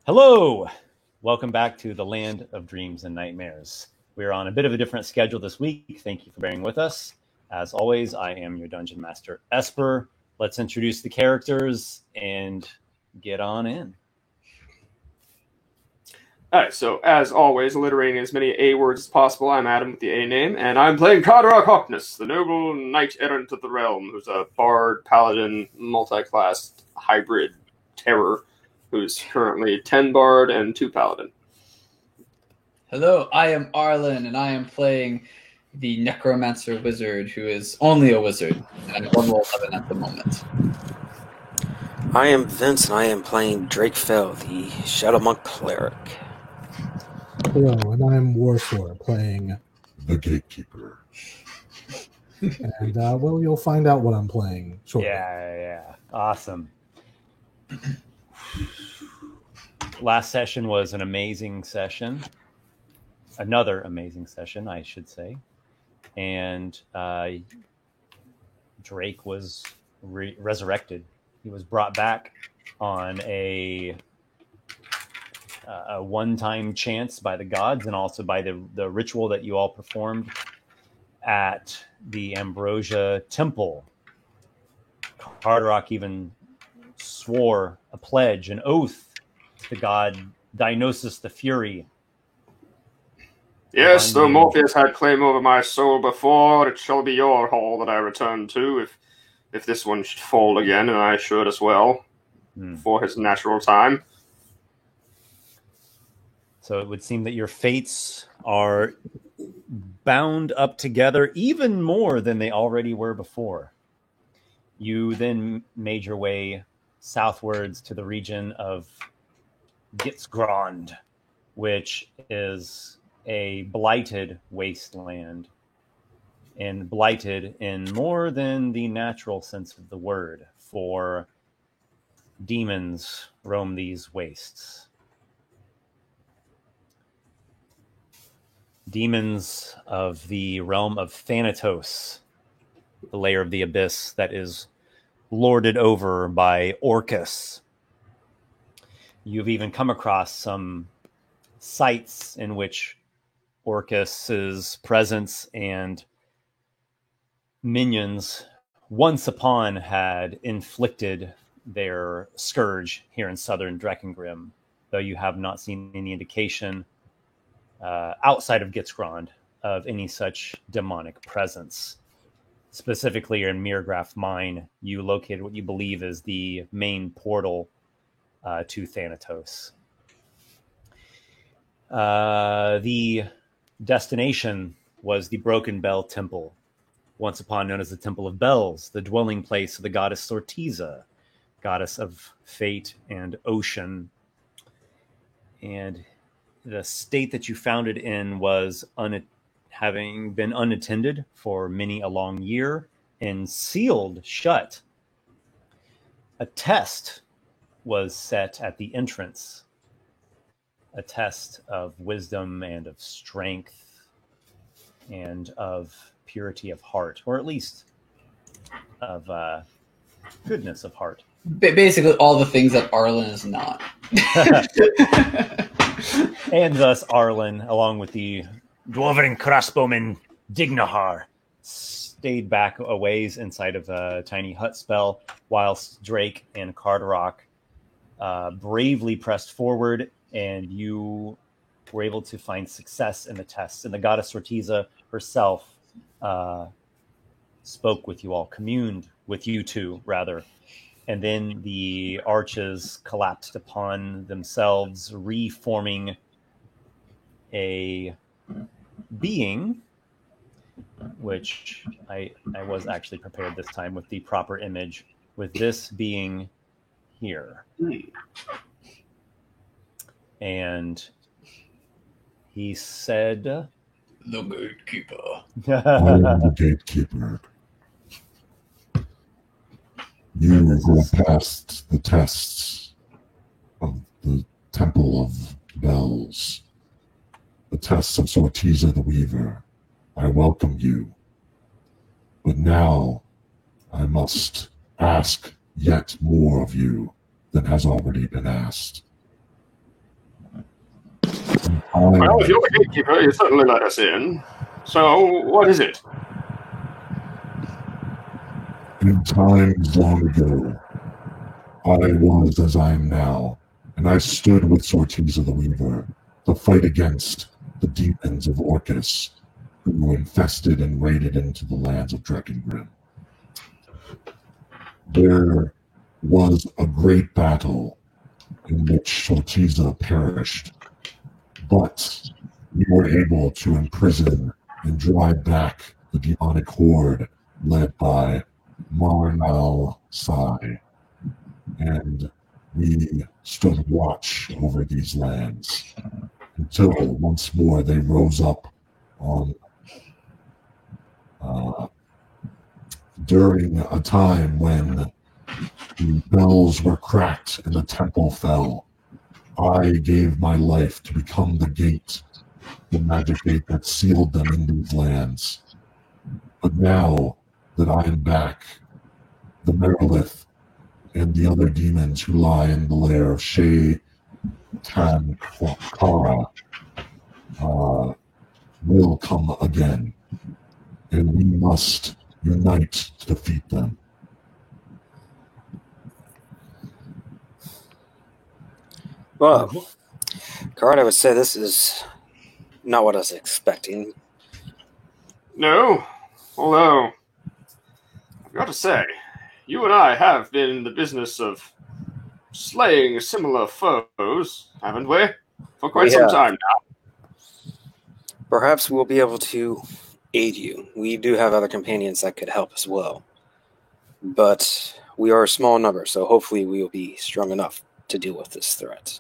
Hello! Welcome back to the Land of Dreams and Nightmares. We're on a bit of a different schedule this week. Thank you for bearing with us. As always, I am your Dungeon Master, Esper. Let's introduce the characters and get on in. Alright, so as always, alliterating as many A words as possible, I'm Adam with the A name, and I'm playing Carderock Hawkness, the noble knight-errant of the realm, who's a bard, paladin, multi-class, hybrid terror, who's currently 10 bard and 2 paladin. Hello, I am Arlen, and I am playing the necromancer wizard, who is only a wizard, and I'm level 11 at the moment. I am Vince, and I am playing Drake Fell, the Shadow Monk cleric. Hello, and I'm Warfor, playing the Gatekeeper. And, well, you'll find out what I'm playing shortly. Yeah. Awesome. Last session was an amazing session. Another amazing session, I should say. And Drake was resurrected. He was brought back on a one-time chance by the gods, and also by the ritual that you all performed at the Ambrosia Temple. Carderock even swore a pledge, an oath to the god Dionysus the Fury. Yes, though Morpheus had claim over my soul before, it shall be your hall that I return to, if this one should fall again, and I should as well, for his natural time. So it would seem that your fates are bound up together even more than they already were before. You then made your way southwards to the region of Gitsgrond, which is a blighted wasteland, and blighted in more than the natural sense of the word, for demons roam these wastes. Demons of the realm of Thanatos, the layer of the abyss that is lorded over by Orcus. You've even come across some sites in which Orcus's presence and minions once upon had inflicted their scourge here in southern Drakengrim, though you have not seen any indication outside of Gitsgrond of any such demonic presence. Specifically in Mirgraf Mine, you located what you believe is the main portal to Thanatos. The destination was the Broken Bell Temple, once upon known as the Temple of Bells, the dwelling place of the goddess Sortiza, goddess of fate and ocean. And the state that you found it in was having been unattended for many a long year and sealed shut. A test was set at the entrance, a test of wisdom and of strength and of purity of heart, or at least of goodness of heart. Basically all the things that Arlen is not. And thus Arlen, along with the dwarven crossbowman Dignahar, stayed back a ways inside of a tiny hut spell, whilst Drake and Carderock bravely pressed forward, and you were able to find success in the tests. And the goddess Sortiza herself spoke with you all, communed with you two, rather. And then the arches collapsed upon themselves, reforming a being, which I was actually prepared this time with the proper image, with this being here. And he said, "The Gatekeeper." I am the Gatekeeper. You who have passed the tests of the Temple of Bells, the tests of Sortiza the Weaver, I welcome you. But now I must ask yet more of you. that has already been asked. Well, if you're the gatekeeper, you certainly let us in. So, what is it? In times long ago, I was as I am now, and I stood with Sortiza the Weaver to fight against the demons of Orcus, who infested and raided into the lands of Drakengrim. There was a great battle in which Sortiza perished, but we were able to imprison and drive back the demonic horde led by Marnal Sai, and we stood watch over these lands until once more they rose up on during a time when the bells were cracked and the temple fell. I gave my life to become the gate, the magic gate that sealed them in these lands. But now that I am back, the Merilith and the other demons who lie in the lair of Shay Tan Kara will come again, and we must unite to defeat them. Well, Card, I would say this is not what I was expecting. No, although, I've got to say, you and I have been in the business of slaying similar foes, haven't we? For quite some time now. Perhaps we'll be able to aid you. We do have other companions that could help as well. But we are a small number, so hopefully we will be strong enough to deal with this threat.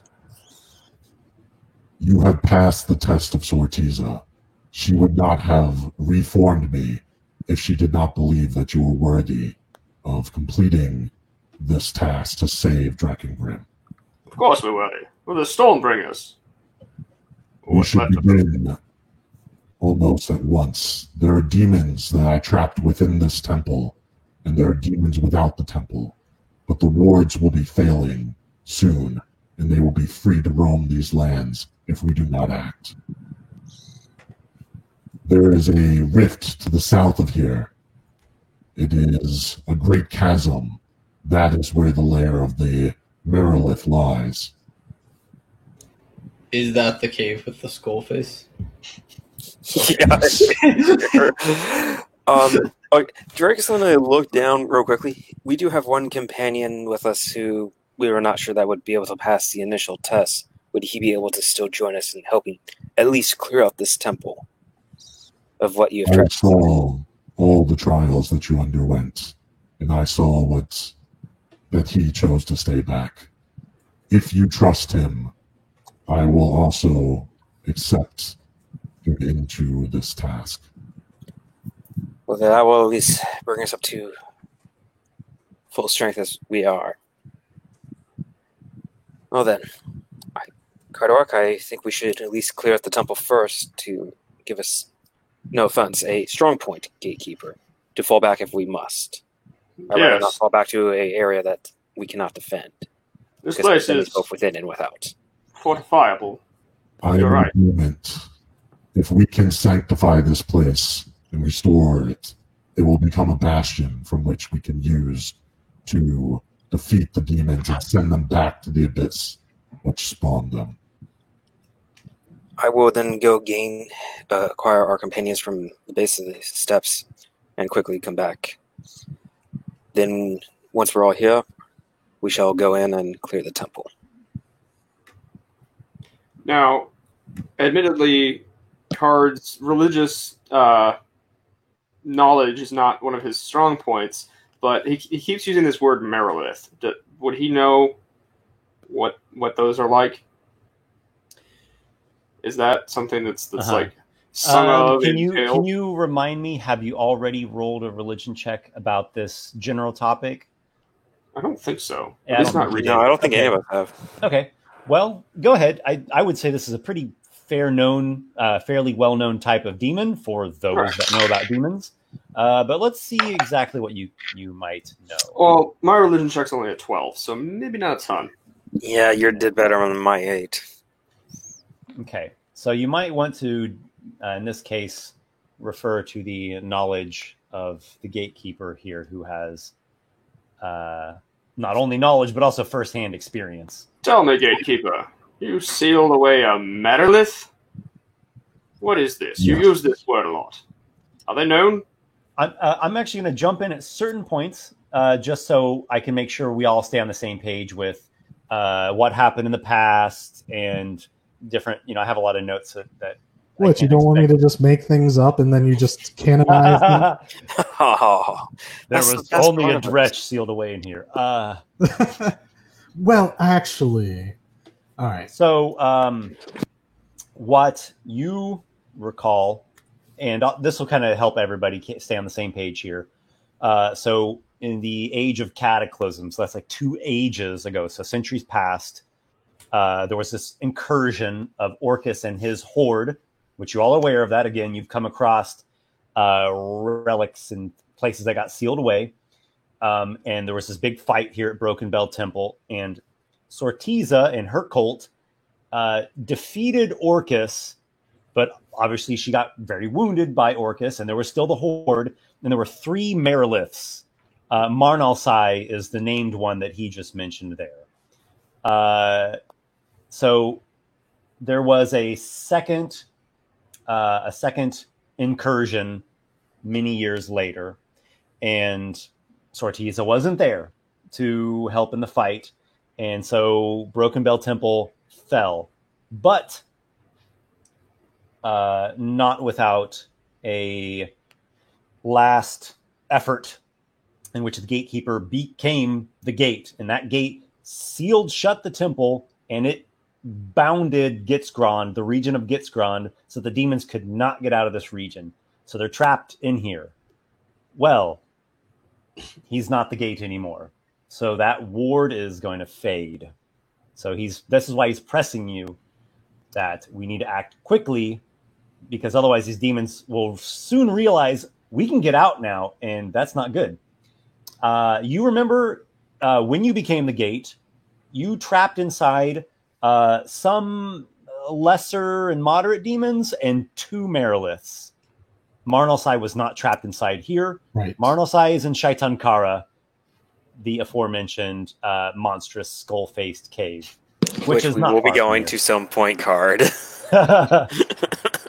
You have passed the test of Sortiza. She would not have reformed me if she did not believe that you were worthy of completing this task to save Drakengrim. Of course we're worthy. We're the Stormbringers. We should begin almost at once. There are demons that I trapped within this temple, and there are demons without the temple. But the wards will be failing soon, and they will be free to roam these lands if we do not act. There is a rift to the south of here. It is a great chasm. That is where the lair of the Merilith lies. Is that the cave with the skull face? Yeah. Drake is going to look down real quickly. We do have one companion with us who we were not sure that would be able to pass the initial test. Would he be able to still join us in helping at least clear out this temple of what you have tried? I saw all the trials that you underwent, and I saw that he chose to stay back. If you trust him, I will also accept him into this task. Well, that will at least bring us up to full strength as we are. Well then, Cardorak, I think we should at least clear out the temple first to give us, no offense, a strong point gatekeeper to fall back if we must. I'd rather not fall back to an area that we cannot defend. This place is both within and without. Fortifiable. I am in agreement. If we can sanctify this place and restore it, it will become a bastion from which we can use to defeat the demons and send them back to the abyss which spawned them. I will then go acquire our companions from the base of the steps and quickly come back. Then, once we're all here, we shall go in and clear the temple. Now, admittedly, Card's religious knowledge is not one of his strong points, but he keeps using this word Merilith. Would he know what those are like? Is that something that's like some of? Can you remind me? Have you already rolled a religion check about this general topic? I don't think so. Yeah, it's not reading. No, I don't think any of us have. Okay, well, go ahead. I would say this is a pretty fairly well-known type of demon for those that know about demons. But let's see exactly what you might know. Well, my religion check's only at 12, so maybe not a ton. Yeah, you did better on my 8. Okay, so you might want to, in this case, refer to the knowledge of the gatekeeper here, who has not only knowledge but also first-hand experience. Tell me, gatekeeper, you sealed away a Merilith? What is this? You Yes. use this word a lot. Are they known? I'm actually going to jump in at certain points, just so I can make sure we all stay on the same page with what happened in the past and different. I have a lot of notes that. What, you don't want me to just make things up and then you just canonize them? Oh, There That's was the best only part a of it. dretch sealed away in here. Well, actually, all right. So, what you recall, and this will kind of help everybody stay on the same page here. So, in the age of cataclysms, so that's like 2 ages ago, so centuries past, there was this incursion of Orcus and his horde, which you're all aware of that. Again, you've come across relics and places that got sealed away. And there was this big fight here at Broken Bell Temple, and Sortiza and her cult defeated Orcus, but obviously she got very wounded by Orcus, and there was still the horde, and there were 3 Meriliths. Marnalsai is the named one that he just mentioned there. So there was a second incursion many years later, and Sortiza wasn't there to help in the fight, and so Broken Bell Temple fell, but not without a last effort in which the gatekeeper became the gate, and that gate sealed shut the temple, and it bounded Gitzgrond, the region of Gitzgrond, so the demons could not get out of this region. So they're trapped in here. Well, he's not the gate anymore. So that ward is going to fade. So this is why he's pressing you that we need to act quickly, because otherwise these demons will soon realize we can get out now, and that's not good. You remember when you became the gate, you trapped inside some lesser and moderate demons and 2 Meriliths. Marnalsai was not trapped inside here. Right. Marnalsai is in Shaitankara, the aforementioned monstrous skull-faced cave, which is we not will be far from going here. to some point card.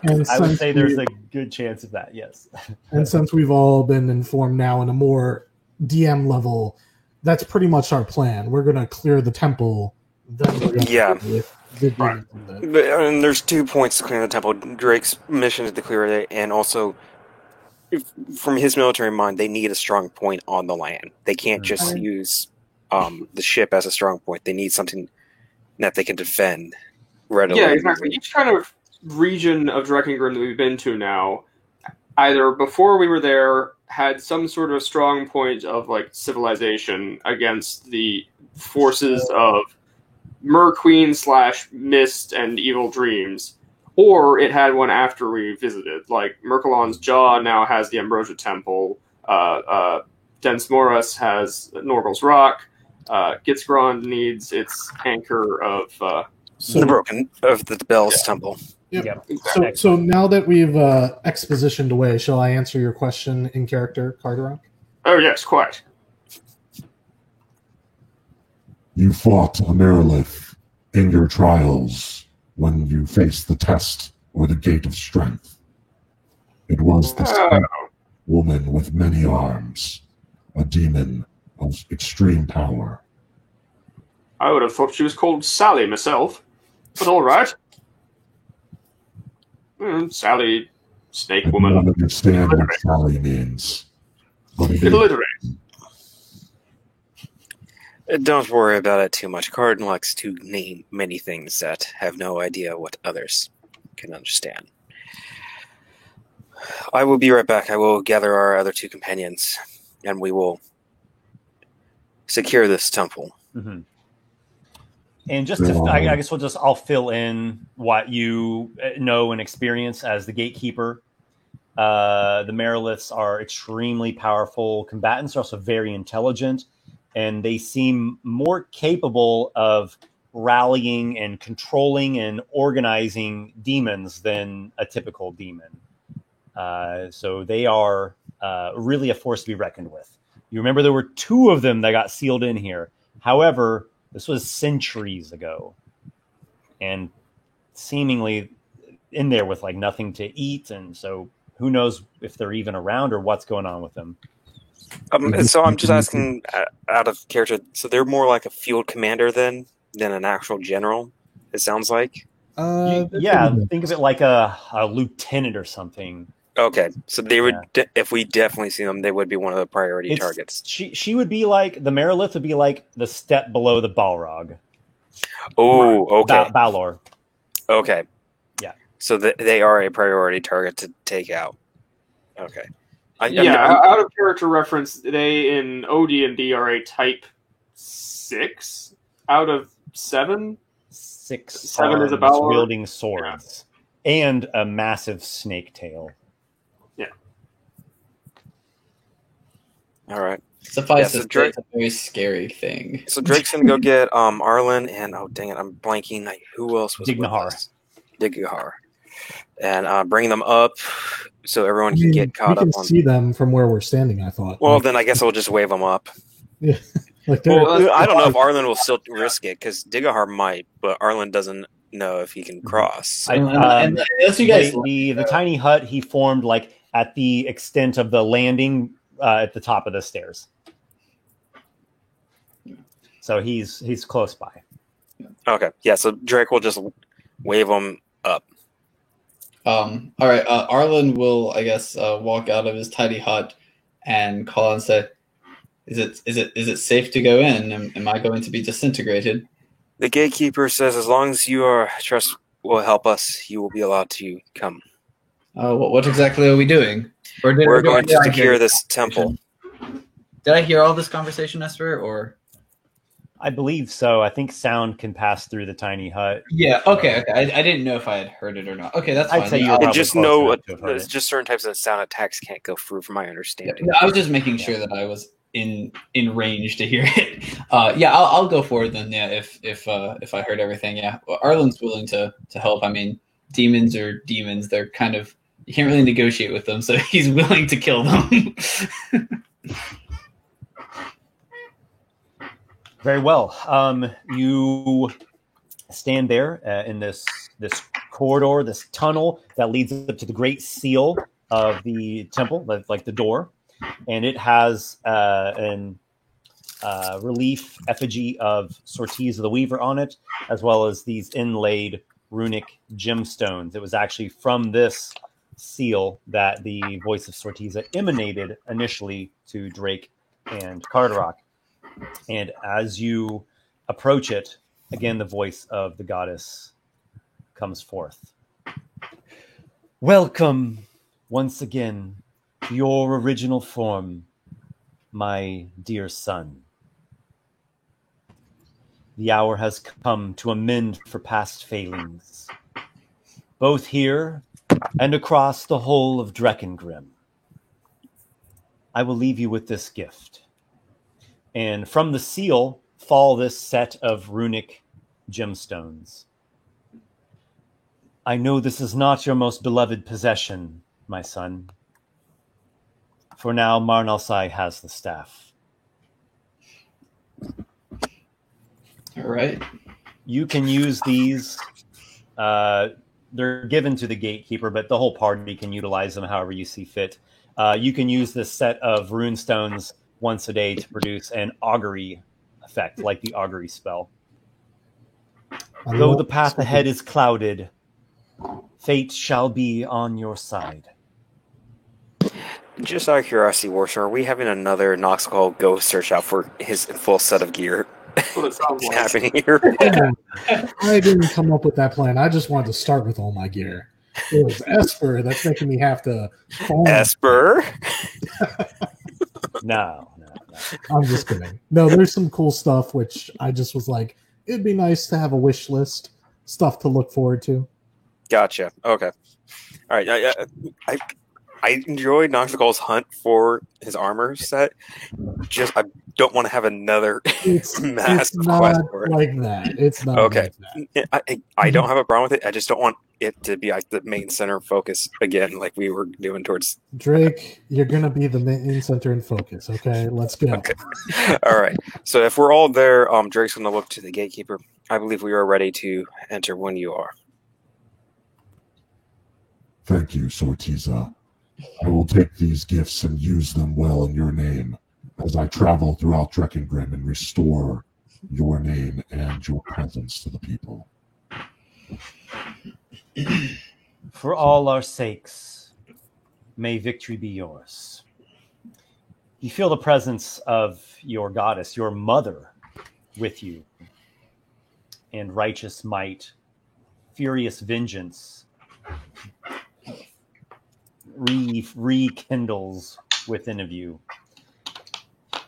And I would since say there's we- a good chance of that, yes. And since we've all been informed now in a more DM level, that's pretty much our plan. We're going to clear the temple, then we're going to Yeah. deal with the demons in the- But, and there's 2 points to clear the temple. Drake's mission is to clear it, and also, from his military mind, they need a strong point on the land. They can't just use the ship as a strong point. They need something that they can defend readily. Yeah, exactly. Each kind of region of Drekingrim that we've been to now, either before we were there, had some sort of strong point of like civilization against the forces of Merqueen / Mist and Evil Dreams, or it had one after we visited. Like Merkelon's Jaw now has the Ambrosia Temple. Densmoras has Norgal's Rock. Gitzgrond needs its anchor of. the So, broken of the Bell's temple. Yep. Exactly. So now that we've expositioned away, shall I answer your question in character, Carderock? Oh yes, quite. You fought a Merilith in your trials when you faced the test or the gate of strength. It was the strength woman with many arms, a demon of extreme power. I would have thought she was called Sally myself, but all right. Sally, Snake I do Woman, not understand what Sally means. But it is alliterate. Don't worry about it too much. Cardin likes to name many things that have no idea what others can understand. I will be right back. I will gather our other 2 companions, and we will secure this temple. Mm-hmm. And just to, I guess I'll fill in what you know and experience as the gatekeeper. The Meriliths are extremely powerful combatants. They're also very intelligent, and they seem more capable of rallying and controlling and organizing demons than a typical demon. So they are really a force to be reckoned with. You remember there were 2 of them that got sealed in here. However, this was centuries ago, and seemingly in there with like nothing to eat, and so who knows if they're even around or what's going on with them. So I'm just asking out of character. So they're more like a field commander than an actual general. It sounds like. Yeah, think of it like a lieutenant or something. Okay, so they would, if we definitely see them, they would be one of the priority targets. She would be like, the Merilith would be like the step below the Balrog. Oh, okay. Balor. Okay. Yeah. So they are a priority target to take out. Okay. Out of character reference, they in OD&D are a type 6 out of 7. 6 7 is a Balor wielding swords and a massive snake tail. Yeah. All right. Suffice to say, it's a very scary thing. So Drake's gonna go get Arlen and dang it, I'm blanking. Who else was Dignahar. with us? Dignahar, and bring them up so everyone can get caught up. We can see them from where we're standing. I thought. Well, then I guess I'll just wave them up. Yeah. Well, I don't know if Arlen will still risk it because Dignahar might, but Arlen doesn't know if he can cross. Unless you guys, the tiny hut he formed like at the extent of the landing at the top of the stairs. So he's close by. Okay, yeah. So Drake will just wave them up. All right. Arlen will, I guess, walk out of his tiny hut and call and say, "Is it safe to go in? Am I going to be disintegrated?" The gatekeeper says, "As long as your trust will help us, you will be allowed to come." What exactly are we doing? We're going to secure this temple. Did I hear all this conversation, Esper? Or I believe so. I think sound can pass through the tiny hut. yeah. Okay. I didn't know if I had heard it or not. Okay, that's fine. I'd say Yeah, you're I'll- probably Just close know enough to have heard there's it. just certain types of sound attacks can't go through, from my understanding. I was just making sure that I was in range to hear it. I'll go forward then. Yeah, if I heard everything. Yeah, well, Arlen's willing to help. I mean, demons are demons. They're kind of, you can't really negotiate with them, so he's willing to kill them. Very well. You stand there in this corridor, this tunnel that leads up to the great seal of the temple, like the door, and it has an relief effigy of Sortiza the Weaver on it, as well as these inlaid runic gemstones. It was actually from this seal that the voice of Sortiza emanated initially to Drake and Carderock. And as you approach it, again, the voice of the goddess comes forth. Welcome once again to your original form, my dear son. The hour has come to amend for past failings, both here and across the whole of Drekengrim. I will leave you with this gift. And from the seal fall this set of runic gemstones. I know this is not your most beloved possession, my son. For now, Marnalsai has the staff. All right. You can use these. They're given to the gatekeeper, but the whole party can utilize them however you see fit. You can use this set of rune stones once a day to produce an augury effect, like the augury spell. Though the path ahead is clouded, fate shall be on your side. Just out of curiosity, Warstar, are we having another Noxcall go search out for his full set of gear? That's what it sounds like. Happening here. I didn't come up with that plan. I just wanted to start with all my gear. It was Esper that's making me have to farm. Esper? No. I'm just kidding. No, there's some cool stuff which I just was like, it'd be nice to have a wish list, stuff to look forward to. Gotcha. Okay. All right. I enjoy Noctigal's hunt for his armor set. Just I don't want to have another massive not quest for it. like that. It's not Okay. like that. I don't have a problem with it. I just don't want it to be like the main center of focus again, like we were doing towards Drake, you're gonna be the main center and focus. Okay, let's go. Okay. All right. So if we're all there, Drake's going to look to the gatekeeper. I believe we are ready to enter when you are. Thank you, Sortiza. I will take these gifts and use them well in your name as I travel throughout Drekengrim and restore your name and your presence to the people. For all our sakes, may victory be yours. You feel the presence of your goddess, your mother, with you. And righteous might, furious vengeance rekindles within of you.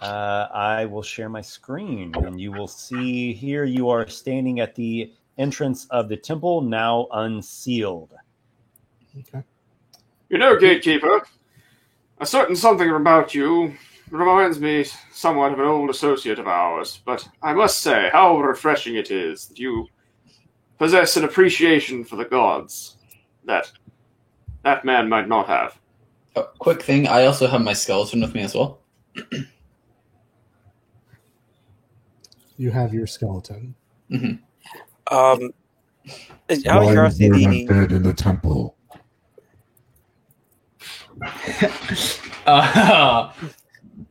I will share my screen, and you will see here you are standing at the entrance of the temple, now unsealed. Okay. You know, Gatekeeper, a certain something about you reminds me somewhat of an old associate of ours, but I must say how refreshing it is that you possess an appreciation for the gods that that man might not have. Quick thing, I also have my skeleton with me as well. You have your skeleton. Mm-hmm. Out of Why is there curiosity, an dead in the temple?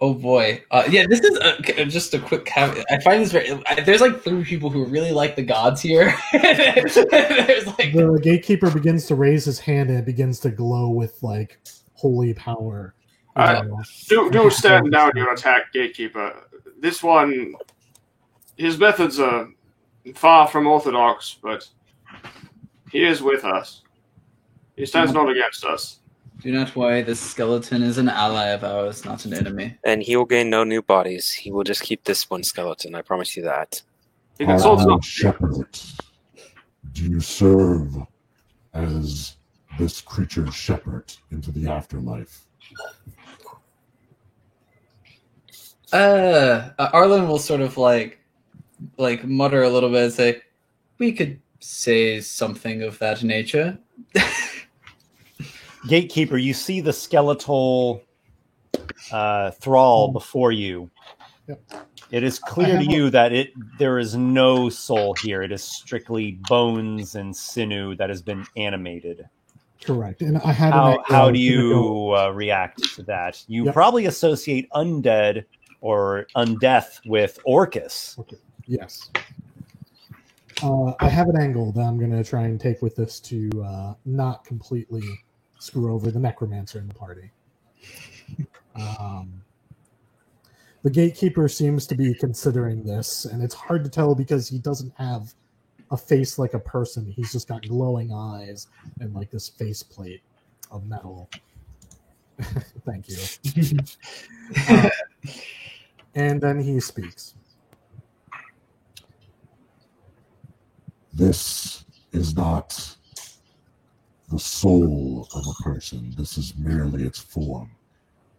Oh boy. Yeah, this is just a quick caveat. I find this very... There's like 3 people who really like the gods here. There's like... The gatekeeper begins to raise his hand and it begins to glow with like holy power. Do stand down your attack, Gatekeeper. This one, his methods are far from orthodox, but he is with us. He stands not against us. Do not worry, this skeleton is an ally of ours, not an enemy. and he will gain no new bodies. He will just keep this one skeleton. I promise you that. He consults not. Shepherd, do you serve as this creature's shepherd into the afterlife? Arlen will sort of like mutter a little bit and say, "We could say something of that nature." Gatekeeper, you see the skeletal thrall before you. Yep. It is clear to you that there is no soul here. It is strictly bones and sinew that has been animated. Correct. And I had How do you react to that? You probably associate undead or undeath with Orcus. Okay. Yes. I have an angle that I'm going to try and take with this to not completely screw over the necromancer in the party. The gatekeeper seems to be considering this, and it's hard to tell because he doesn't have a face like a person. He's just got glowing eyes and like this faceplate of metal. Thank you. And then he speaks. This is not the soul of a person. This is merely its form.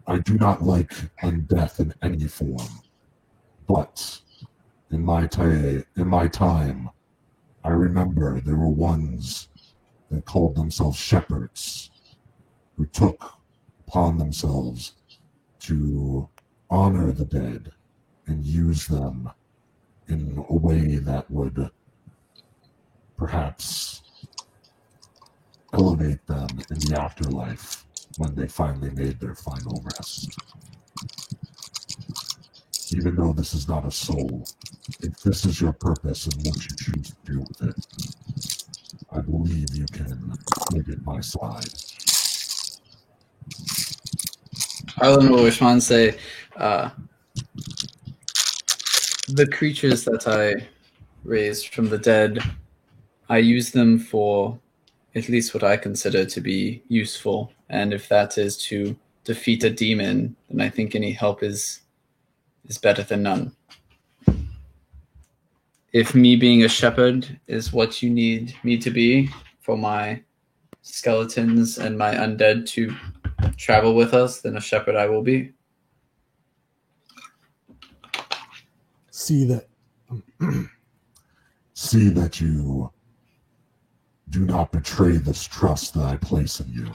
I do not like undeath in any form, but in my time, I remember there were ones that called themselves shepherds who took upon themselves to honor the dead and use them in a way that would perhaps elevate them in the afterlife when they finally made their final rest. Even though this is not a soul, if this is your purpose and what you choose to do with it, I believe you can make it my side. Arlen will respond and say, the creatures that I raised from the dead, I use them for at least what I consider to be useful. And if that is to defeat a demon, then I think any help is better than none. If me being a shepherd is what you need me to be for my skeletons and my undead to travel with us, then a shepherd I will be. See that See that you do not betray this trust that I place in you,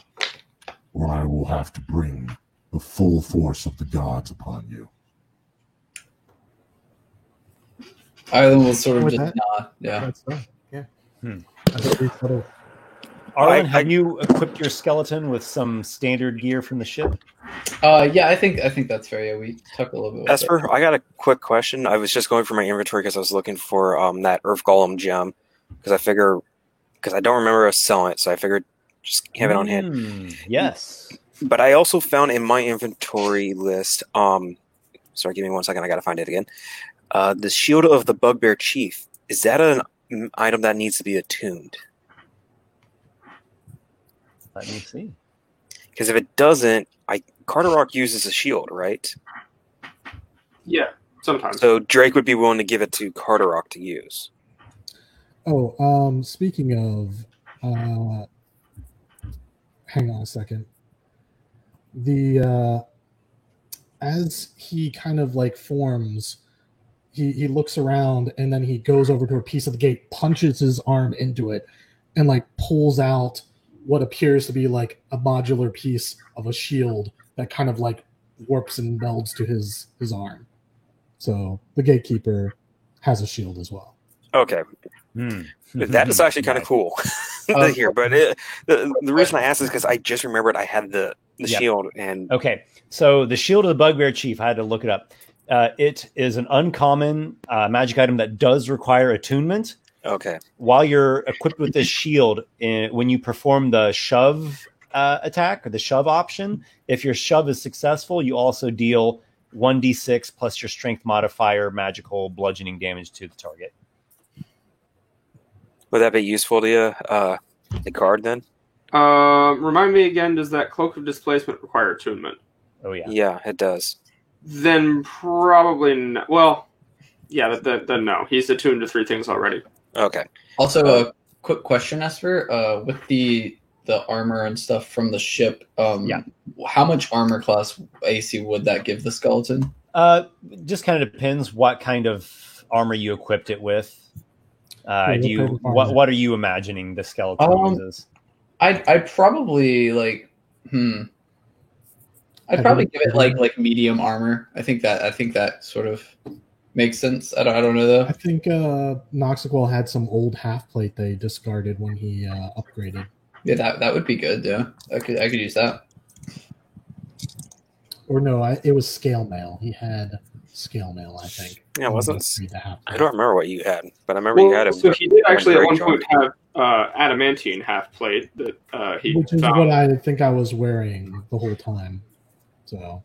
or I will have to bring the full force of the gods upon you. Ireland will sort of With just that? nod. Yeah. That's done. Yeah. Hmm. I think we settled. Arlen, have you equipped your skeleton with some standard gear from the ship? Yeah, I think that's fair. Yeah, we took a little bit. With Esper, I got a quick question. I was just going through my inventory because I was looking for that Earth Golem gem because I don't remember us selling it, so I figured just have it on hand. Yes. But I also found in my inventory list, sorry, give me 1 second, I gotta find it again. The Shield of the Bugbear Chief. Is that an item that needs to be attuned? Let me see. Because if it doesn't, Carter Rock uses a shield, right? Yeah, sometimes. So Drake would be willing to give it to Carter Rock to use. Oh, speaking of, hang on a second. As he kind of like forms, he looks around and then he goes over to a piece of the gate, punches his arm into it, and like pulls out what appears to be like a modular piece of a shield that kind of like warps and melds to his arm. So the gatekeeper has a shield as well. Okay. That is actually kind of cool to hear. But the reason I asked is because I just remembered I had the shield. And Okay, so the Shield of the Bugbear Chief, I had to look it up. It is an uncommon magic item that does require attunement. Okay. While you're equipped with this shield, when you perform the shove attack or the shove option, if your shove is successful, you also deal 1d6 plus your strength modifier magical bludgeoning damage to the target. Would that be useful to you, the card then? Remind me again, does that Cloak of Displacement require attunement? Oh, yeah. Yeah, it does. Then probably not. Well, yeah, then no. He's attuned to 3 things already. Okay. Also, a quick question, Esper. With the armor and stuff from the ship, how much armor class AC would that give the skeleton? Just kind of depends what kind of armor you equipped it with. What are you imagining the skeleton uses? I'd probably I'd probably give it like medium armor. I think that sort of makes sense. I don't know though. I think Noxicwell had some old half plate they discarded when he upgraded. Yeah, that would be good. Yeah, I could use that. Or no, it was scale mail. He had scale mail, I think. Yeah, it wasn't. The half plate. I don't remember what you had, but I remember you had it. So he did actually at one point have adamantine half plate that he which is found. what I think I was wearing the whole time. So.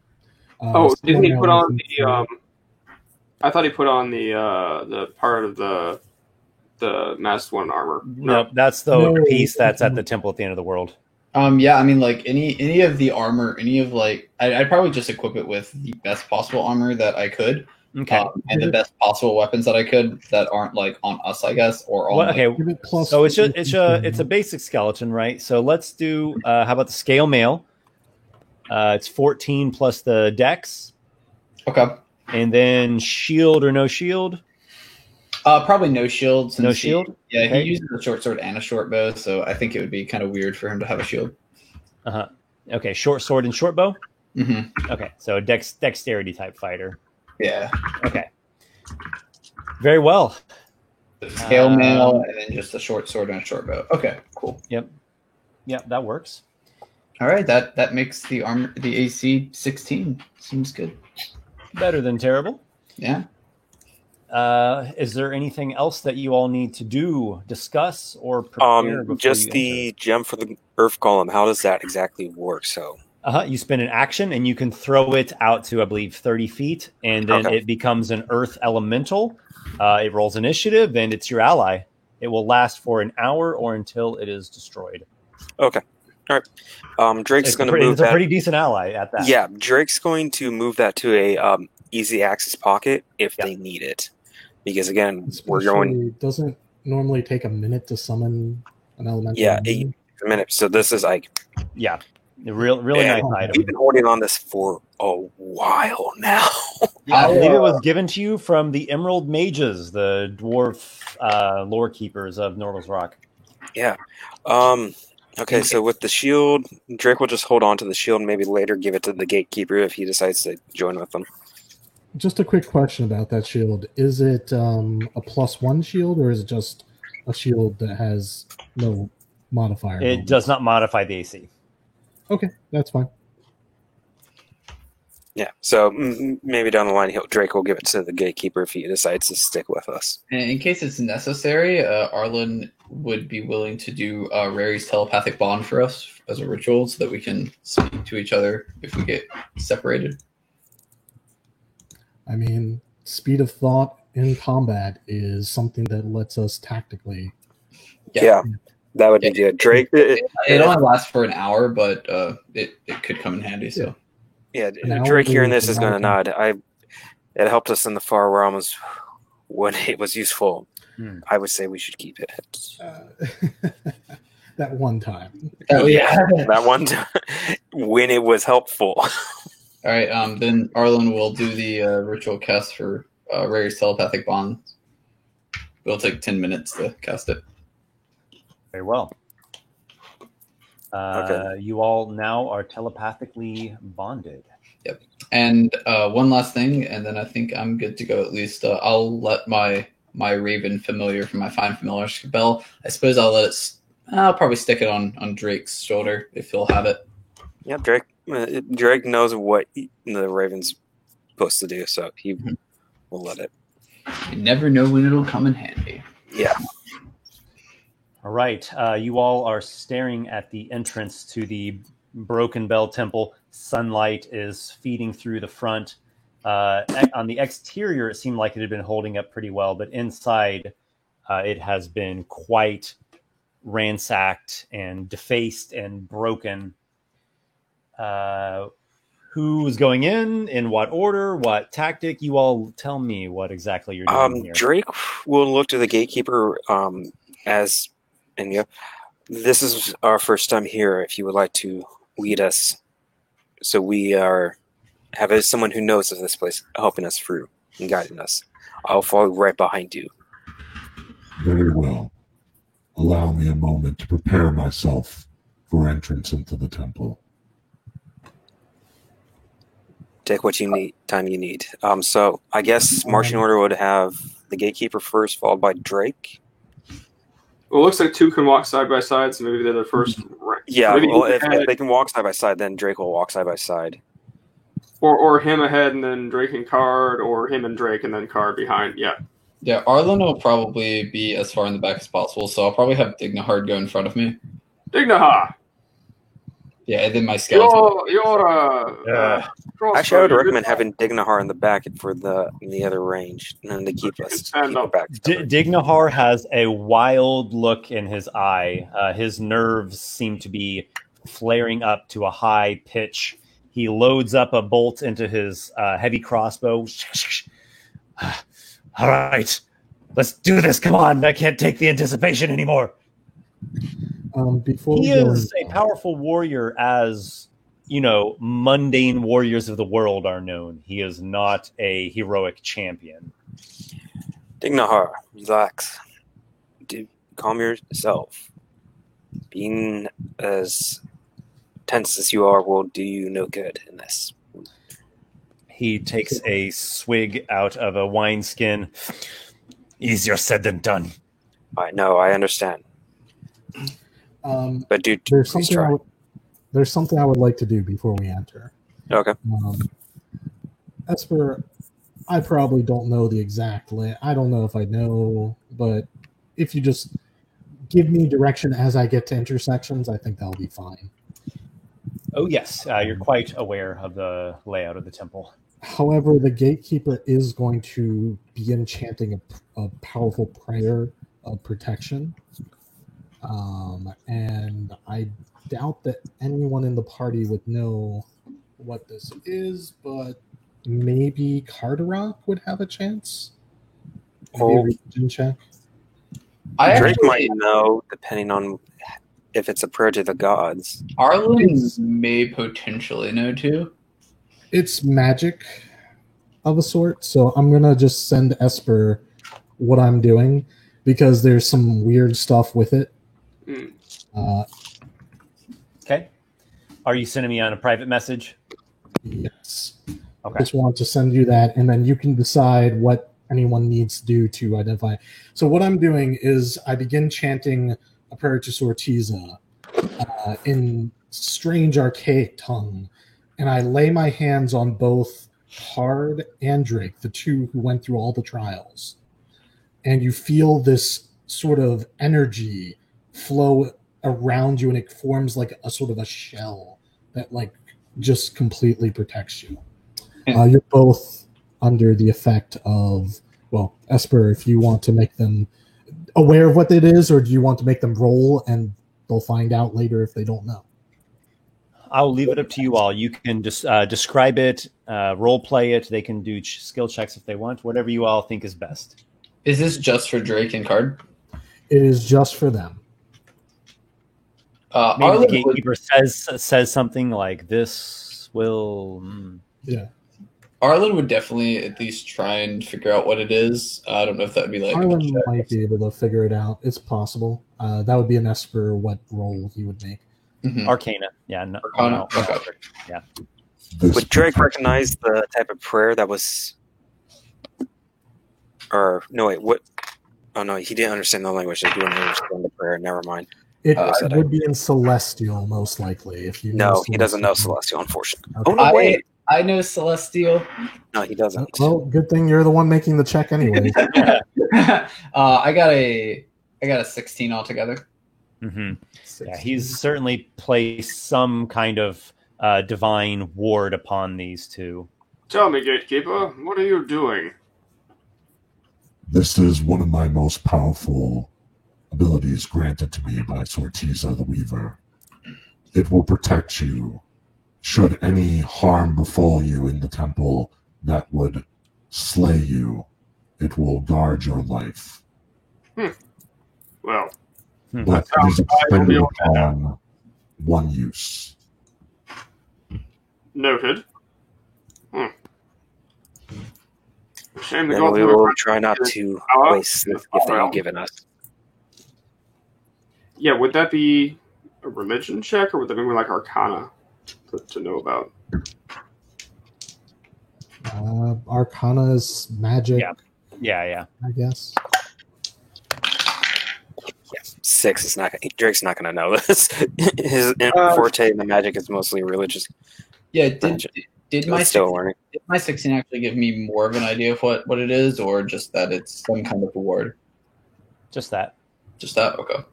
Didn't he put on the? the? I thought he put on the part of the masked one armor. No, that's the piece that's at the temple at the end of the world. Yeah, I mean, like any of the armor, I'd probably just equip it with the best possible armor that I could, Okay. and the best possible weapons that I could that aren't like on us, I guess, or on. Well, okay. So it's a basic. basic skeleton, right? So let's do. How about the scale mail? It's 14 plus the dex, Okay. and then shield or no shield. Probably no shield. Since No shield? He Okay. uses a short sword and a short bow, so I think it would be kind of weird for him to have a shield. Okay, short sword and short bow. Mm-hmm. Okay, so dexterity type fighter. Yeah. Okay, very well. Scale mail and then just a short sword and a short bow. Okay, cool. Yep, that works. All right, that makes the AC 16. Seems good. Better than terrible. Yeah. Is there anything else that you all need to discuss, or prepare? Before just you the gem for the Earth Golem. How does that exactly work? So. You spend an action, and you can throw it out to, I believe, 30 feet, and then it becomes an Earth Elemental. It rolls initiative, and it's your ally. It will last for an hour or until it is destroyed. Okay. All right. Drake's going to move It's a pretty decent ally at that. Yeah, Drake's going to move that to a easy access pocket if they need it. Because, again, we're going... It doesn't normally take a minute to summon an elemental. Yeah, a minute. So this is like... Yeah. Really Yeah, nice item. We've been holding on this for a while now. I believe it was given to you from the Emerald Mages, the dwarf lore keepers of Norval's Rock. Yeah. Okay, so with the shield, Drake will just hold on to the shield and maybe later give it to the gatekeeper if he decides to join with them. Just a quick question about that shield. Is it a +1 shield, or is it just a shield that has no modifier? It does not modify the AC. Okay, that's fine. Yeah, so maybe down the line, Drake will give it to the gatekeeper if he decides to stick with us. And in case it's necessary, Arlen would be willing to do Rary's telepathic bond for us as a ritual so that we can speak to each other if we get separated. I mean, speed of thought in combat is something that lets us tactically. Yeah, that would be good. Drake. It only lasts for an hour, but it could come in handy. So. Yeah, Drake hearing this is going to nod. It helped us in the far realms when it was useful. I would say we should keep it. That one time. That one time when it was helpful. All right, then Arlen will do the ritual cast for Rary's telepathic bond. It'll take 10 minutes to cast it. Very well. Okay. You all now are telepathically bonded. Yep. And one last thing, and then I think I'm good to go at least. I'll let my Raven familiar from my Find Familiar spell. I suppose I'll let it. I'll probably stick it on Drake's shoulder if he'll have it. Yeah, Drake knows what the Raven's supposed to do, so he will let it. You never know when it'll come in handy. Yeah. All right. You all are staring at the entrance to the Broken Bell Temple. Sunlight is feeding through the front. On the exterior, it seemed like it had been holding up pretty well, but inside, it has been quite ransacked and defaced and broken. Who's going in what order, what tactic? You all tell me what exactly you're doing here. Drake will look to the gatekeeper and yeah, this is our first time here. If you would like to lead us, so we have someone who knows of this place helping us through and guiding us. I'll follow right behind you. Very well. Allow me a moment to prepare myself for entrance into the temple. Take what you need, time you need. So I guess marching order would have the gatekeeper first, followed by Drake. Well, it looks like two can walk side by side, so maybe they're the first. Yeah, maybe well, if they can walk side by side, then Drake will walk side by side. Or him ahead and then Drake and Card, or him and Drake and then Card behind. Yeah. Yeah, Arlen will probably be as far in the back as possible, so I'll probably have Dignahard go in front of me. Dignaha! Yeah, and then my skeleton. Actually, I would recommend having Dignahar in the back for the other range, and then to keep us back. Dignahar has a wild look in his eye. His nerves seem to be flaring up to a high pitch. He loads up a bolt into his heavy crossbow. All right, let's do this. Come on, I can't take the anticipation anymore. Before he is a powerful warrior, as mundane warriors of the world are known. He is not a heroic champion. Dignahar, relax. Calm yourself. Being as tense as you are will do you no good in this. He takes a swig out of a wineskin. Easier said than done. I know, I understand. But dude, there's something I would like to do before we enter. Okay. Esper, I probably don't know the exact I don't know if I know, but if you just give me direction as I get to intersections, I think that'll be fine. Oh, yes. You're quite aware of the layout of the temple. However, the gatekeeper is going to be enchanting a powerful prayer of protection. And I doubt that anyone in the party would know what this is, but maybe Carderock would have a chance. Maybe a region check. Drake might know, depending on if it's a prayer to the gods. Arlen may potentially know too. It's magic of a sort, so I'm gonna just send Esper what I'm doing because there's some weird stuff with it. Okay. Are you sending me on a private message? Yes. Okay. Just want to send you that, and then you can decide what anyone needs to do to identify. So what I'm doing is I begin chanting a prayer to Sortiza in strange archaic tongue, and I lay my hands on both Hard and Drake, the two who went through all the trials. And you feel this sort of energy flow around you, and it forms like a sort of a shell that like just completely protects you. You're both under the effect of, well, Esper, if you want to make them aware of what it is, or do you want to make them roll and they'll find out later if they don't know? I'll leave it up to you all. You can just describe it, role play it. They can do skill checks if they want, whatever you all think is best. Is this just for Drake and Card? It is just for them. Maybe Arlen the gatekeeper says something like, "This will." Yeah. Arlen would definitely at least try and figure out what it is. I don't know if that would be like. Arlen might be able to figure it out. It's possible. That would be an Esper what role he would make. Mhm. Arcana. Yeah. No, Arcana? no, Okay. Yeah. Would Drake recognize the type of prayer that was? Or no, wait, what? Oh no, he didn't understand the language. He didn't understand the prayer. Never mind. It said would be in Celestial, most likely. If you know No, he doesn't know Celestial. Celestial, unfortunately. Okay. Oh no, wait. I know Celestial. No, he doesn't. Well, good thing you're the one making the check anyway. I got a 16 altogether. Mm-hmm. Yeah, he's certainly placed some kind of divine ward upon these two. Tell me, Gatekeeper, what are you doing? This is one of my most powerful abilities granted to me by Sortiza the Weaver. It will protect you should any harm befall you in the temple that would slay you. It will guard your life. Well, But it is expended upon one use. noted. Shame the Then gods we never will granted try not you to power. waste the gift that Well. you've given us. Yeah, would that be a religion check, or would that be more like Arcana to know about? Arcana is magic, Yeah. I guess. Yeah, 6 is not. Drake's not going to know this. His forte in the magic is mostly religious. Yeah, Magic. did my He's still learning. did my 16 actually give me more of an idea of what it is, or just that it's some kind of award? Just that. Just that? Okay.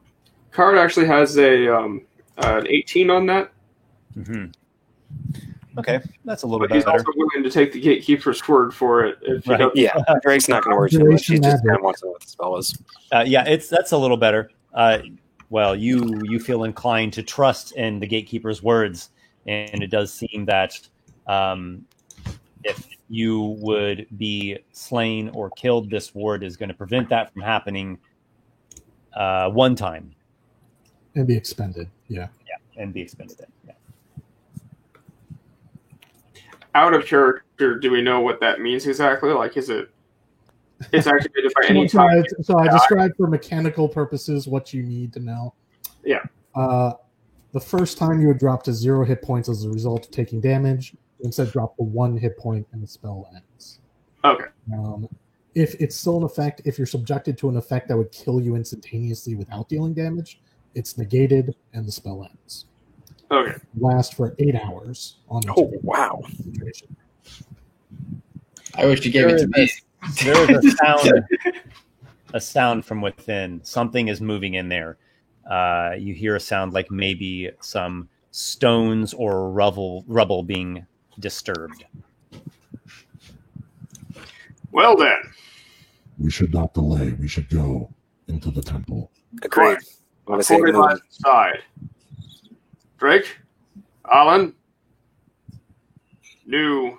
Card actually has an 18 on that, Mm-hmm. Okay, that's a little but bit he's better. also willing to take the Gatekeeper's word for it. If he Right. doesn't- Yeah, Drake's not going to worry too much. He Duration just kind magic. of wants to know what the spell is. Yeah, that's a little better. Well, you feel inclined to trust in the gatekeeper's words, and it does seem that if you would be slain or killed, this ward is going to prevent that from happening one time And be expended. Yeah. and be expended. Yeah. Out of character, do we know what that means exactly? Like, is it? It's activated by any time. So I described for mechanical purposes what you need to know. Yeah. The first time you would drop to 0 hit points as a result of taking damage. Instead, drop to 1 hit point and the spell ends. Okay. If it's still in effect, if you're subjected to an effect that would kill you instantaneously without dealing damage, it's negated and the spell ends. Okay. Last for 8 hours on each Oh, of your wow. concentration. I wish you gave it to me. There is a sound from within. Something is moving in there. You hear a sound like maybe some stones or rubble being disturbed. Well then, We should not delay. We should go into the temple. Agreed. I want to say according move. side. Drake, Alan, new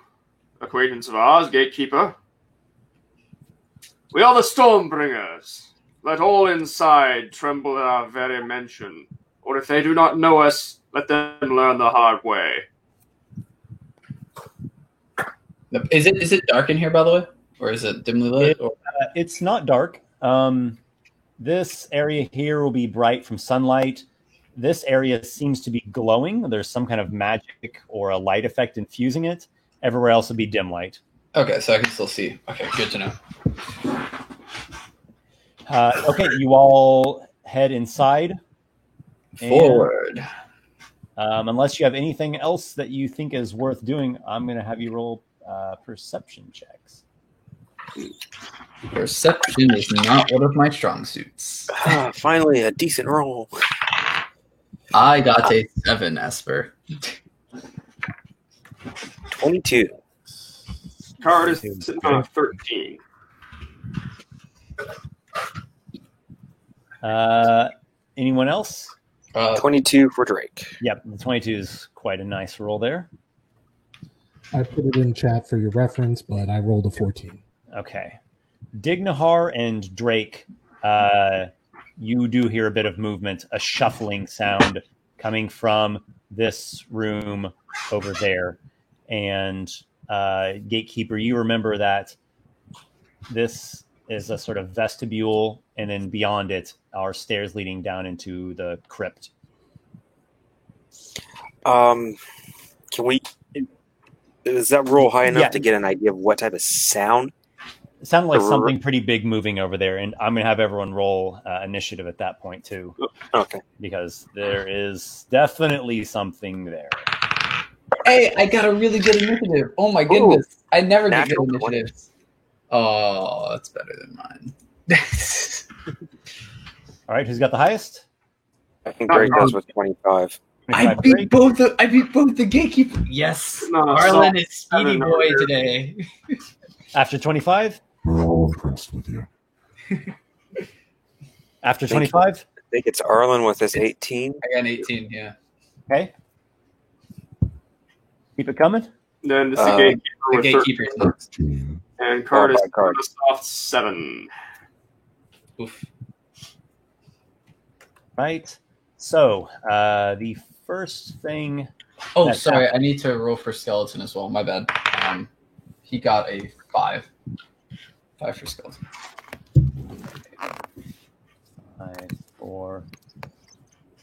acquaintance of ours, Gatekeeper. We are the Stormbringers. Let all inside tremble at our very mention, Or if they do not know us, let them learn the hard way. Is it dark in here, by the way? Or is it dimly lit? It's not dark. This area here will be bright from sunlight. This area seems to be glowing. There's some kind of magic or a light effect infusing it. Everywhere else will be dim light. Okay, so I can still see. Okay, good to know. Okay, you all head inside. Forward. Unless you have anything else that you think is worth doing, I'm going to have you roll perception checks. Perception is not one of my strong suits. Finally, a decent roll. I got a 7, Esper. 22. Card is sitting on 13. Anyone else? 22 for Drake. Yep, the 22 is quite a nice roll there. I put it in chat for your reference, but I rolled a 14. Okay. Dignahar and Drake, you do hear a bit of movement, a shuffling sound coming from this room over there. And Gatekeeper, you remember that this is a sort of vestibule, and then beyond it are stairs leading down into the crypt. Can we... Is that roll high enough Yeah. to get an idea of what type of sound? It sounded like something pretty big moving over there, and I'm going to have everyone roll initiative at that point, too, Okay. because there is definitely something there. Hey, I got a really good initiative. Oh my goodness. I never get good Natural 20. initiatives. Oh, that's better than mine. All right, who's got the highest? I think Drake goes with 25. I 25 beat Drake. both the gatekeeper. Yes. No, Arlen so- is speedy I boy don't know. today. After 25? We're all impressed with you. After Thank you. 25? I think it's Arlen with his 18. I got an 18, yeah. Okay. Keep it coming. Then it's the Uh, gatekeeper The with gatekeeper. 13. and card is by card. a soft 7. Oof. Right. So, the first thing... Oh, That's sorry. I need to roll for skeleton as well. My bad. He got a 5. 5 for skeleton. 5, 4...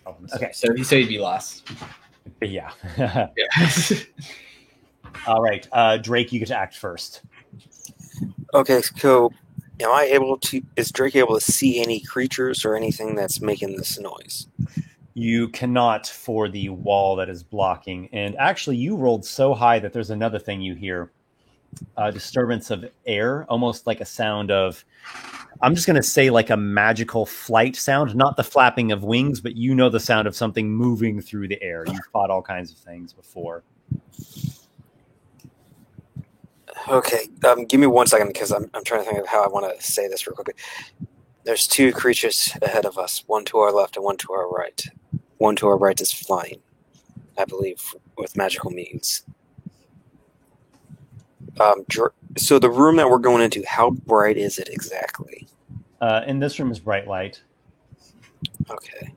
Oh, okay. So he said he'd be last. Yeah. Yeah. All right. Drake, you get to act first. Okay, so is Drake able to see any creatures or anything that's making this noise? You cannot for the wall that is blocking. And actually, you rolled so high that there's another thing you hear. Disturbance of air, almost like a sound of, I'm just going to say like a magical flight sound, not the flapping of wings, but you know the sound of something moving through the air. You've fought all kinds of things before. Okay, give me 1 second because I'm trying to think of how I want to say this real quickly. There's 2 creatures ahead of us, one to our left and one to our right. One to our right is flying, I believe, with magical means. So the room that we're going into, how bright is it exactly? In this room is bright light. Okay.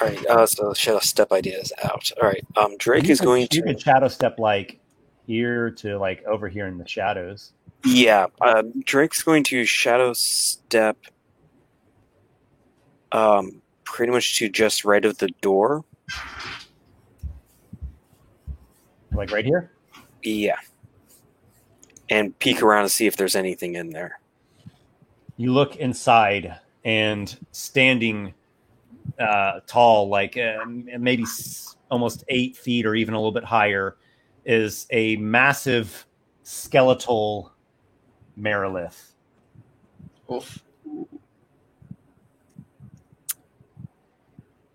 All right, so shadow step idea is out. All right, Drake is going You to... could shadow step like here to like over here in the shadows. Yeah, Drake's going to shadow step pretty much to just right of the door. Like right here? Yeah. And peek around to see if there's anything in there. You look inside, and standing tall, like maybe almost 8 feet or even a little bit higher, is a massive skeletal Merilith. Oof.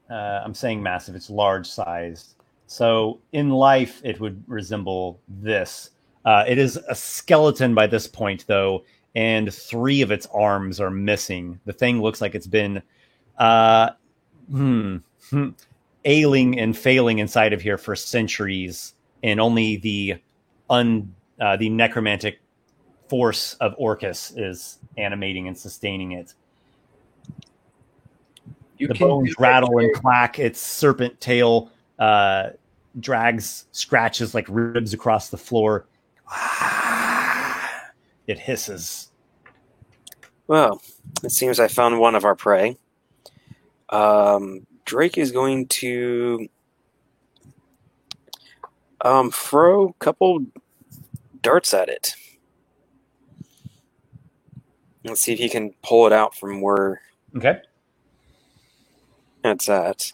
I'm saying massive, it's large sized. So in life, it would resemble this. It is a skeleton by this point, though, and 3 of its arms are missing. The thing looks like it's been ailing and failing inside of here for centuries, and only the necromantic force of Orcus is animating and sustaining it. You The can bones do rattle it. and clack. Its serpent tail scratches like ribs across the floor. It hisses. Well, it seems I found one of our prey. Drake is going to throw a couple darts at it. Let's see if he can pull it out from where Okay. it's at.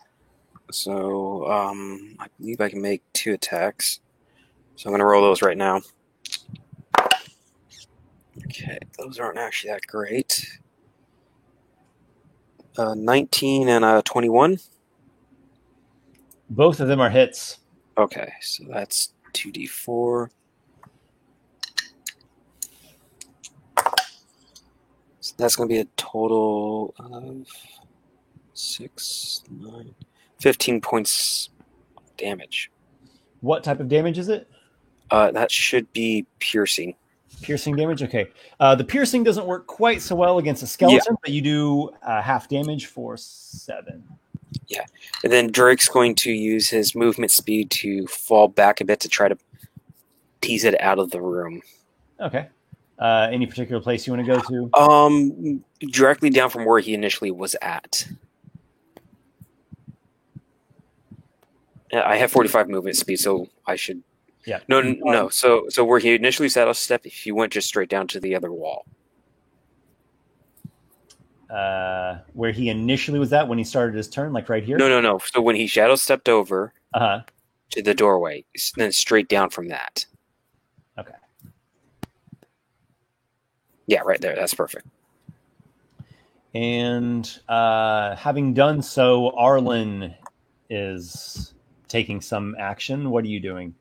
So, I believe I can make 2 attacks. So I'm going to roll those right now. Okay, those aren't actually that great. 19 and 21. Both of them are hits. Okay, so that's 2d4. So that's going to be a total of 6, 9, 15 points of damage. What type of damage is it? That should be piercing. Piercing damage? Okay. The piercing doesn't work quite so well against a skeleton, but you do half damage for 7. And then Drake's going to use his movement speed to fall back a bit to try to tease it out of the room. Okay. Any particular place you want to go to? Directly down from where he initially was at. I have 45 movement speed, so I should. Yeah. No. So where he initially sat off step, if you went just straight down to the other wall. Where he initially was at when he started his turn, like right here? No. So when he shadow stepped over Uh-huh. to the doorway, then straight down from that. Okay. Yeah, right there. That's perfect. And having done so, Arlen is taking some action. What are you doing?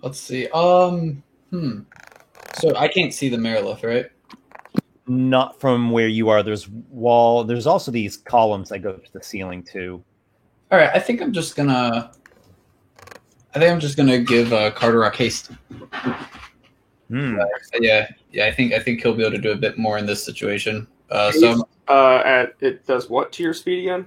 Let's see. So I can't see the Marilith, right? Not from where you are. There's wall. There's also these columns that go to the ceiling too. All right. I think I'm just gonna give Carter haste. Yeah. I think he'll be able to do a bit more in this situation. It does what to your speed again?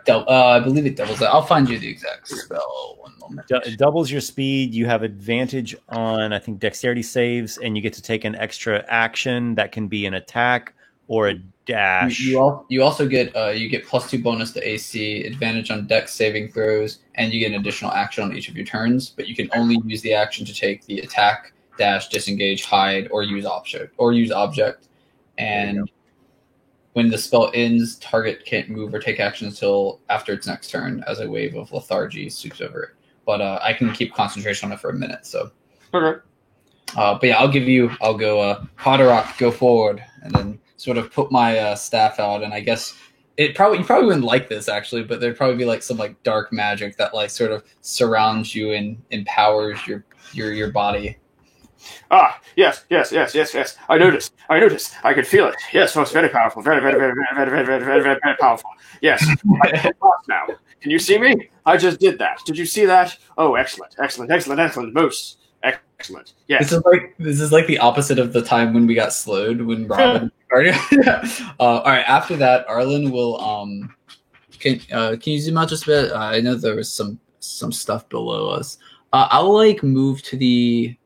I believe it doubles that. I'll find you the exact spell. One moment. It doubles your speed. You have advantage on, I think, dexterity saves, and you get to take an extra action that can be an attack or a dash. You also get +2 bonus to AC, advantage on dex saving throws, and you get an additional action on each of your turns. But you can only use the action to take the attack, dash, disengage, hide, or use object. And when the spell ends, target can't move or take action until after its next turn, as a wave of lethargy sweeps over it. But I can keep concentration on it for a minute. So, Okay. but yeah, I'll go Potterrock, go forward, and then sort of put my staff out. And I guess you probably wouldn't like this actually, but there'd probably be like some like dark magic that like sort of surrounds you and empowers your body. Yes. I noticed. I could feel it. Yes, it's very powerful. Very powerful. Yes. I can talk now. Can you see me? I just did that. Did you see that? Oh, excellent. Most excellent. Yes. This is like the opposite of the time when we got slowed when Robin. All right. After that, Arlen will can you zoom out just a bit? I know there was some stuff below us. I'll move to the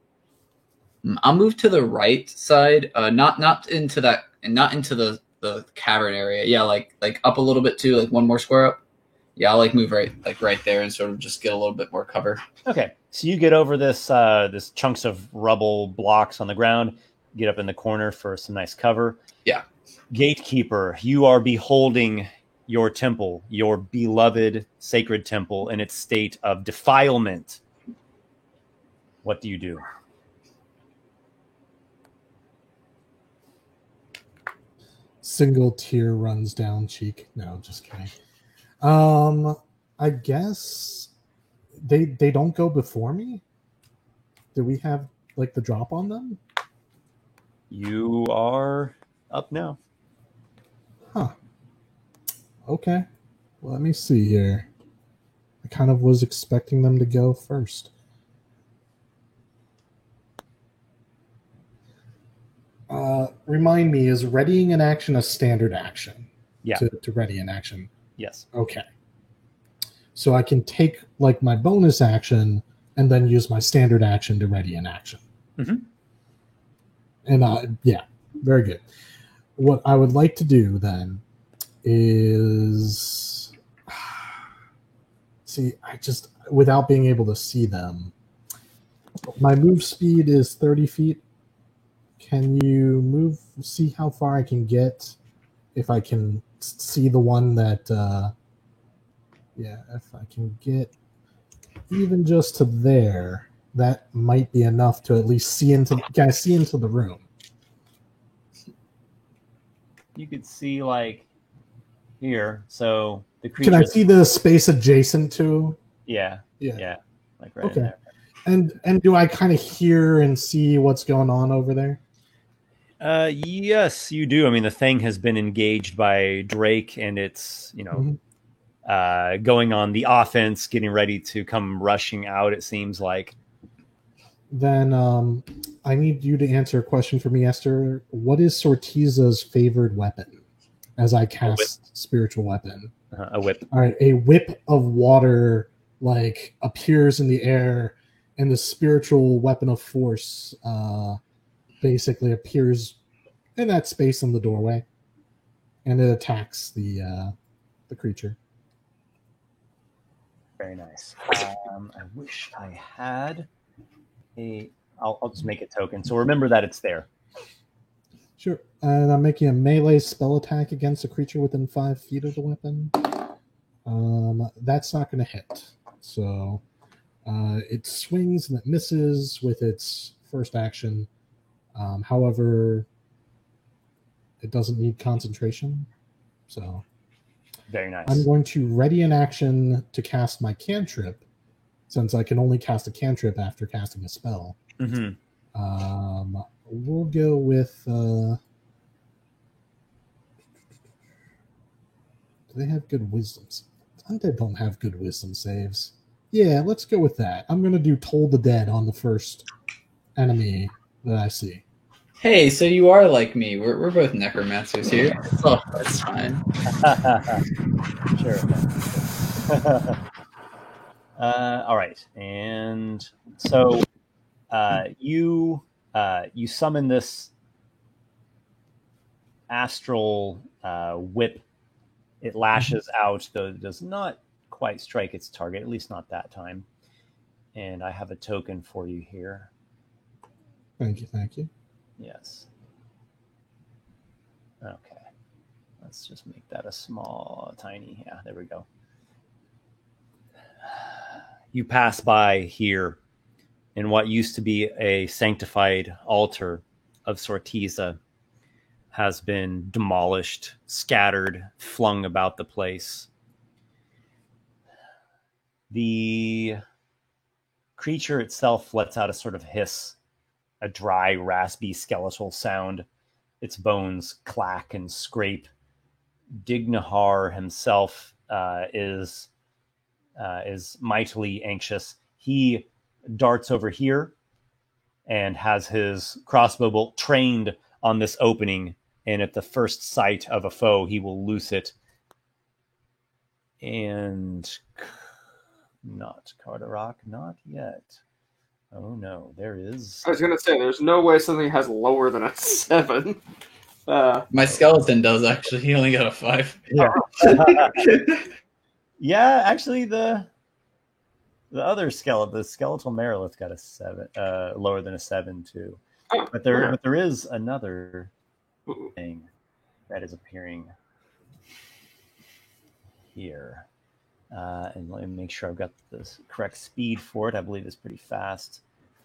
right side, not into that, and not into the cavern area. Yeah, like up a little bit too, like one more square up. Yeah, I'll move right there and sort of just get a little bit more cover. Okay, so you get over this chunks of rubble blocks on the ground, get up in the corner for some nice cover. Yeah. Gatekeeper, you are beholding your temple, your beloved sacred temple, in its state of defilement. What do you do? Single tear runs down cheek. No, just kidding. I guess they don't go before me. Do we have the drop on them? You are up now. Huh. Okay. Let me see here. I kind of was expecting them to go first. Remind me, is readying an action a standard action? Yeah. to ready an action. Yes. Okay. So I can take like my bonus action and then use my standard action to ready an action. Mhm. And yeah, very good. What I would like to do then is see, I just without being able to see them, my move speed is 30 feet. Can you move? See how far I can get if I can see the one that. Yeah, if I can get even just to there, that might be enough to at least see into. Can I see into the room? You could see like here. So the creature. Can I see the space adjacent to? Yeah. Yeah. Yeah. Like right Okay. in there. And do I kind of hear and see what's going on over there? Yes, you do. I mean, the thing has been engaged by Drake, and it's going on the offense, getting ready to come rushing out. It seems like. Then I need you to answer a question for me, Esther. What is Sortiza's favored weapon? As I cast spiritual weapon, A whip. All right, a whip of water like appears in the air, and the spiritual weapon of force basically appears in that space in the doorway, and it attacks the creature. Very nice. I wish I had a. I'll just make a token. So remember that it's there. Sure. And I'm making a melee spell attack against a creature within 5 feet of the weapon. That's not going to hit. So it swings and it misses with its first action. However, it doesn't need concentration. So Very nice. I'm going to ready an action to cast my cantrip, since I can only cast a cantrip after casting a spell. Mm-hmm. We'll go with. Do they have good wisdom? Undead don't have good wisdom saves. Yeah, let's go with that. I'm going to do Toll the Dead on the first enemy that I see. Hey, so you are like me. We're both necromancers here. Oh, that's fine. Sure. All right, and so you summon this astral whip. It lashes out, though it does not quite strike its target, at least not that time. And I have a token for you here. Thank you. Yes. Okay. Let's just make that a small, tiny. Yeah, there we go. You pass by here in what used to be a sanctified altar of Sortiza has been demolished, scattered, flung about the place. The creature itself lets out a sort of hiss, a dry, raspy, skeletal sound. Its bones clack and scrape. Dignahar himself is mightily anxious. He darts over here and has his crossbow bolt trained on this opening, and at the first sight of a foe, he will loose it. And not Carderock, not yet. Oh no, there is. I was gonna say, there's no way something has lower than a 7. My skeleton does actually. He only got a 5. Yeah. Yeah, actually, the other skeleton, the skeletal Marilith, got a 7, lower than a 7 too. Oh, But there okay. is another Ooh. thing that is appearing here. And let me make sure I've got the correct speed for it. I believe it's pretty fast.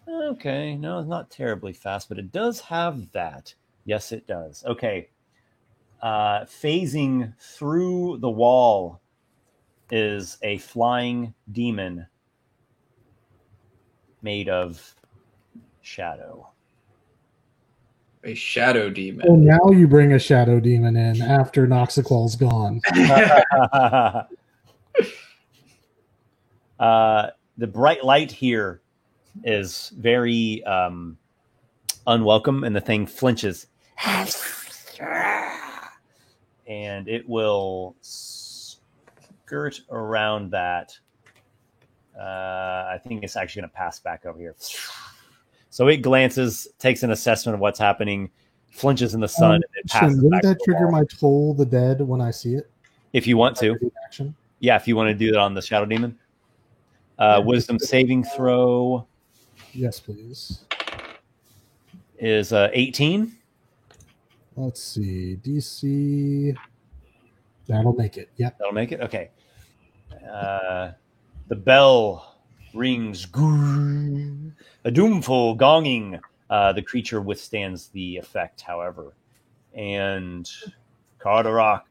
Okay, no, it's not terribly fast, but it does have that. Yes, it does. Okay. Phasing through the wall is a flying demon made of shadow. A shadow demon. Oh, now you bring a shadow demon in after Noxical's gone. The bright light here is very unwelcome, and the thing flinches. and it will skirt around that. I think it's actually going to pass back over here. So it glances, takes an assessment of what's happening, flinches in the sun, and it passes wouldn't back that to the trigger wall. my Toll the Dead when I see it? If you want to. Action? Yeah, if you want to do that on the Shadow Demon. Wisdom saving throw Yes, please. is 18. Let's see. DC. That'll make it. Yep. That'll make it? Okay. The bell rings. A doomful gonging. The creature withstands the effect, however. And Carderock.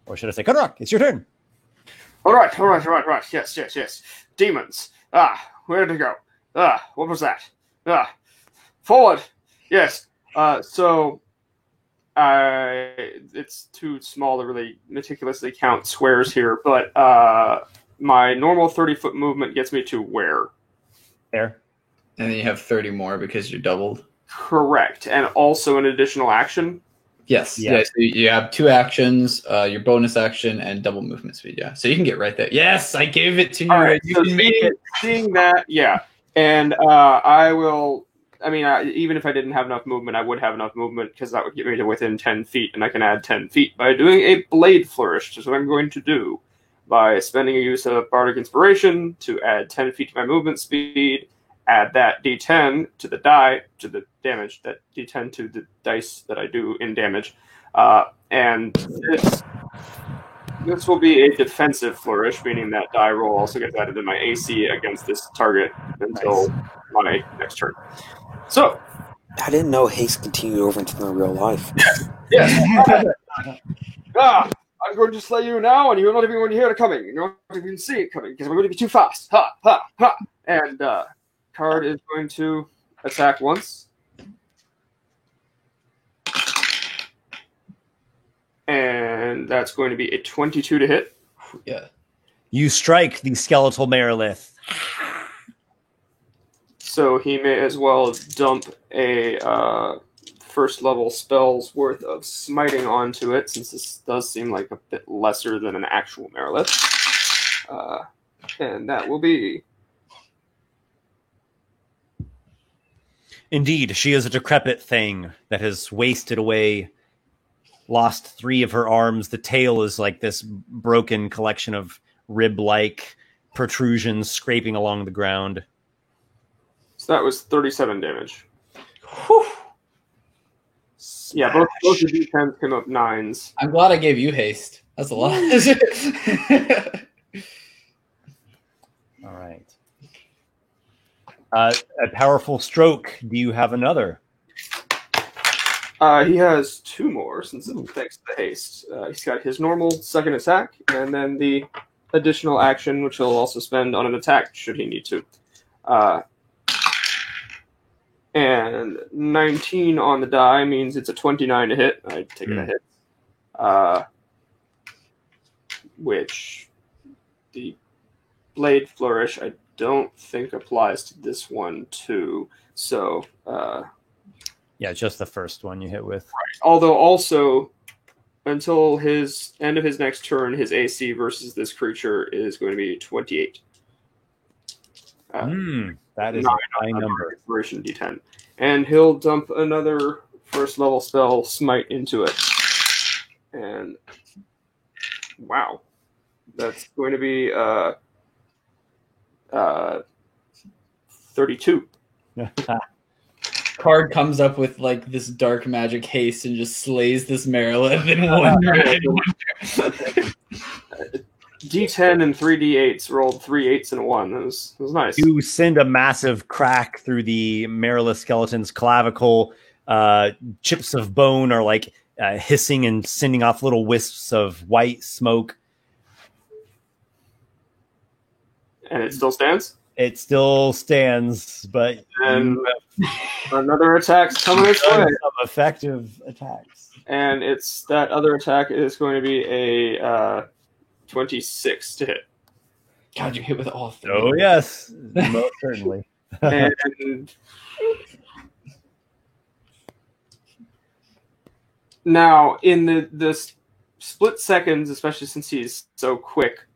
Or should I say, Carderock, it's your turn. All right. Yes. Demons. Where to go? What was that? Forward. Yes. So it's too small to really meticulously count squares here, but my normal 30-foot movement gets me to where? There. And then you have 30 more because you're doubled. Correct. And also an additional action. Yes. Yeah. Yeah. So you have 2 actions, your bonus action, and double movement speed. Yeah. So you can get right there. Yes, I gave it to you. All right. You So can make it. seeing that, yeah. And I will. I mean, even if I didn't have enough movement, I would have enough movement because that would get me to within 10 feet, and I can add 10 feet by doing a blade flourish, which is what I'm going to do by spending a use of Bardic Inspiration to add 10 feet to my movement speed, add that D10 to the damage, that D10 to the dice that I do in damage, and this will be a defensive flourish, meaning that die roll also gets added to my AC against this target until my next turn. So, I didn't know haste continued over into the real life. yes. I'm going to slay you now, and you're not even going to hear it coming. You're not even see it coming because we're going to be too fast. Ha, ha, ha. And Card is going to attack once. And that's going to be a 22 to hit. Yeah. You strike the skeletal Merilith. So he may as well dump a first level spell's worth of smiting onto it, since this does seem like a bit lesser than an actual Merilith. And that will be... Indeed, she is a decrepit thing that has wasted away, lost 3 of her arms. The tail is like this broken collection of rib-like protrusions scraping along the ground. So that was 37 damage. Whew. Yeah, both of the D10s came up 9s. I'm glad I gave you haste. That's a lot. All right. A powerful stroke. Do you have another? He has 2 more, since thanks to the haste. He's got his normal second attack, and then the additional action, which he'll also spend on an attack, should he need to. And 19 on the die means it's a 29 to hit. I take it a hit. Which the blade flourish I don't think applies to this one too. So Yeah, just the first one you hit with. although also until his end of his next turn, his AC versus this creature is going to be 28. That is a high number. Inspiration D10. And he'll dump another first level spell, Smite, into it. And wow. That's going to be 32. Card comes up with like this dark magic haste and just slays this Merilith in one round. D10 and 3D8s rolled 3 8s and a 1. It was nice. You send a massive crack through the Merilith skeleton's clavicle. Chips of bone are like hissing and sending off little wisps of white smoke. And it still stands? It still stands, but And you another attack's coming have its way. done some effective attacks. And that other attack is going to be a 26 to hit. God, you hit with all 3. Oh, yes. Most certainly. And Now, in the split seconds, especially since he's so quick,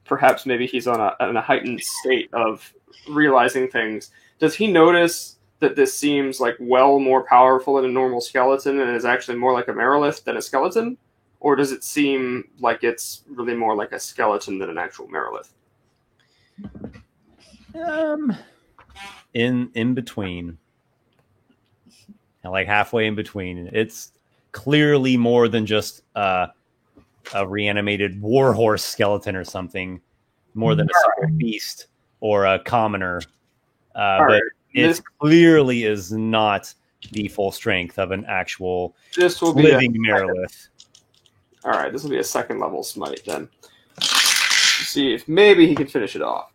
perhaps maybe he's in a heightened state of realizing things. Does he notice that this seems like well more powerful than a normal skeleton and is actually more like a Merilith than a skeleton? Or does it seem like it's really more like a skeleton than an actual Merilith? In between. Like halfway in between. It's clearly more than just a reanimated warhorse skeleton or something, more than a simple beast or a commoner. But it clearly is not the full strength of an actual living Merilith. All right, this will be a second level smite then. Let's see if maybe he can finish it off.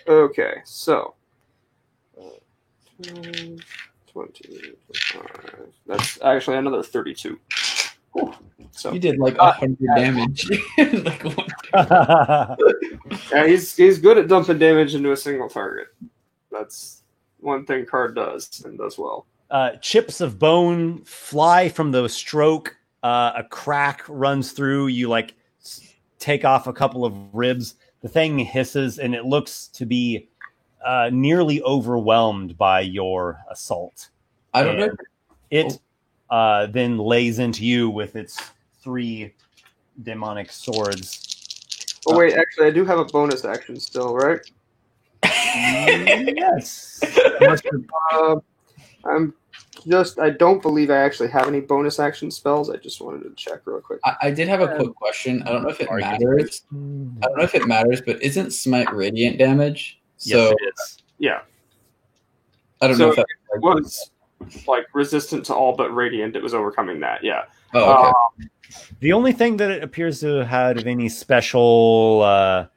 Okay, so 20, 25. That's actually another 32. So You did like 100 damage. Like, yeah, he's good at dumping damage into a single target. That's one thing Card does and does well. Chips of bone fly from the stroke. A crack runs through. You like take off a couple of ribs. The thing hisses, and it looks to be nearly overwhelmed by your assault. I don't know. It then lays into you with its 3 demonic swords. Oh wait, actually, I do have a bonus action still, right? Yes. I don't believe I actually have any bonus action spells. I just wanted to check real quick. I did have a quick question. I don't know if it matters. But isn't smite radiant damage? So Yes, it is. Yeah. I don't know if that it was like resistant to all but radiant. It was overcoming that. Yeah. Oh, okay. The only thing that it appears to have any special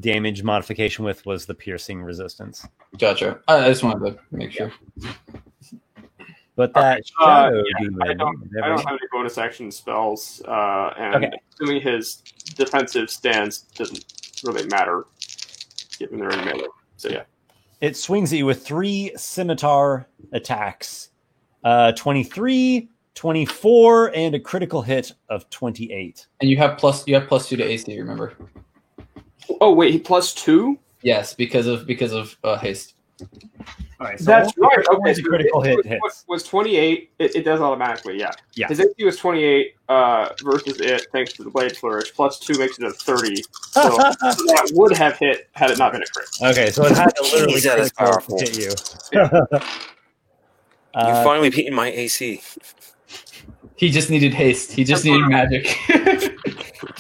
damage modification with was the piercing resistance. Gotcha. I just wanted to make sure. But that shadow demon, I don't have any bonus action spells, and assuming his defensive stance doesn't really matter, given they're in melee. So yeah. It swings at you with 3 scimitar attacks. 23, 24, and a critical hit of 28. And you have plus 2 to AC, remember? Oh wait, he +2? Yes, because of haste. All right, so That's right. Okay, so critical hit hits. Was 28. It does automatically. Yeah. Yeah. His AC was 28 versus it, thanks to the blade flourish. +2 makes it a 30. So that would have hit had it not been a crit. Okay, so it had to literally Jeez, that is critical powerful. hit you. You finally beat my AC. He just needed haste. He just needed magic.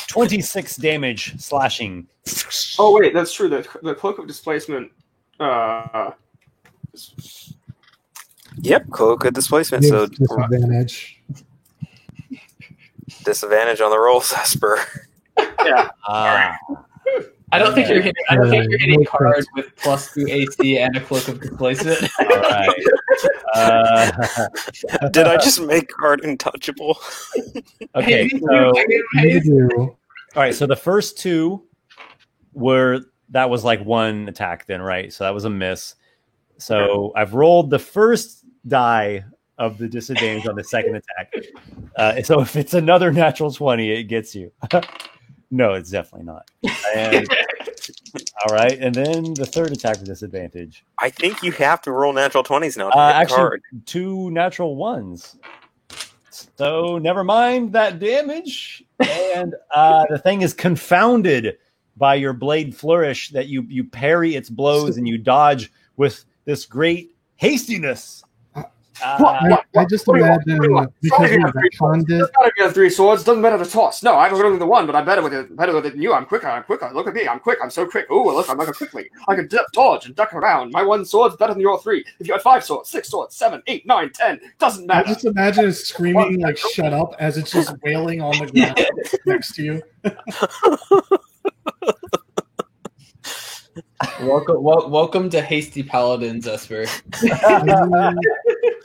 26 damage slashing. Oh wait, that's true. The cloak of displacement. Yep, cloak of displacement. Gives So disadvantage. disadvantage on the rolls, Esper. Yeah. I don't think you're hitting cards with +2 AC and a cloak of displacement. All right. Did I just make Card untouchable? Okay, Hey, so You do. all right, so the first 2 that was like 1 attack then, right? So that was a miss. So I've rolled the first die of the disadvantage on the second attack. So if it's another natural 20, it gets you. No, it's definitely not. And, all right, and then the third attack with disadvantage. I think you have to roll natural 20s now to hit Actually, Card. 2 natural 1s. So never mind that damage. And the thing is confounded by your blade flourish that you parry its blows and you dodge with this great hastiness. I just imagine because we retconned it. It's gotta be 3 swords. Doesn't matter to toss. No, I'm only the 1, but I'm better with it than you. I'm quicker. Look at me. I'm quick. I'm so quick. Ooh, look, I'm like a quickling. I can dodge and duck around. My 1 sword's better than your 3. If you had 5 swords, 6 swords, 7, 8, 9, 10, doesn't I matter. just imagine it screaming like "shut up" as it's just wailing on the ground next to you. Welcome to Hasty Paladins, Esper.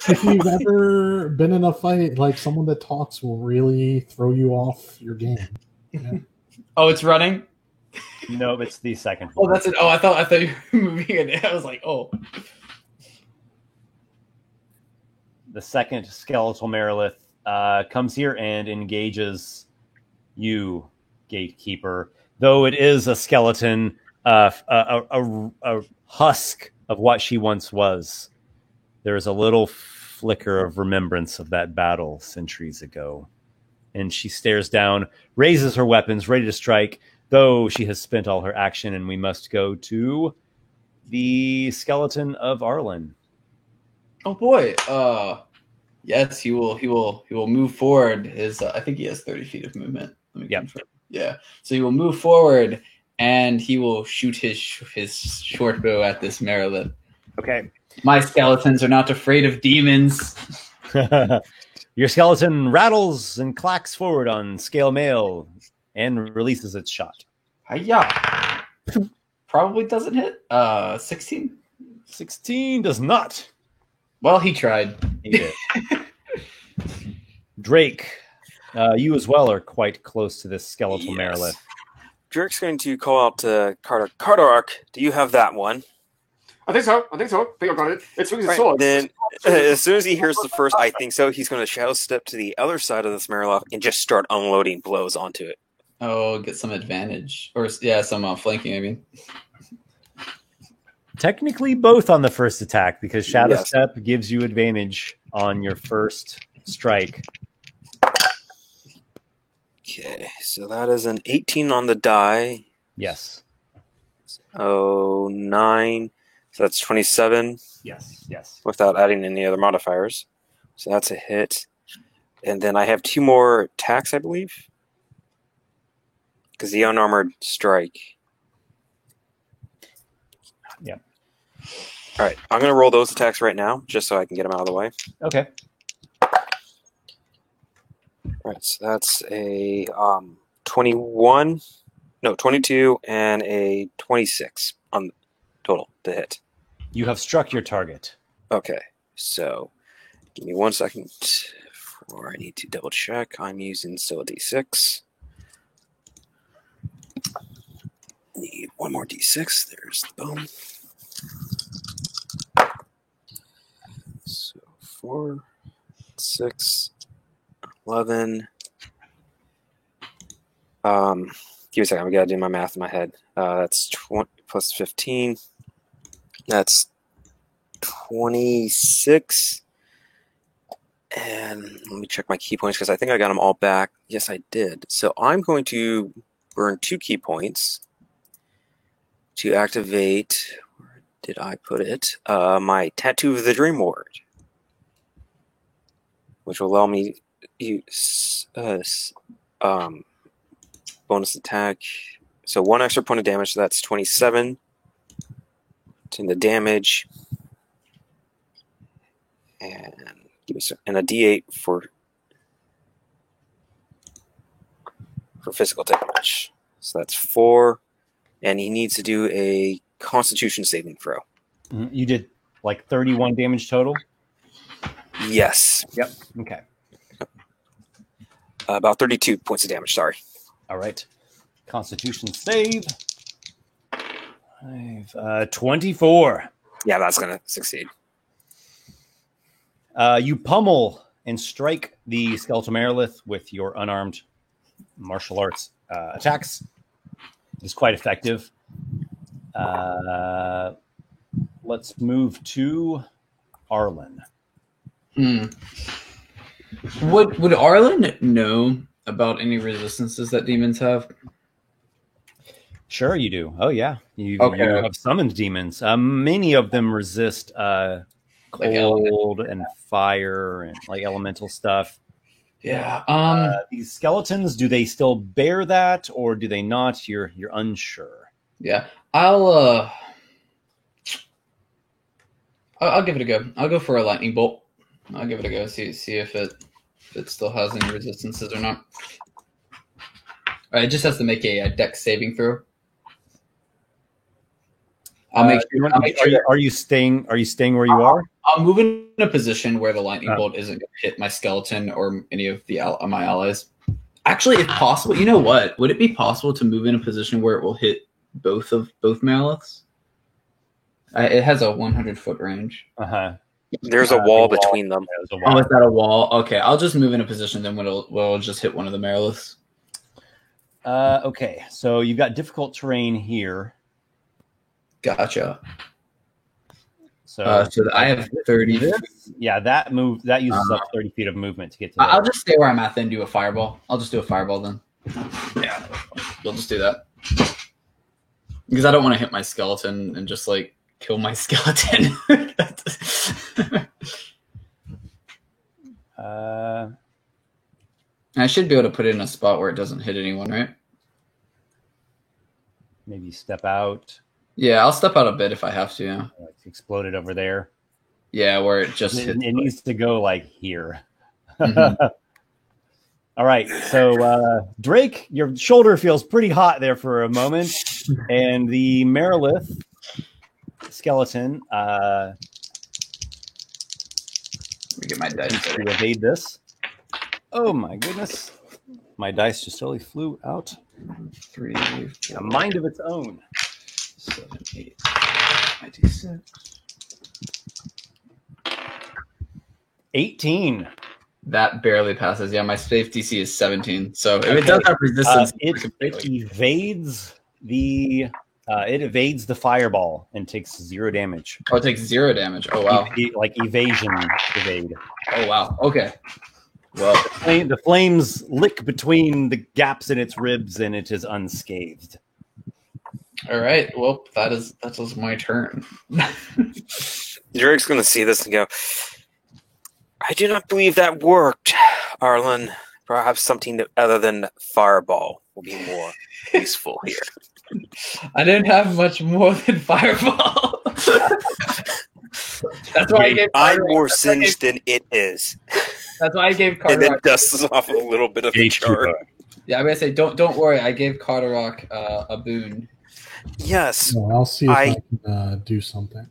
If you've ever been in a fight, like someone that talks will really throw you off your game. Yeah. Oh, it's running? No, it's the second Oh, one. that's it. Oh, I thought you were moving it. I was like, The second skeletal Merilith comes here and engages you, Gatekeeper. Though it is a skeleton, a husk of what she once was. There is a little flicker of remembrance of that battle centuries ago. And she stares down, raises her weapons, ready to strike, though she has spent all her action, and we must go to the skeleton of Arlen. Oh boy. Yes, he will move forward. I think he has 30 feet of movement. Let me confirm. Yeah. So he will move forward and he will shoot his short bow at this Marilith. Okay. My skeletons are not afraid of demons. Your skeleton rattles and clacks forward on scale mail and releases its shot. Hiya. Probably doesn't hit. 16. 16 does not. Well, he tried. He did. Drake, you as well are quite close to this skeletal Marilith. Drake's going to call out to Carter. Carter, do you have that one? I think so. I think I got it. It swings its Right, sword. then, as soon as he hears the first, I think so, he's going to shadow step to the other side of this Mariloff and just start unloading blows onto it. Oh, get some advantage. Or, yeah, some flanking, I mean. Technically both on the first attack, because Shadow Yes. Step gives you advantage on your first strike. Okay, so that is an 18 on the die. Yes. Oh, 9. So that's 27 Yes. without adding any other modifiers. So that's a hit. And then I have 2 more attacks, I believe. Because the unarmored strike. Yeah. All right, I'm going to roll those attacks right now, just so I can get them out of the way. Okay. All right, so that's a 22, and a 26 on total to hit. You have struck your target. Okay, so give me 1 second, for I need to double check. I'm using still a D6. Need 1 more D6. There's the bone. So 4, 6, 11. Give me a second. I gotta do my math in my head. That's 20 plus 15. That's 26. And let me check my key points because I think I got them all back. Yes, I did. So I'm going to burn 2 key points to activate. Where did I put it? My Tattoo of the Dream Ward, which will allow me to use bonus attack. So 1 extra point of damage. So that's 27. To the damage, and give me and a D8 for physical damage. So that's 4, and he needs to do a Constitution saving throw. You did like 31 damage total? Yes, Yep. Okay. about 32 points of damage. Sorry. All right. Constitution save. 24. Yeah, that's gonna succeed. You pummel and strike the skeletal Marilith with your unarmed martial arts attacks. It is quite effective. Let's move to Arlen. Would Arlen know about any resistances that demons have? Sure, you do. Oh, yeah. You have summoned demons. Many of them resist cold and fire and like elemental stuff. Yeah. These skeletons, do they still bear that, or do they not? You're unsure. Yeah. I'll give it a go. I'll go for a lightning bolt. I'll give it a go. See if it still has any resistances or not. It just has to make a dex saving throw. I'll make sure. Are you staying where you are? I'll move in a position where the lightning bolt isn't going to hit my skeleton or any of my allies. Actually, if possible, you know what? Would it be possible to move in a position where it will hit both Maliths? It has a 100-foot range. There's a wall the between them. There's a Oh, wall. is that a wall? Okay, I'll just move in a position. Then we'll just hit one of the Mariliths. Okay, so you've got difficult terrain here. Gotcha. So, So I have 30. yeah, that uses up 30 feet of movement to get to. I'll just stay where I'm at, then do a fireball. I'll just do a fireball then. Yeah, we'll just do that because I don't want to hit my skeleton and just like kill my skeleton. I should be able to put it in a spot where it doesn't hit anyone, right? Maybe step out. Yeah, I'll step out a bit if I have to. Yeah, Like exploded over there. yeah, where it just It hits. needs to go like here. Mhm. All right, so Drake, your shoulder feels pretty hot there for a moment, and the Marilith skeleton Let me get my dice. needs to evade this. Oh my goodness, my dice just totally flew out. 3, A mind of its own. 7, 8, 96. 18. That barely passes. Yeah, my safe DC is 17. So if it does have resistance, It evades the fireball and takes 0 damage. oh, it takes 0 damage. Oh wow. Like evasion evade. Oh wow. Okay. Well, The flames lick between the gaps in its ribs, and it is unscathed. all right. Well, that was my turn. Drake's going to see this and go, I do not believe that worked, Arlen. Perhaps something other than fireball will be more useful here. I didn't have much more than fireball. That's why I gave. I'm Carter- more singed than it is. That's why I gave And Carter. then dusts off a little bit of char. Yeah, I'm gonna say don't worry. I gave Carterock a boon. Yes, No, I'll see if I can do something.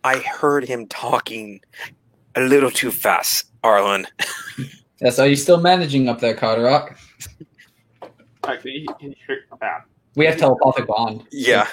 I heard him talking a little too fast, Arlen. Yeah, so are you still managing up there, Carterock? Actually, We have telepathic bond. Yeah.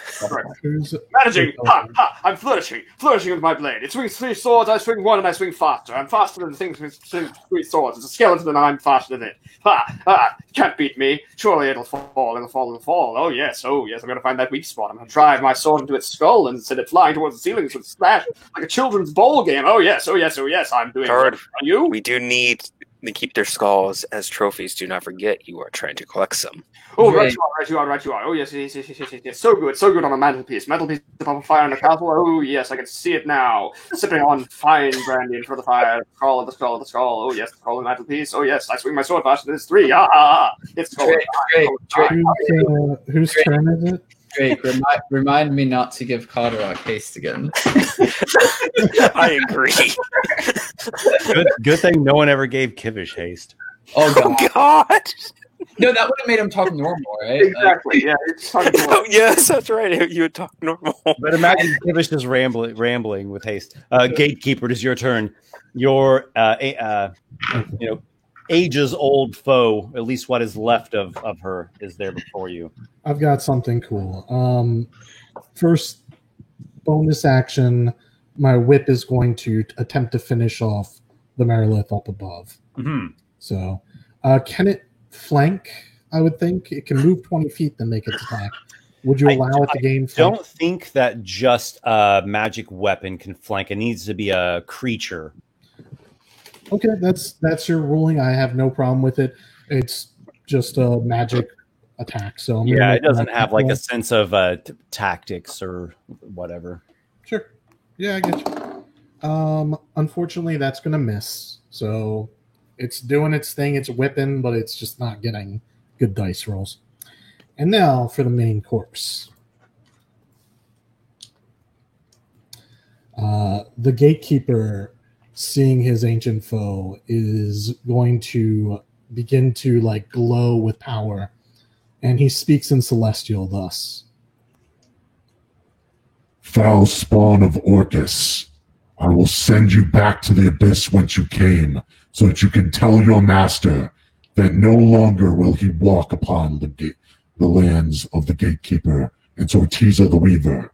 Who's managing. Ha ha! I'm flourishing with my blade. It swings 3 swords. I swing 1, and I swing faster. I'm faster than the things with 3 swords. It's a skeleton, and I'm faster than it. Ha ha! Can't beat me. Surely it'll fall. It'll fall. Oh yes. I'm gonna find that weak spot. I'm gonna drive my sword into its skull and send it flying towards the ceiling so it smash like a children's bowl game. Oh yes. I'm doing. Card. Are you? We do need to keep their skulls as trophies. Do not forget, you are trying to collect some. Oh, Right. right you are. Oh, yes. So good on a mantelpiece. Mantelpiece above a fire in a castle. Oh, yes, I can see it now. Sipping on fine brandy in front of the fire. The skull. Oh, yes, the skull and mantelpiece. Oh, yes, I swing my sword faster than this 3. It's skull. Drake, whose turn is it? Drake, remind me not to give Carterock haste again. I agree. Good thing no one ever gave Kivish haste. Oh god. Oh, God. No, that would have made him talk normal, right? Exactly, yeah. It's talking to Oh, yes, that's right. You would talk normal. But imagine Kivish is rambling with haste. Gatekeeper, it is your turn. Your ages old foe, at least what is left of her, is there before you. I've got something cool. First bonus action, my whip is going to attempt to finish off the Marilith up above. Mm-hmm. So, can it flank? I would think it can move 20 feet, then make its attack. Would you allow it to gain flank? Don't think that just a magic weapon can flank. It needs to be a creature. Okay, that's your ruling. I have no problem with it. It's just a magic attack. So Yeah, it doesn't have like a sense of tactics or whatever. Sure. Yeah, I get you. Unfortunately, that's going to miss. So it's doing its thing. It's whipping, but it's just not getting good dice rolls. And now for the main course. The gatekeeper, seeing his ancient foe, is going to begin to glow with power. And he speaks in Celestial thus. Foul spawn of Orcus, I will send you back to the abyss whence you came, so that you can tell your master that no longer will he walk upon the lands of the gatekeeper and Sortiza the Weaver.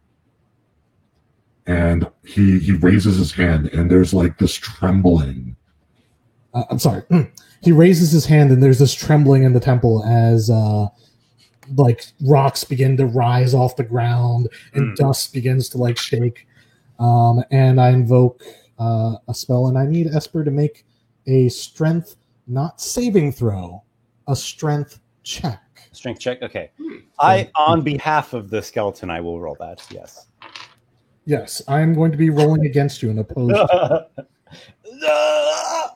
and he raises his hand, and there's like this trembling. I'm sorry. He raises his hand, and there's this trembling in the temple as like rocks begin to rise off the ground, and dust begins to like shake. And I invoke a spell, and I need Esper to make a strength, not saving throw, a strength check. Strength check. Okay. On behalf of the skeleton, I will roll that. Yes. Yes, I'm going to be rolling against you and opposed.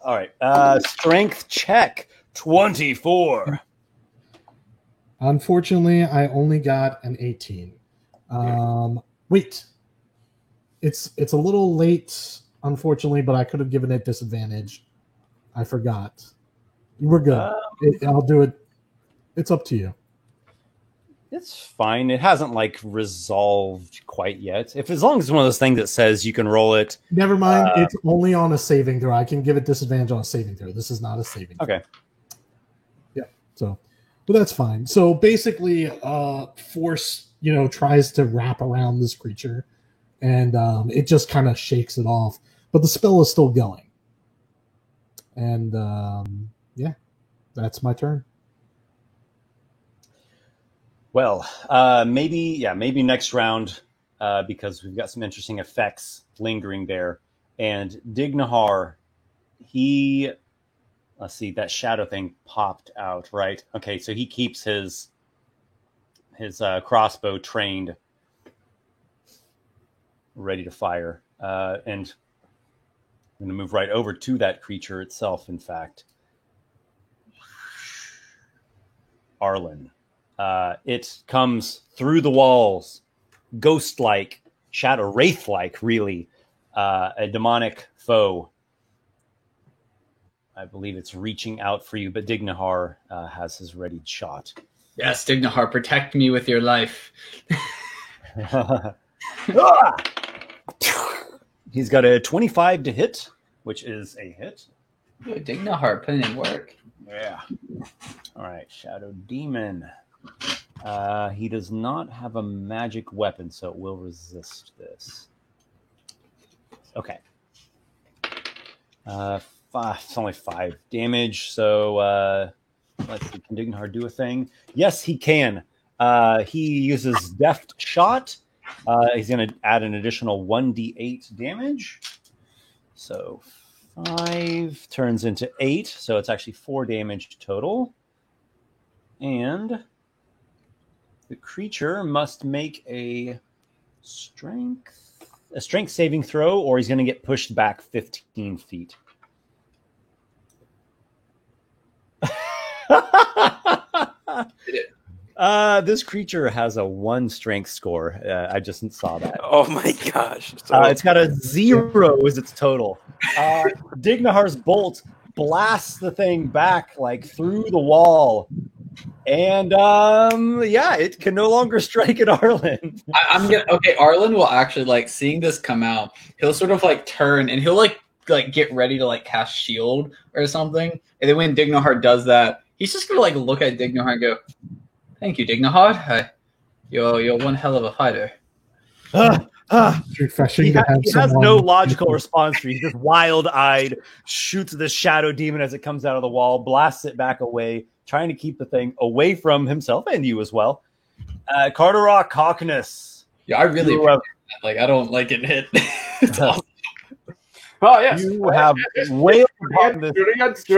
All right. Strength check 24. Unfortunately, I only got an 18. Wait. It's a little late, unfortunately, but I could have given it disadvantage. I forgot. We're good. I'll do it. It's up to you. It's fine. It hasn't like resolved quite yet. As long as it's one of those things that says you can roll it. Never mind. It's only on a saving throw. I can give it disadvantage on a saving throw. This is not a saving throw. Okay. Yeah. So, but that's fine. So basically, force tries to wrap around this creature, and it just kind of shakes it off. But the spell is still going. And yeah, that's my turn. Well, maybe next round, because we've got some interesting effects lingering there. And Dignahar, let's see, that shadow thing popped out, right? Okay, so he keeps his crossbow trained, ready to fire. And I'm going to move right over to that creature itself, in fact. Arlen. It comes through the walls, ghost-like, shadow, wraith-like, really. A demonic foe. I believe it's reaching out for you, but Dignahar has his readied shot. Yes, Dignahar, protect me with your life. He's got a 25 to hit, which is a hit. Good, Dignahar, putting in work. Yeah. All right, Shadow Demon. He does not have a magic weapon, so it will resist this. Okay. It's only 5 damage, so let's see. Can Dignahar do a thing? Yes, he can. He uses Deft Shot. He's going to add an additional 1d8 damage. So 5 turns into 8, so it's actually 4 damage total. And the creature must make a strength saving throw, or he's going to get pushed back 15 feet. This creature has a 1 strength score. I just saw that. Oh my gosh. So... it's got a 0 as its total. Dignahar's bolt blasts the thing back like through the wall. And it can no longer strike at Arlen. Arlen will actually seeing this come out. He'll sort of turn and he'll get ready to cast shield or something. And then when Dignahar does that, he's just gonna look at Dignahar and go, "Thank you, Dignahar. You're one hell of a fighter." Refreshing he to have he has no logical response for you. He's just wild-eyed, shoots this shadow demon as it comes out of the wall, blasts it back away, trying to keep the thing away from himself and you as well. Carderock Cockness. Yeah, I really appreciate that. I don't like getting hit. It's awesome. Oh, yes. You have way do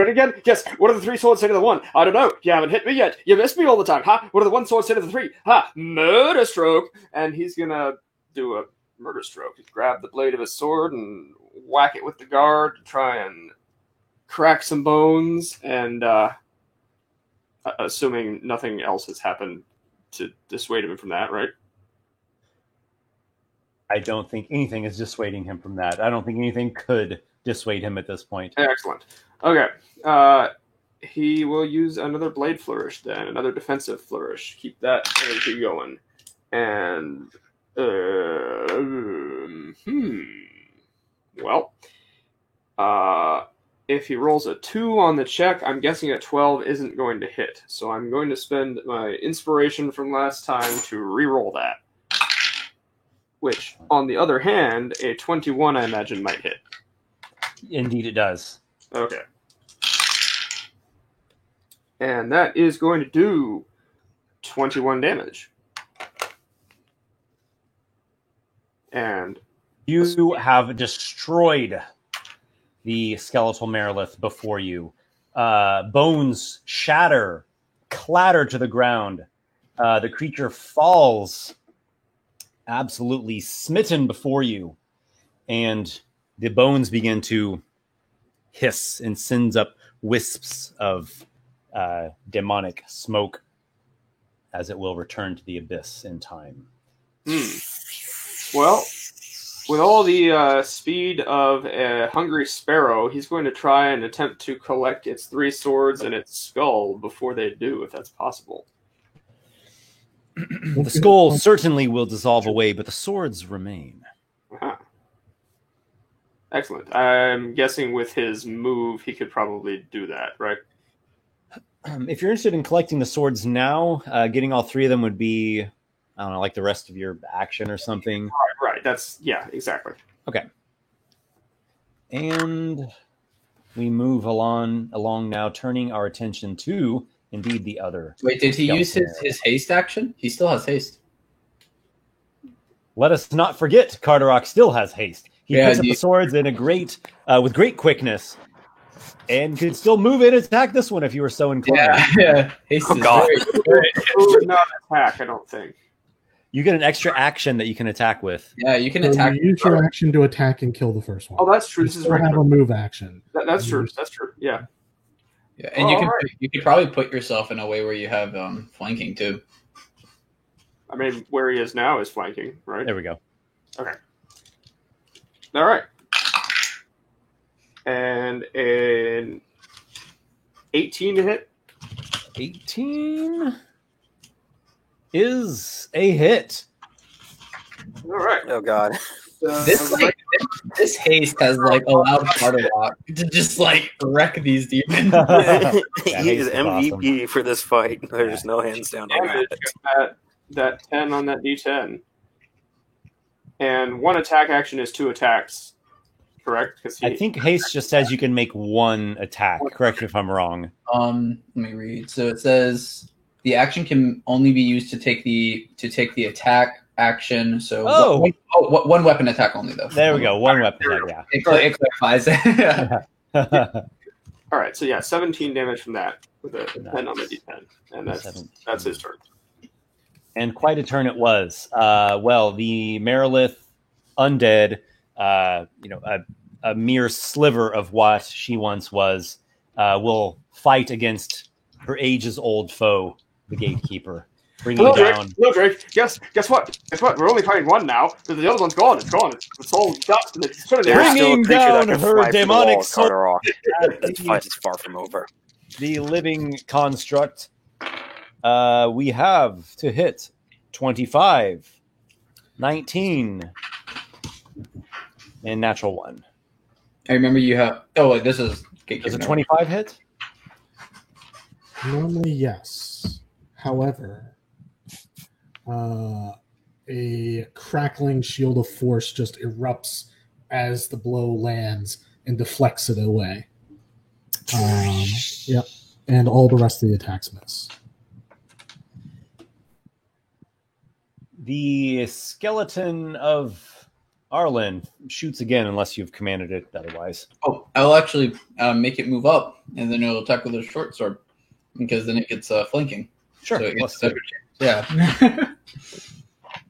it again. Yes. What are the 3 swords say to the 1? I don't know. You haven't hit me yet. You missed me all the time. What are the 1 swords say to the 3? Murder stroke. And he's going to do a murder stroke. He'd grab the blade of his sword and whack it with the guard to try and crack some bones. And assuming nothing else has happened to dissuade him from that, right? I don't think anything is dissuading him from that. I don't think anything could dissuade him at this point. Excellent. Okay. He will use another blade flourish then, another defensive flourish. Keep that energy going. And if he rolls a 2 on the check, I'm guessing a 12 isn't going to hit. So I'm going to spend my inspiration from last time to re-roll that. which, on the other hand, a 21, I imagine, might hit. Indeed, it does. Okay. And that is going to do 21 damage. And you have destroyed the skeletal Merilith before you. Bones shatter, clatter to the ground. The creature falls, absolutely smitten before you, and the bones begin to hiss and sends up wisps of demonic smoke as it will return to the abyss in time. Well, with all the speed of a hungry sparrow, he's going to try and attempt to collect its 3 swords and its skull before they do, if that's possible. The skull certainly will dissolve away, but the swords remain. Uh-huh. Excellent. I'm guessing with his move, he could probably do that, right? If you're interested in collecting the swords now, getting all 3 of them would be, I don't know, like the rest of your action or something. Right. That's, yeah, exactly. Okay. And we move along now, turning our attention to, indeed, the other. Wait, did he use his haste action? He still has haste. Let us not forget, Carderock still has haste. He picks up the swords in with great quickness, and could still move and attack this one if you were so inclined. Yeah. Haste is very would not attack, I don't think. You get an extra action that you can attack with. Yeah, you can attack. You use your action to attack and kill the first one. Oh, that's true. This is right. Have a move action. That's true. That's true. Yeah. Yeah, and you can probably put yourself in a way where you have flanking too. I mean, where he is now is flanking, right? There we go. Okay. All right. And an 18 to hit. 18 is a hit. All right. Oh God. This haste has allowed Carderock to just wreck these demons. He is MVP awesome for this fight. There's no hands down on that 10 on that D10. And 1 attack action is 2 attacks, correct? I think haste just says you can make 1 attack. Correct me if I'm wrong. Let me read. So it says the action can only be used to take the attack action. So one weapon attack only though. There we go. 1 weapon attack. Yeah. It clarifies. All right. So 17 damage from that with a 10 on the D10, and that's his turn. And quite a turn it was. The Merilith undead, a mere sliver of what she once was, will fight against her ages-old foe, the Gatekeeper, bringing it down. Hello, Drake. Guess what? We're only fighting 1 now, because the other one's gone. It's gone. It's all dust. And it's bringing down her demonic soul. That fight is far from over. The living construct. We have to hit 25, 19, and natural 1. I remember you have. Oh, wait, this is. Does a 25 hit? Normally, yes. However, a crackling shield of force just erupts as the blow lands and deflects it away. Yep. And all the rest of the attacks miss. The skeleton of Arlen shoots again unless you've commanded it otherwise. Oh, I'll actually make it move up, and then it'll attack with a short sword, because then it gets flanking. Sure. So it gets yeah.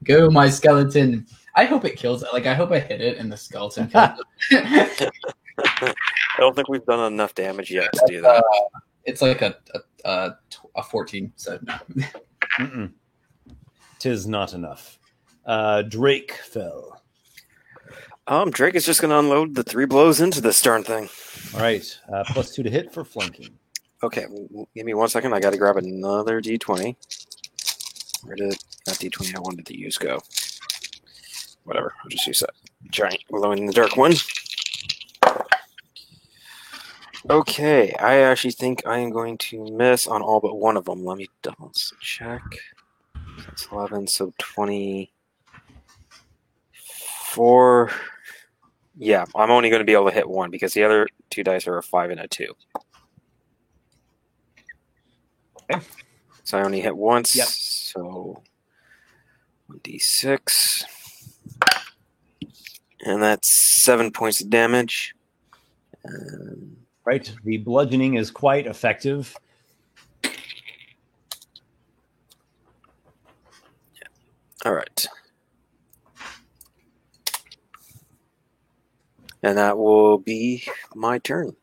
Go, my skeleton. I hope it kills it. I hope I hit it and the skeleton kills it. I don't think we've done enough damage yet to do that. It's like a 14, so no. Tis not enough. Drake fell. Drake is just going to unload the 3 blows into this darn thing. All right. +2 to hit for flanking. Okay, give me 1 second. I got to grab another D20. Where did that D20 I wanted to use go? Whatever. I'll just use that giant glow in the dark one. Okay, I actually think I am going to miss on all but 1 of them. Let me double check. That's 11, so 20. 4. Yeah, I'm only going to be able to hit 1 because the other 2 dice are a 5 and a 2. Okay. So I only hit once. Yep. So 1d6. And that's 7 points of damage. Right. The bludgeoning is quite effective. All right. And that will be my turn.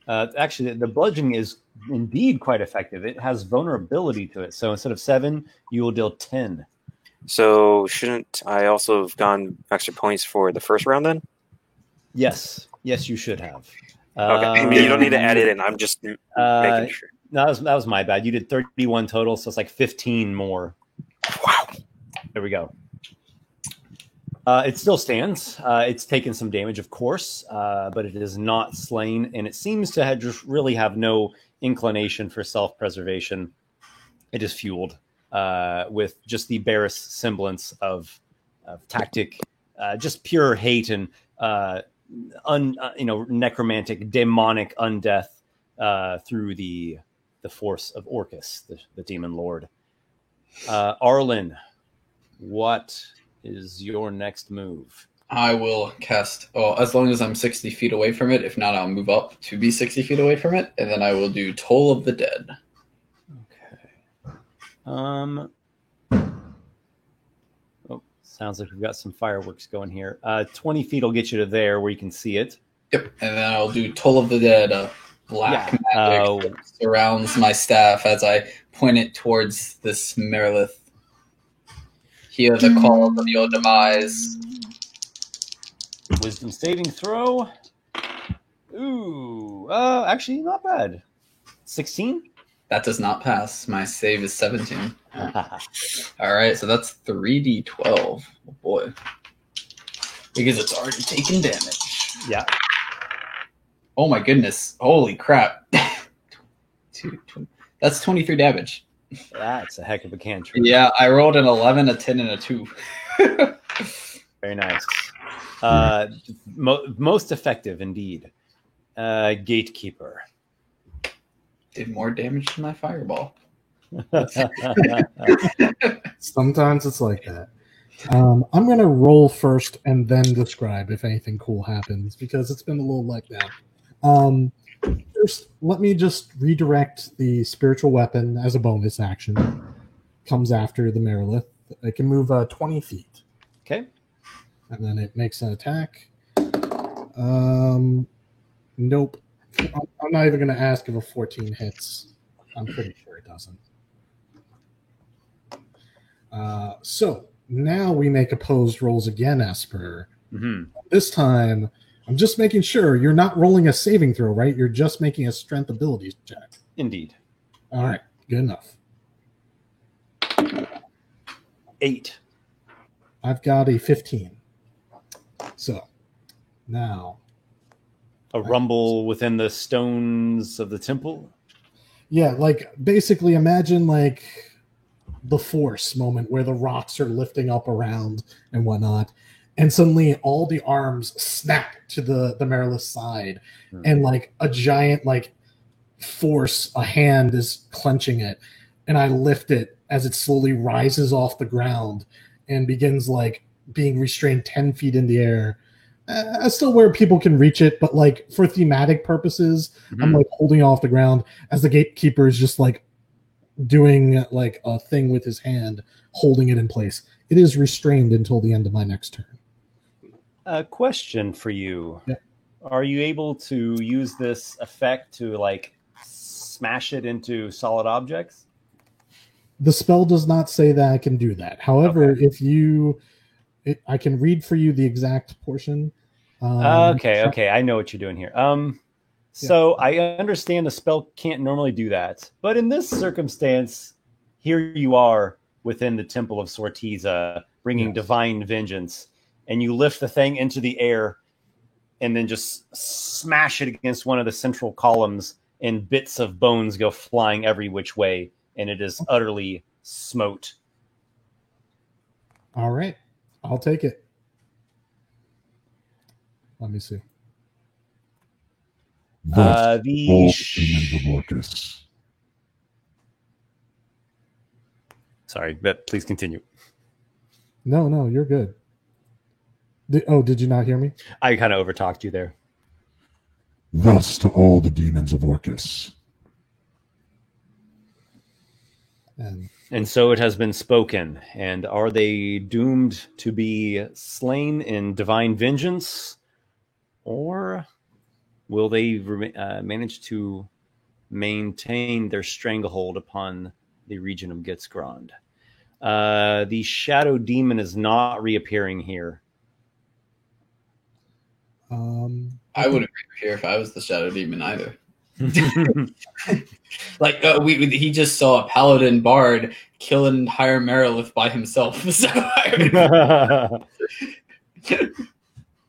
Actually, the bludgeoning is indeed quite effective. It has vulnerability to it. So instead of 7, you will deal 10. So shouldn't I also have gone extra points for the first round then? Yes. Yes, you should have. Okay. I mean, you don't need to add it in. I'm just making sure. No, that was my bad. You did 31 total, so it's like 15 more. Wow. There we go. It still stands. It's taken some damage, of course, but it is not slain, and it seems to just really have no inclination for self-preservation. It is fueled with just the barest semblance of tactic, just pure hate and necromantic, demonic undeath through the force of Orcus, the demon lord. Arlen, what is your next move? I will cast, as long as I'm 60 feet away from it. If not, I'll move up to be 60 feet away from it, and then I will do Toll of the Dead. Okay. Sounds like we've got some fireworks going here. 20 feet will get you to there where you can see it. Yep, and then I'll do Toll of the Dead. Black magic surrounds my staff as I point it towards this Merilith. Hear the call of your demise. Wisdom saving throw. Ooh, actually not bad. 16? That does not pass. My save is 17. All right, so that's 3d12. Oh boy. Because it's already taken damage. Yeah. Oh my goodness. Holy crap. That's 23 damage. That's a heck of a cantrip. Yeah, I rolled an 11, a 10, and a 2. Very nice. Most effective, indeed. Gatekeeper. Did more damage to my fireball. Sometimes it's like that. I'm going to roll first and then describe if anything cool happens because it's been a little letdown. First, let me just redirect the spiritual weapon as a bonus action. Comes after the Merilith. It can move 20 feet. Okay. And then it makes an attack. Nope. I'm not even going to ask if a 14 hits. I'm pretty sure it doesn't. So now we make opposed rolls again, Esper. Mm-hmm. This time, I'm just making sure you're not rolling a saving throw, right? You're just making a strength abilities check. Indeed. All right, good enough. 8. I've got a 15. So now A rumble within the stones of the temple. yeah, like basically imagine like the Force moment where the rocks are lifting up around and whatnot, and suddenly all the arms snap to the Merilith side, and like a giant like force, a hand is clenching it, and I lift it as it slowly rises off the ground and begins like being restrained 10 feet in the air. Still where people can reach it, but like for thematic purposes, I'm like holding off the ground as the gatekeeper is just like doing like a thing with his hand, holding it in place. It is restrained until the end of my next turn. A question for you. Yeah. Are you able to use this effect to like smash it into solid objects? The spell does not say that I can do that. However, if you, I can read for you the exact portion. Okay, I know what you're doing here. So I understand the spell can't normally do that, but in this circumstance, here you are within the Temple of Sortiza, bringing divine vengeance, and you lift the thing into the air, and then just smash it against one of the central columns, and bits of bones go flying every which way, and it is utterly smote. All right, I'll take it. Let me see. Thus, all The demons of Orcus. sorry, but please continue. No, you're good. Did you not hear me? I kind of overtalked you there. Thus to all the demons of Orcus. And so it has been spoken. And are they doomed to be slain in divine vengeance, or will they manage to maintain their stranglehold upon the region of Gitzgrond? The shadow demon is not reappearing here. I wouldn't reappear if I was the shadow demon either. Like he just saw a paladin bard kill an entire Merilith by himself. So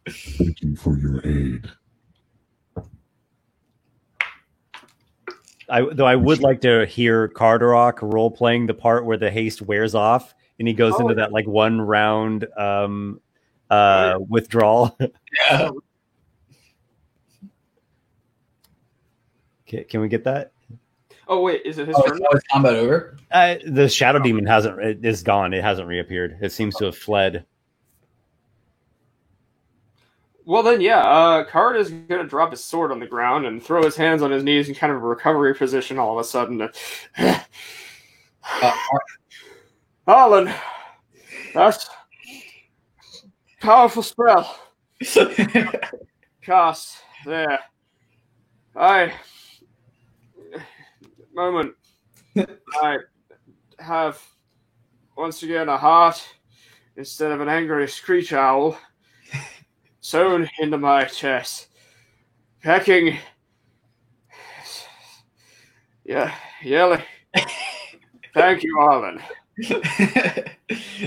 Thank you for your aid. I would like to hear Carderock role playing the part where the haste wears off and he goes into that like 1 round withdrawal. yeah. Can we get that? Oh wait, is it his turn? Is combat over? The shadow demon is gone. It hasn't reappeared. It seems to have fled. Well then, yeah. Card is gonna drop his sword on the ground and throw his hands on his knees in kind of a recovery position. All of a sudden, Arlen, that's powerful spell. Cast there. Moment. I have once again a heart instead of an angry screech owl sewn into my chest. Pecking. Yeah, yelling. Thank you, Arlen.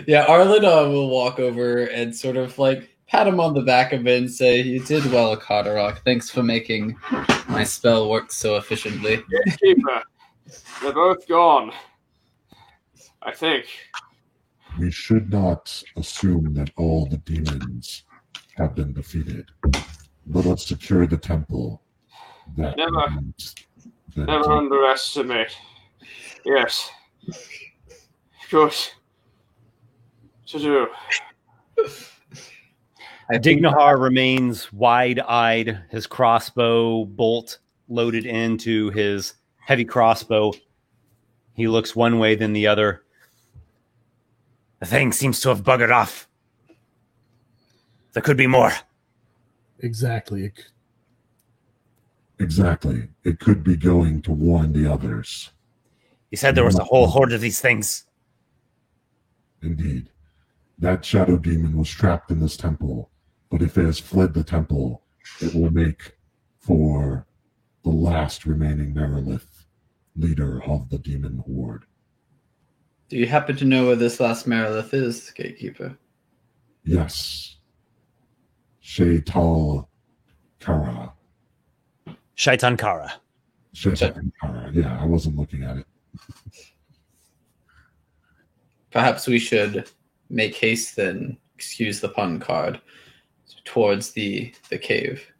Yeah, Arlen will walk over and sort of like pat him on the back a bit and say, "You did well, Carderock. Thanks for making my spell work so efficiently." Gatekeeper, they're both gone. I think. We should not assume that all the demons have been defeated. Let us secure the temple. Never underestimate. Yes. Good. To do. Dignahar remains wide-eyed, his crossbow bolt loaded into his heavy crossbow. He looks one way, then the other. The thing seems to have buggered off. There could be more. Exactly. Exactly. It could be going to warn the others. He said there was a whole horde of these things. Indeed. That shadow demon was trapped in this temple, but if it has fled the temple, it will make for the last remaining Merilith, leader of the demon horde. Do you happen to know where this last Merilith is, Gatekeeper? Yes. Shaitan Kara. Shaitan Kara. Shaitan Kara. Yeah, I wasn't looking at it. Perhaps we should make haste then, excuse the pun card, towards the cave.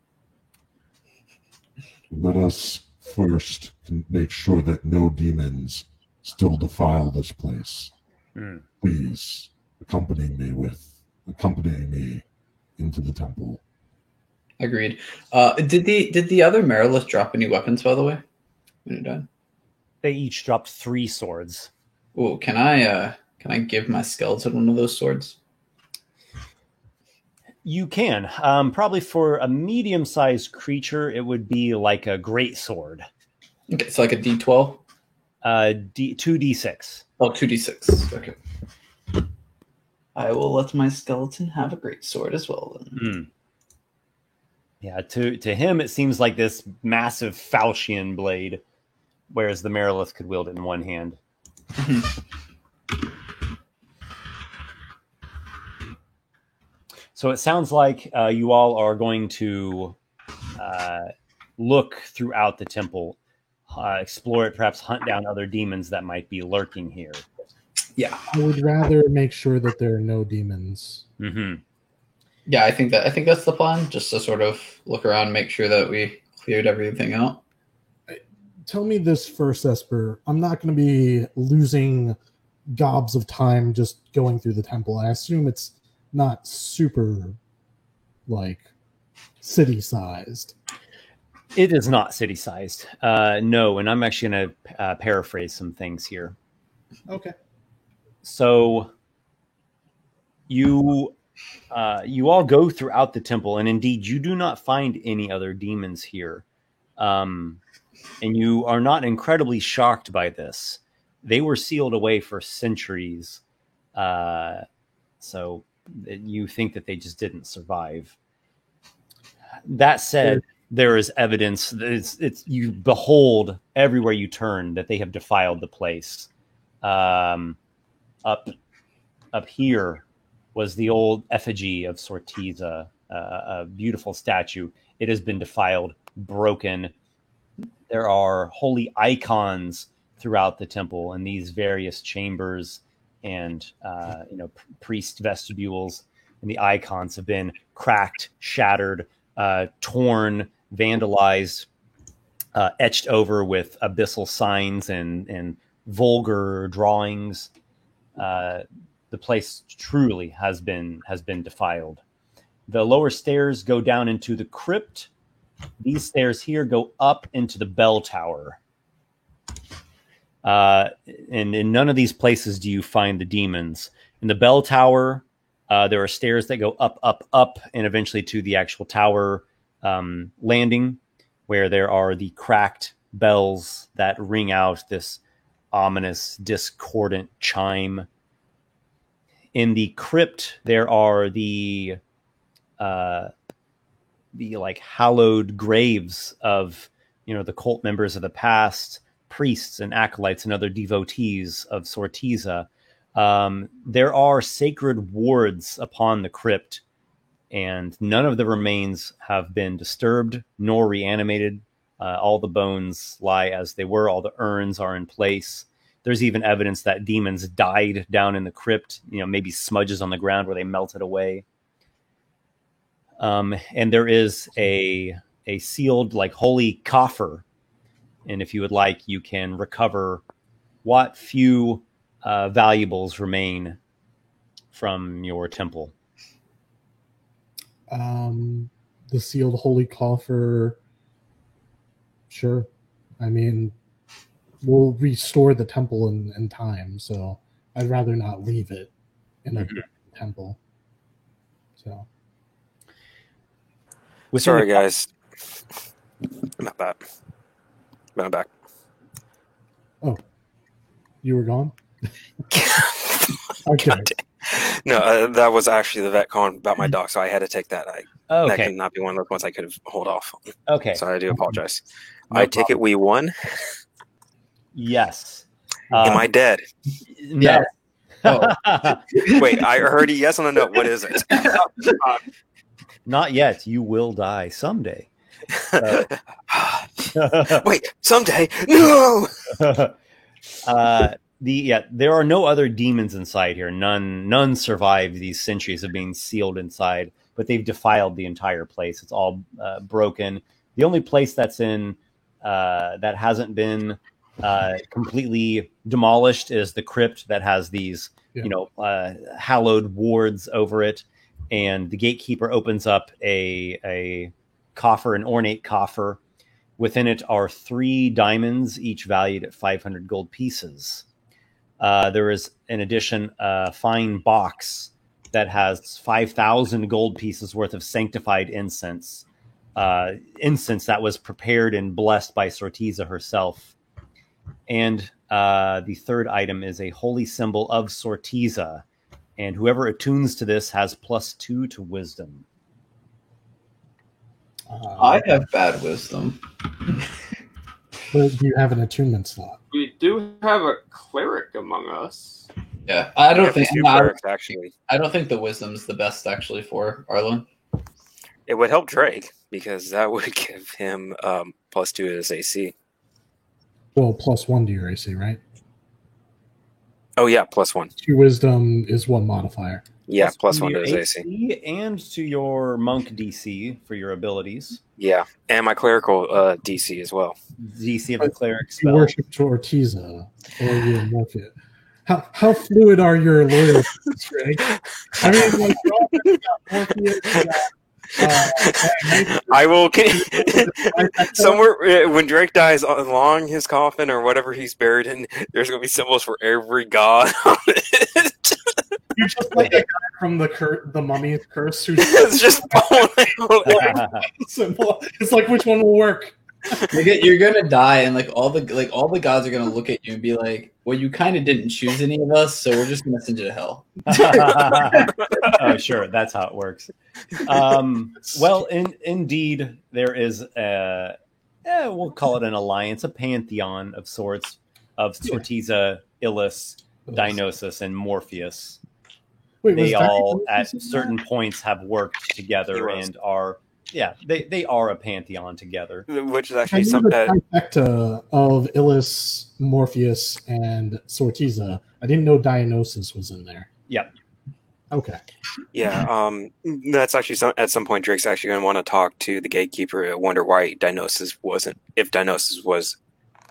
Let us first make sure that no demons still defile this place. Please accompany me into the temple. Agreed. Did the other Merilith drop any weapons, by the way, when you're done? They each dropped 3 swords. Oh, can I give my skeleton one of those swords? You can. Probably for a medium-sized creature, it would be like a great sword. Okay, so like a D12? 2d6. Oh, 2d6. Okay. I will let my skeleton have a great sword as well then. Yeah, to him it seems like this massive falchion blade, whereas the Merilith could wield it in one hand. So it sounds like you all are going to look throughout the temple, explore it, perhaps hunt down other demons that might be lurking here. Yeah. I would rather make sure that there are no demons. Yeah, I think that's the plan. Just to sort of look around, and make sure that we cleared everything out. Tell me this first, Esper. I'm not going to be losing gobs of time just going through the temple. I assume it's not super, like, city-sized. It is not city-sized. No, and I'm actually going to paraphrase some things here. Okay. So you all go throughout the temple, and indeed you do not find any other demons here. And you are not incredibly shocked by this. They were sealed away for centuries. So you think that they just didn't survive. That said, there is evidence that you behold everywhere you turn that they have defiled the place. Up here was the old effigy of Sortiza, a beautiful statue. It has been defiled, broken. There are holy icons throughout the temple in these various chambers and priest vestibules, and the icons have been cracked, shattered, torn, vandalized, etched over with abyssal signs and vulgar drawings. The place truly has been defiled. The lower stairs go down into the crypt. These stairs here go up into the bell tower. And in none of these places do you find the demons. In the bell tower, there are stairs that go up, up, up, and eventually to the actual tower landing, where there are the cracked bells that ring out this ominous, discordant chime. In the crypt, there are the like hallowed graves of the cult members of the past, priests and acolytes and other devotees of Sortiza. There are sacred wards upon the crypt, and none of the remains have been disturbed nor reanimated. All the bones lie as they were. All the urns are in place. There's even evidence that demons died down in the crypt, maybe smudges on the ground where they melted away. And there is a sealed, like, holy coffer. And if you would like, you can recover what few valuables remain from your temple. The sealed holy coffer. Sure. I mean, we'll restore the temple in time, so I'd rather not leave it in a temple. So, sorry, guys. Not bad. But I'm back. Oh, you were gone? Okay. No, that was actually the vet calling about my dog, so I had to take that. That Okay. could not be one of those ones I could have hold off. Okay. Sorry, I do apologize. No I take it we won. Yes. Am I dead? No. Oh. Wait, I heard a yes on a no. What is it? Not yet. You will die someday. Wait, someday? No. There are no other demons inside here. None survived these centuries of being sealed inside, but they've defiled the entire place. It's all broken. The only place that's in that hasn't been completely demolished is the crypt that has these, hallowed wards over it. And the gatekeeper opens up a coffer, an ornate coffer. Within it are 3 diamonds, each valued at 500 gold pieces. There is, in addition, a fine box that has 5,000 gold pieces worth of sanctified incense. Incense that was prepared and blessed by Sortiza herself. And the third item is a holy symbol of Sortiza. And whoever attunes to this has +2 to wisdom. I have bad wisdom. But do you have an attunement slot? We do have a cleric among us. Yeah, I don't think Actually, I don't think the wisdom's the best actually for Arlen. it would help Drake because that would give him +2 to his AC. Well, +1 to your AC, right? Oh yeah, +1. 2 wisdom is 1 modifier. Yeah, plus to 1 to your his AC. and to your monk DC for your abilities. Yeah, and my clerical DC as well. DC of the cleric You spell. worship Tortiza, or you invoke it. How fluid are your loyalties, Greg? I mean, like, you're all Morpheus, you got, I will somewhere when Drake dies along his coffin or whatever he's buried in, there's gonna be symbols for every god on it. you're just like a guy from the Mummy's Curse who's It's just simple. It's like, which one will work? You're gonna die, and all the gods are gonna look at you and be like, "Well, you kind of didn't choose any of us, so we're just gonna send you to hell." Oh, sure, that's how it works. Well, indeed, there is we'll call it an alliance, a pantheon of sorts of Tortiza, Illus, Dionysus, and Morpheus. Wait, They was all, Dionysus at in certain points, have worked together Heroes. and are, they are a pantheon together. which is that? I actually knew something the that trifecta of Illus, Morpheus, and Sortiza. I didn't know Dionysus was in there. Yep. Okay. that's actually at some point Drake's actually going to want to talk to the gatekeeper and wonder why Dionysus was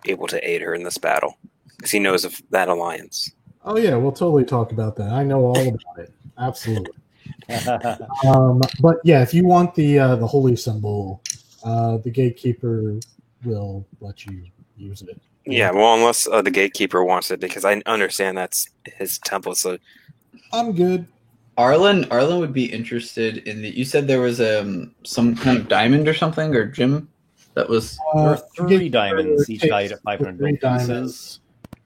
able to aid her in this battle, because he knows of that alliance. Oh yeah, we'll totally talk about that. I know all about it. Absolutely. But yeah, if you want the holy symbol, the gatekeeper will let you use it. Yeah, well, unless the gatekeeper wants it, because I understand that's his temple. So I'm good. Arlen would be interested in the. You said there was some kind of diamond or something or gem that was. There are 3 gatekeeper diamonds, each takes valued at 500 3 gold pieces.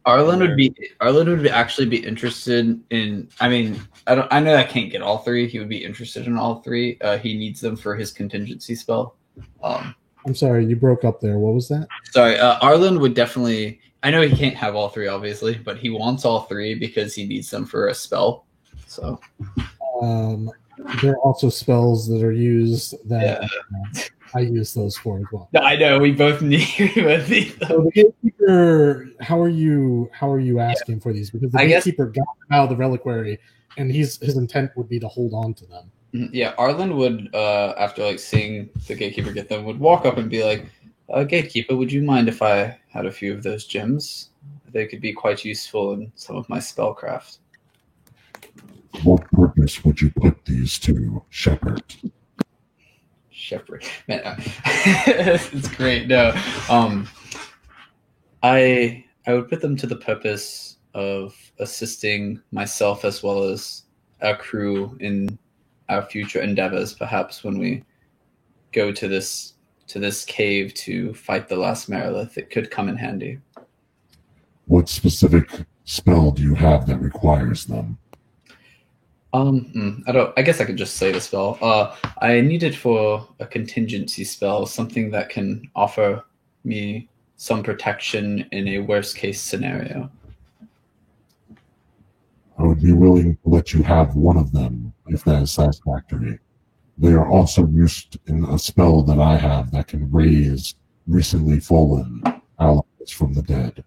Arlen would actually be interested in. I mean, I know I can't get all 3. He would be interested in all 3. He needs them for his contingency spell. I'm sorry, you broke up there. What was that? Sorry, Arlen would definitely. I know he can't have all 3, obviously, but he wants all 3 because he needs them for a spell. So There are also spells that are used that I use those for as well. I know we both need. So the gatekeeper, how are you asking for these? Because the gatekeeper got them out of the reliquary, and his intent would be to hold on to them. Yeah, Arlen would, after seeing the gatekeeper get them, would walk up and be like, "Gatekeeper, would you mind if I had a few of those gems? They could be quite useful in some of my spellcraft." What purpose would you put these to, Shepherd? Shepherd, man, it's great. No, I would put them to the purpose of assisting myself as well as our crew in our future endeavors. Perhaps when we go to this cave to fight the last Merilith, it could come in handy. What specific spell do you have that requires them? I guess I could just say the spell. I need it for a contingency spell, something that can offer me some protection in a worst case scenario. I would be willing to let you have one of them if that is satisfactory. They are also used in a spell that I have that can raise recently fallen allies from the dead.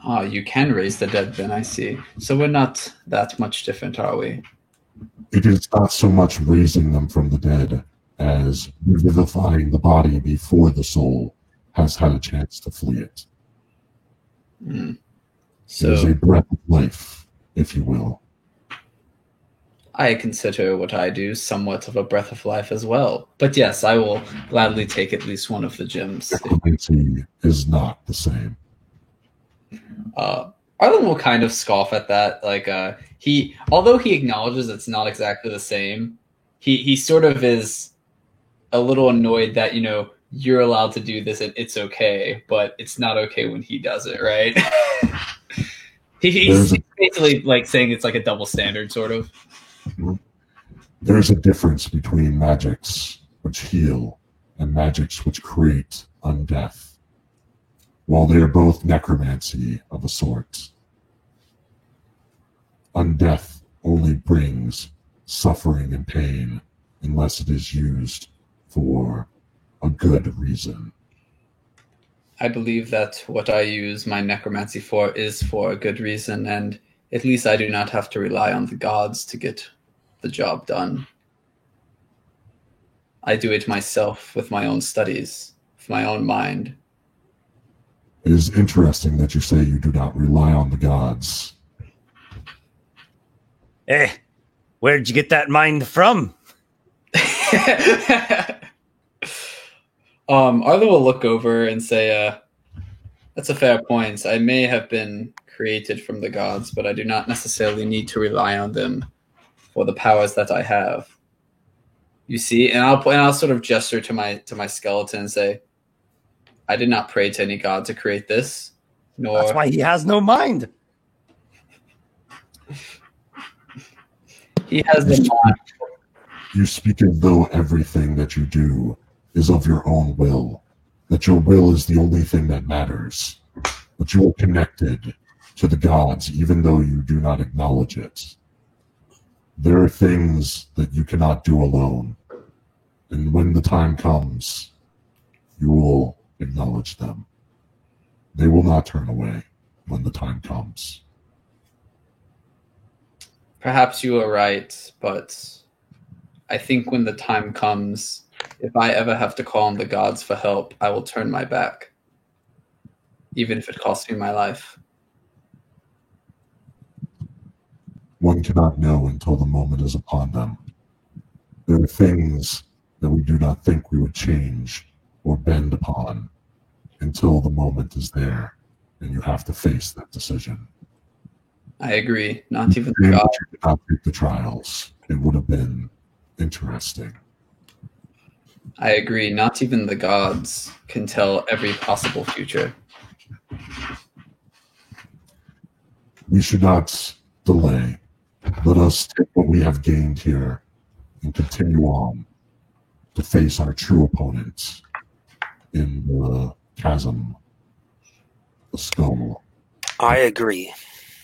Ah, you can raise the dead then, I see. So we're not that much different, are we? It is not so much raising them from the dead as revivifying the body before the soul has had a chance to flee it. It is a So breath of life, if you will. I consider what I do somewhat of a breath of life as well. But yes, I will gladly take at least one of the gems. Necromancy is not the same. Arlen will kind of scoff at that. Although he acknowledges it's not exactly the same, he sort of is a little annoyed that, you're allowed to do this and it's okay, but it's not okay when he does it, right? He's basically saying it's like a double standard, sort of. There's a difference between magics which heal and magics which create undeath. While they are both necromancy of a sort, undeath only brings suffering and pain unless it is used for a good reason. I believe that what I use my necromancy for is for a good reason, and At least I do not have to rely on the gods to get the job done. I do it myself with my own studies, with my own mind. It is interesting that you say you do not rely on the gods. Eh, where'd you get that mind from? Arlo will look over and say, that's a fair point. I may have been created from the gods, but I do not necessarily need to rely on them for the powers that I have. You see, and I'll sort of gesture to my skeleton and say, I did not pray to any god to create this, nor That's why he has no mind. he has the mind. You speak as though everything that you do is of your own will, that your will is the only thing that matters, but you are connected to the gods even though you do not acknowledge it. There are things that you cannot do alone, and when the time comes, you will acknowledge them. They will not turn away when the time comes. Perhaps you are right, but I think when the time comes, if I ever have to call on the gods for help, I will turn my back, even if it costs me my life. One cannot know until the moment is upon them. There are things that we do not think we would change or bend upon until the moment is there, and you have to face that decision. I agree. Not even the Shame gods. that you did not take the trials. It would have been interesting. I agree. Not even the gods can tell every possible future. We should not delay. Let us take what we have gained here and continue on to face our true opponents in the chasm, the skull. I agree.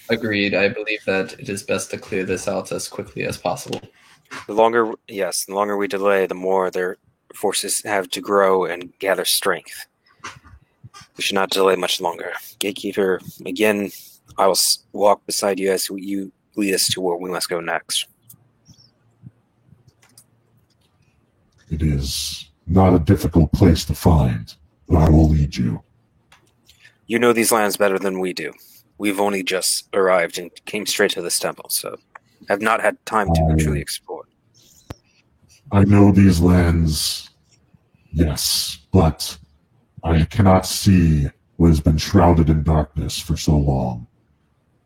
Agreed. I believe that it is best to clear this out as quickly as possible. The longer we delay, the more their forces have to grow and gather strength. We should not delay much longer. Gatekeeper, again, I will walk beside you as you lead us to where we must go next. It is not a difficult place to find, but I will lead you. You know these lands better than we do. We've only just arrived and came straight to this temple, so have not had time to truly explore. I know these lands, yes, but I cannot see what has been shrouded in darkness for so long.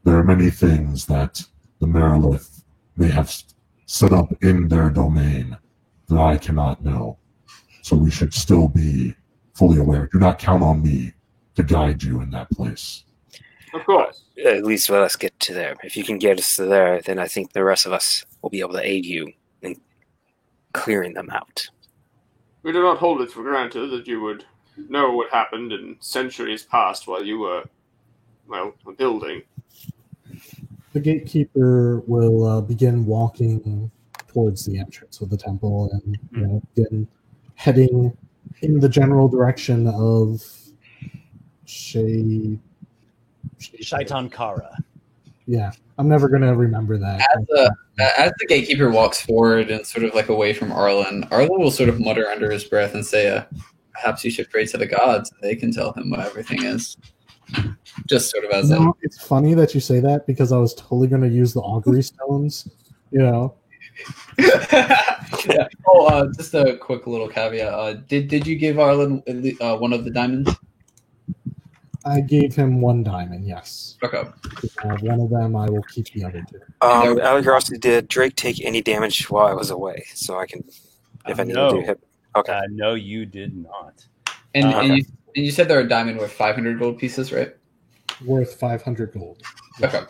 There are many things that the Merilith may have set up in their domain that I cannot know. So we should still be fully aware. Do not count on me to guide you in that place. Of course. At least let us get to there. If you can get us to there, then I think the rest of us will be able to aid you in clearing them out. We do not hold it for granted that you would know what happened in centuries past while you were, building. The gatekeeper will begin walking towards the entrance of the temple and begin heading in the general direction of Shaitan Kara. Yeah, I'm never going to remember that. As the gatekeeper walks forward and sort of like away from Arlen will sort of mutter under his breath and say, perhaps you should pray to the gods and they can tell him what everything is. Just sort of as it's funny that you say that because I was totally going to use the augury stones, Yeah. Oh, just a quick little caveat. Did you give Arlen one of the diamonds? I gave him one diamond, yes. Okay. One of them, I will keep the other two. Out of curiosity, did Drake take any damage while I was away? So I can, if I need to do hit. Okay. No, you did not. And you said they're a diamond worth 500 gold pieces, right? Worth 500 gold. Okay.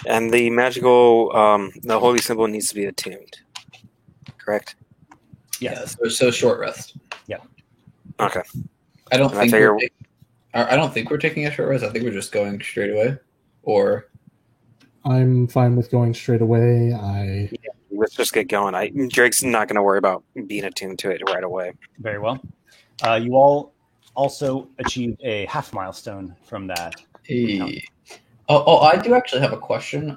And the magical, the holy symbol needs to be attuned. Correct? Yes. Yeah, so short rest. Yeah. Okay. I don't think we're taking a short rest. I think we're just going straight away. Or I'm fine with going straight away. Let's just get going. Drake's not going to worry about being attuned to it right away. Very well. You all also achieved a half milestone from that. Hey. I do actually have a question.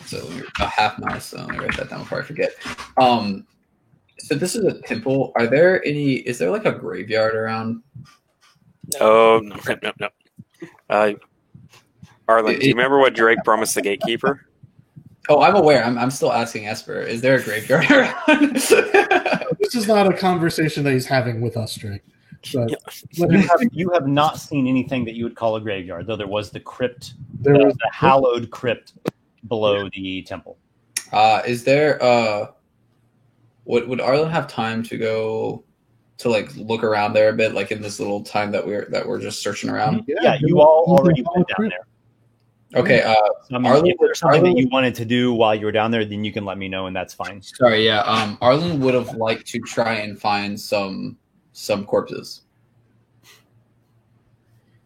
So you're a half mouse. So let me write that down before I forget. So this is a temple. Is there like a graveyard around? No. Arlen, do you remember what Drake promised the gatekeeper? Oh, I'm aware. I'm still asking Esper. Is there a graveyard around? This is not a conversation that he's having with us, Drake. But You have not seen anything that you would call a graveyard, though there was the crypt, there was the hallowed crypt below the temple. Is there would Arlen have time to go to like look around there a bit, like in this little time that we're just searching around? Yeah, you all already went down there. Okay. So, I mean, if there's something that you wanted to do while you were down there, then you can let me know, and that's fine. Sorry, yeah. Arlen would have liked to try and find some corpses.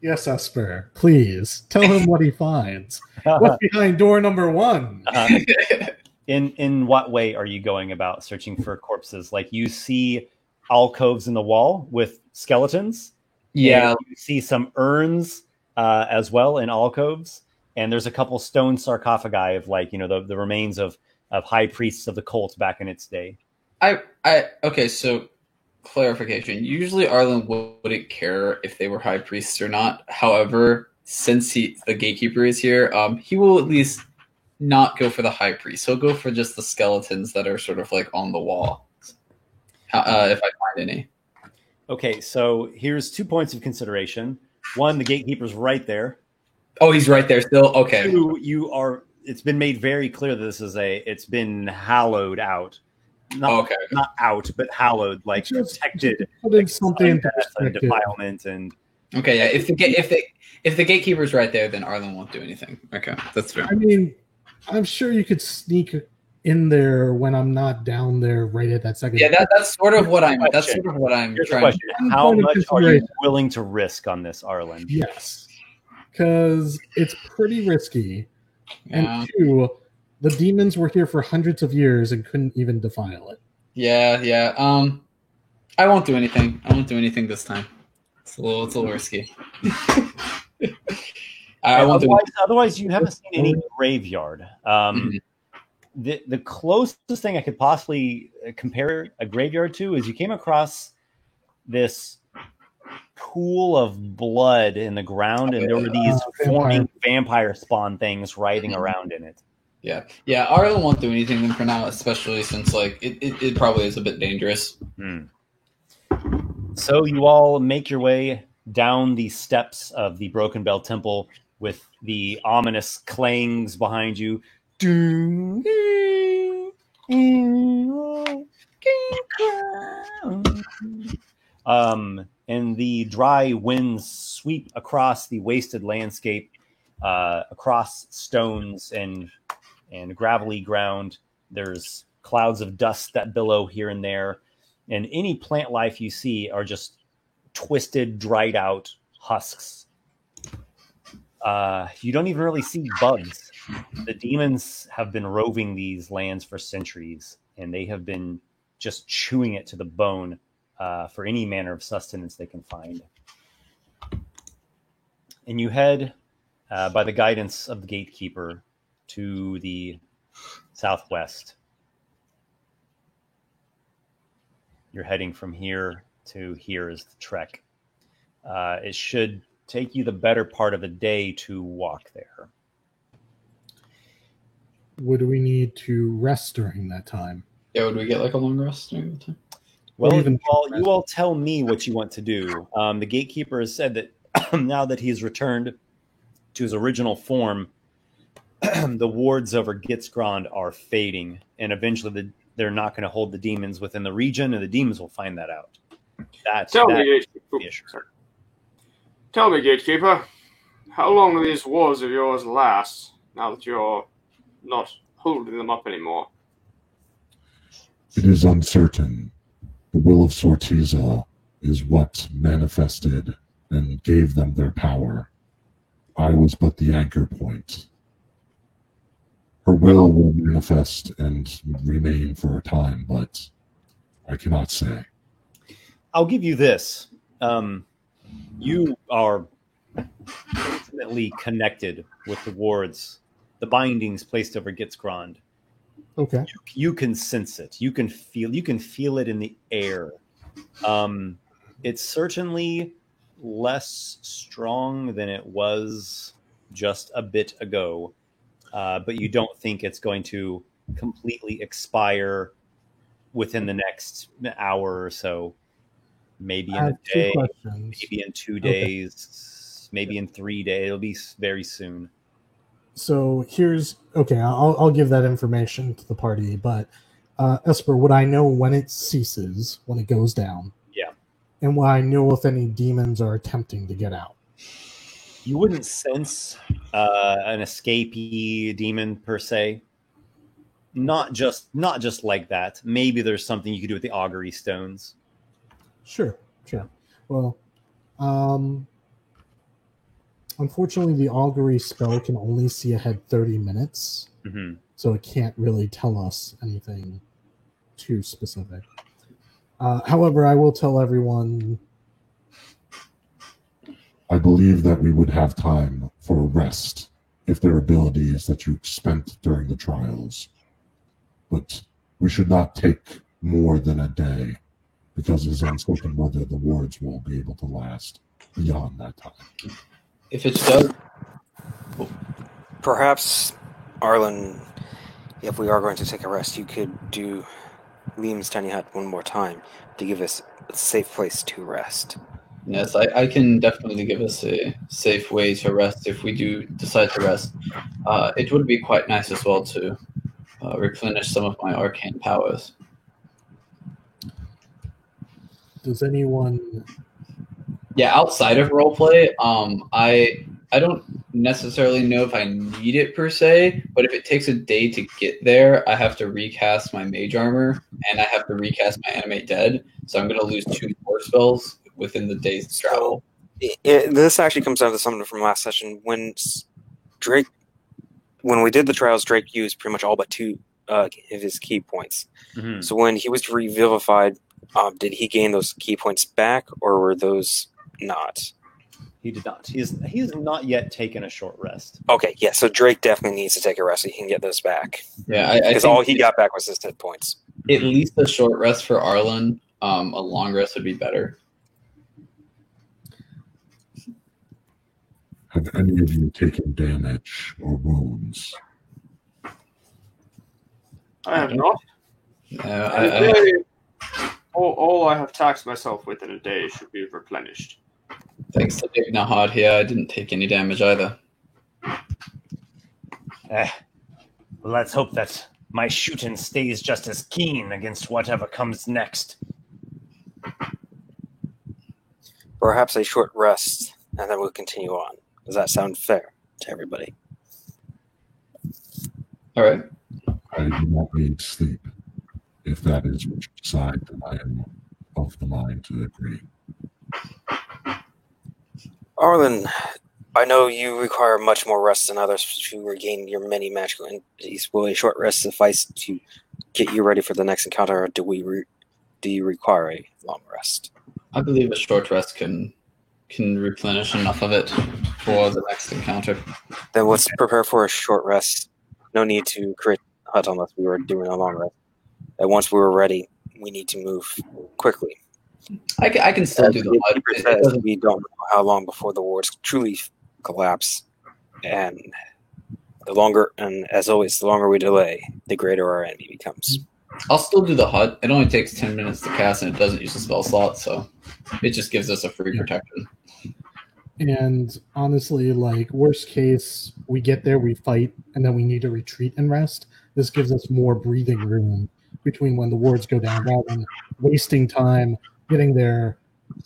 Yes, Esper. Please tell him what he finds. What's behind door number 1? In what way are you going about searching for corpses? Like you see alcoves in the wall with skeletons. Yeah. You see some urns as well in alcoves. And there's a couple stone sarcophagi of the remains of high priests of the cult back in its day. Okay, so clarification. Usually Arlen wouldn't care if they were high priests or not. However, since the gatekeeper is here, he will at least not go for the high priest. He'll go for just the skeletons that are sort of like on the wall. If I find any. Okay, so here's 2 points of consideration. One, the gatekeeper's right there. Oh, he's right there still? Okay. 2, it's been made very clear that it's been hallowed out. Not out, but hallowed, like Just protected. Putting something into and perspective. defilement and Okay, yeah. If the gatekeeper's right there, then Arlen won't do anything. Okay, that's fair. I mean, I'm sure you could sneak in there when I'm not down there right at that second. Yeah, that's sort of what I'm. That's Question. sort of what I'm Here's the trying. question: how Point of much are you consideration. willing to risk on this, Arlen? Yes, because it's pretty risky. Yeah, And 2, the demons were here for hundreds of years and couldn't even defile it. yeah. I won't do anything. I won't do anything this time. It's a little risky. I won't do. Otherwise, you haven't seen any graveyard. The closest thing I could possibly compare a graveyard to is you came across this pool of blood in the ground, and there were these forming vampire spawn things writhing around in it. Yeah. Arlen won't do anything then for now, especially since like it probably is a bit dangerous. So you all make your way down the steps of the Broken Bell Temple with the ominous clangs behind you. And the dry winds sweep across the wasted landscape, across stones and gravelly ground. There's clouds of dust that billow here and there. And any plant life you see are just twisted, dried out husks. You don't even really see bugs. The demons have been roving these lands for centuries, and they have been just chewing it to the bone for any manner of sustenance they can find. And you head, by the guidance of the gatekeeper, to the southwest. You're heading from here to here is the trek. It should take you the better part of a day to walk there. Would we need to rest during that time? Yeah, would we get like a long rest during the time? Well, even you all tell me what you want to do. The gatekeeper has said that now that he's returned to his original form, the wards over Gitzgrond are fading, and eventually they're not going to hold the demons within the region, and the demons will find that out. Tell me, Gatekeeper, how long do these wars of yours last, now that you're not holding them up anymore? It is uncertain. The will of Sortiza is what manifested and gave them their power. I was but the anchor point. Her will manifest and remain for a time, but I cannot say. I'll give you this. You are intimately connected with the wards, the bindings placed over Gitzgrond. Okay. You can sense it. You can feel it in the air. It's certainly less strong than it was just a bit ago, but you don't think it's going to completely expire within the next hour or so. Maybe in a day, maybe in 2 days, maybe in 3 days. It'll be very soon. So I'll give that information to the party, but Esper, would I know when it ceases, when it goes down? Yeah. And will I know if any demons are attempting to get out? You wouldn't sense an escapee demon per se. Not just like that. Maybe there's something you could do with the augury stones. Sure. Well, unfortunately, the augury spell can only see ahead 30 minutes, so it can't really tell us anything too specific. However, I will tell everyone. I believe that we would have time for a rest if there are abilities that you spent during the trials. But we should not take more than a day, because it is uncertain whether the wards will be able to last beyond that time. If it does, perhaps, Arlen, if we are going to take a rest, you could do Liam's tiny hut one more time to give us a safe place to rest. Yes, I can definitely give us a safe way to rest if we do decide to rest. It would be quite nice as well to replenish some of my arcane powers. Does anyone... Yeah, outside of roleplay, I don't necessarily know if I need it per se, but if it takes a day to get there, I have to recast my mage armor, and I have to recast my animate dead, so I'm going to lose 2 more spells within the day's travel. This actually comes down to something from last session. When we did the trials, Drake used pretty much all but 2 of his key points. Mm-hmm. So when he was revivified, did he gain those key points back, or were those not? He did not. He has not yet taken a short rest. Okay, yeah, so Drake definitely needs to take a rest so he can get those back. Yeah, because all he got back was his hit points. At least a short rest for Arlen. A long rest would be better. Have any of you taken damage or wounds? I have not. All I have taxed myself with in a day should be replenished. Thanks to Dick Nahad here, I didn't take any damage either. Let's hope that my shooting stays just as keen against whatever comes next. Perhaps a short rest, and then we'll continue on. Does that sound fair to everybody? All right. I do not need sleep. If that is what you decide, then I am of the mind to agree. Arlen, I know you require much more rest than others to regain your many magical entities. Will a short rest suffice to get you ready for the next encounter, or do you require a long rest? I believe a short rest can replenish enough of it for the next encounter. Then let's prepare for a short rest. No need to create a hut unless we were doing a long rest. And once we were ready, we need to move quickly. I can still do the hut. We don't know how long before the wards truly collapse. And as always, the longer we delay, the greater our enemy becomes. I'll still do the hut. It only takes 10 minutes to cast, and it doesn't use a spell slot, so it just gives us a free protection. And honestly, like, worst case, we get there, we fight, and then we need to retreat and rest. This gives us more breathing room between when the wards go down, rather than wasting time getting there,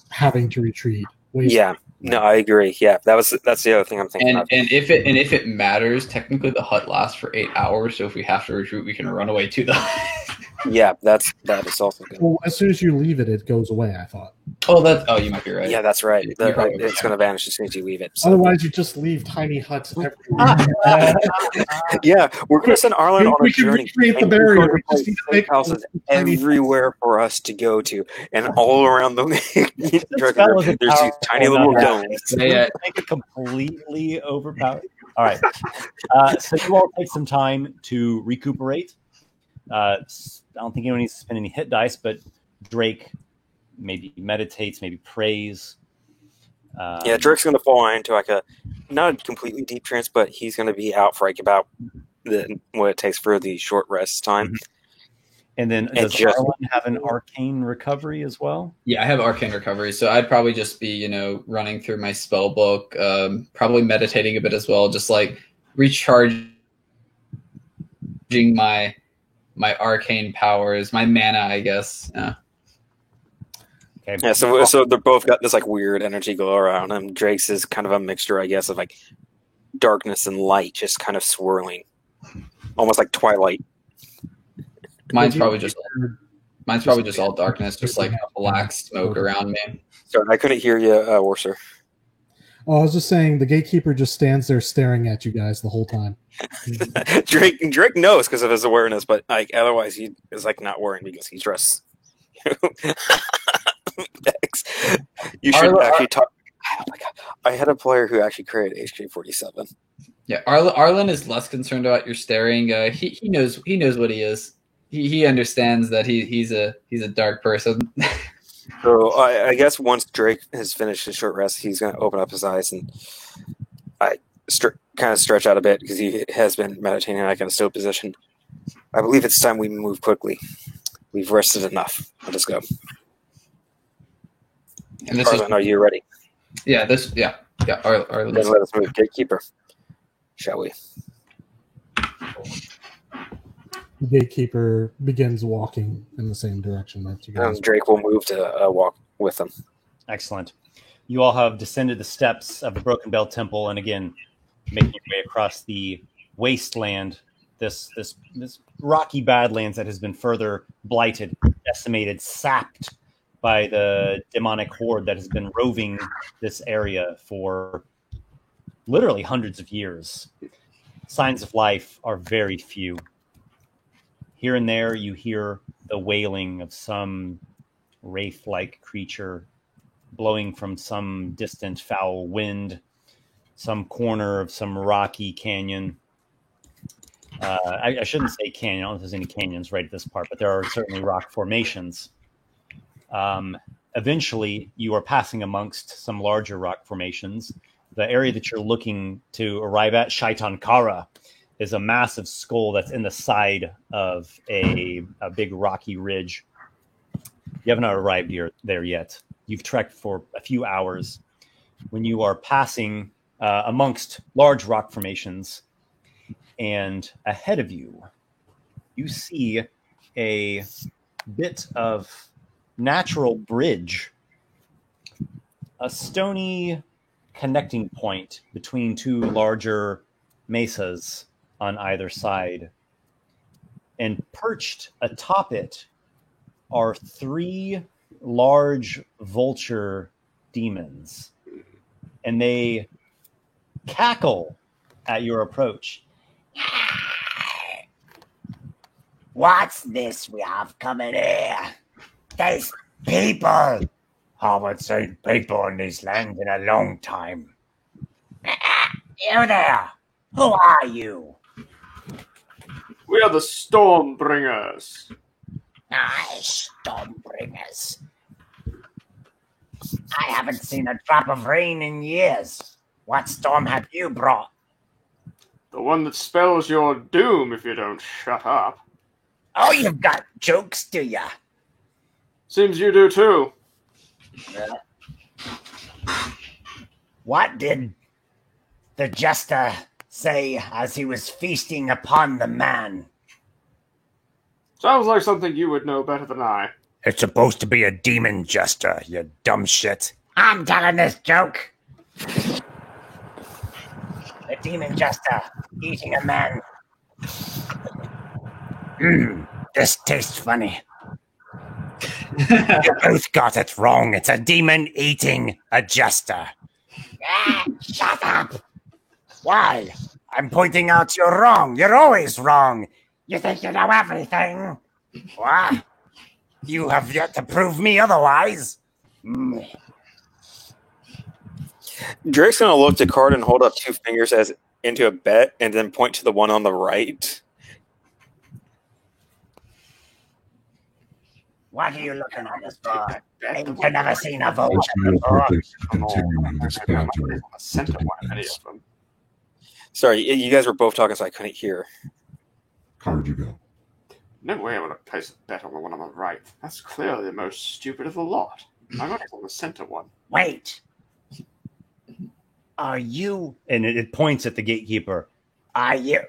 having to retreat. Yeah, no, I agree. Yeah, that's the other thing I'm thinking about. And if it matters, technically the hut lasts for 8 hours. So if we have to retreat, we can run away to the hut. Yeah, that is also good. Well, as soon as you leave it, it goes away. I thought. Oh, you might be right. Yeah, that's right. You're probably It's right. going to vanish as soon as you leave it. So. Otherwise, you just leave tiny huts everywhere. Yeah, we're going to send Arlen on a We can journey. recreate the and he's barrier. going to We just place need to make houses tiny everywhere for us to go to, and all around the spell isn't there's these tiny powerful little enough. domes. Yeah. Make it completely overpowered. All right. So you all take some time to recuperate. I don't think anyone needs to spend any hit dice, but Drake maybe meditates, maybe prays. Yeah, Drake's going to fall into like a not a completely deep trance, but he's going to be out for like about what it takes for the short rest time. And then does Arlen have an arcane recovery as well? Yeah, I have arcane recovery, so I'd probably just be, running through my spell book, probably meditating a bit as well, just like recharging my arcane powers, my mana, I guess. Yeah. Okay. Yeah, so they're both got this like weird energy glow around them. Drake's is kind of a mixture, I guess, of like darkness and light, just kind of swirling, almost like twilight. Mine's probably just all darkness, just like a black smoke around me. Sorry, I couldn't hear you, Warser. Oh, I was just saying the gatekeeper just stands there staring at you guys the whole time. Drake knows because of his awareness, but like otherwise he is like not worrying because he's dressed. You should actually talk. Oh my god! I had a player who actually created HK47. Yeah, Arlen is less concerned about your staring. He knows what he is. He understands that he's a dark person. So I guess once Drake has finished his short rest, he's going to open up his eyes and kind of stretch out a bit because he has been meditating like in a still position. I believe it's time we move quickly. We've rested enough. Let us go. And this Arlen, are you ready? Yeah. Arlen. Then let us move. Gatekeeper, shall we? The gatekeeper begins walking in the same direction that you guys. Drake will move to walk with them. Excellent. You all have descended the steps of the Broken Bell Temple, and again, making your way across the wasteland, this rocky badlands that has been further blighted, decimated, sapped by the demonic horde that has been roving this area for literally hundreds of years. Signs of life are very few. Here and there, you hear the wailing of some wraith-like creature blowing from some distant foul wind, some corner of some rocky canyon. I shouldn't say canyon. I don't know if there's any canyons right at this part, but there are certainly rock formations. Eventually, you are passing amongst some larger rock formations. The area that you're looking to arrive at, Shaitan Kara, is a massive skull that's in the side of a big rocky ridge. You haven't arrived there yet. You've trekked for a few hours. When you are passing amongst large rock formations, and ahead of you, you see a bit of natural bridge, a stony connecting point between two larger mesas on either side. And perched atop it are three large vulture demons. And they cackle at your approach. What's this we have coming here? There's people. Haven't seen people in this land in a long time. You there. Who are you? We are the Stormbringers. Aye, Stormbringers. I haven't seen a drop of rain in years. What storm have you brought? The one that spells your doom if you don't shut up. Oh, you've got jokes, do ya? Seems you do too. What did the jester say as he was feasting upon the man? Sounds like something you would know better than I. It's supposed to be a demon jester, you dumb shit. I'm telling this joke. A demon jester eating a man. This tastes funny. You both got it wrong. It's a demon-eating adjuster. Shut up! Why? I'm pointing out you're wrong. You're always wrong. You think you know everything? What? You have yet to prove me otherwise. Drake's gonna look to Card and hold up 2 fingers as into a bet, and then point to the one on the right. What are you looking at us for? You've never seen a vulture It's my before. purpose to continue this banter with Center the one, any demons. of them. Sorry, you guys were both talking, so I couldn't hear. Card, you go. No way I would have placed a bet on the one on the right. That's clearly the most stupid of the lot. My money's on the center one. Wait. Are you? And it points at the gatekeeper. Are you?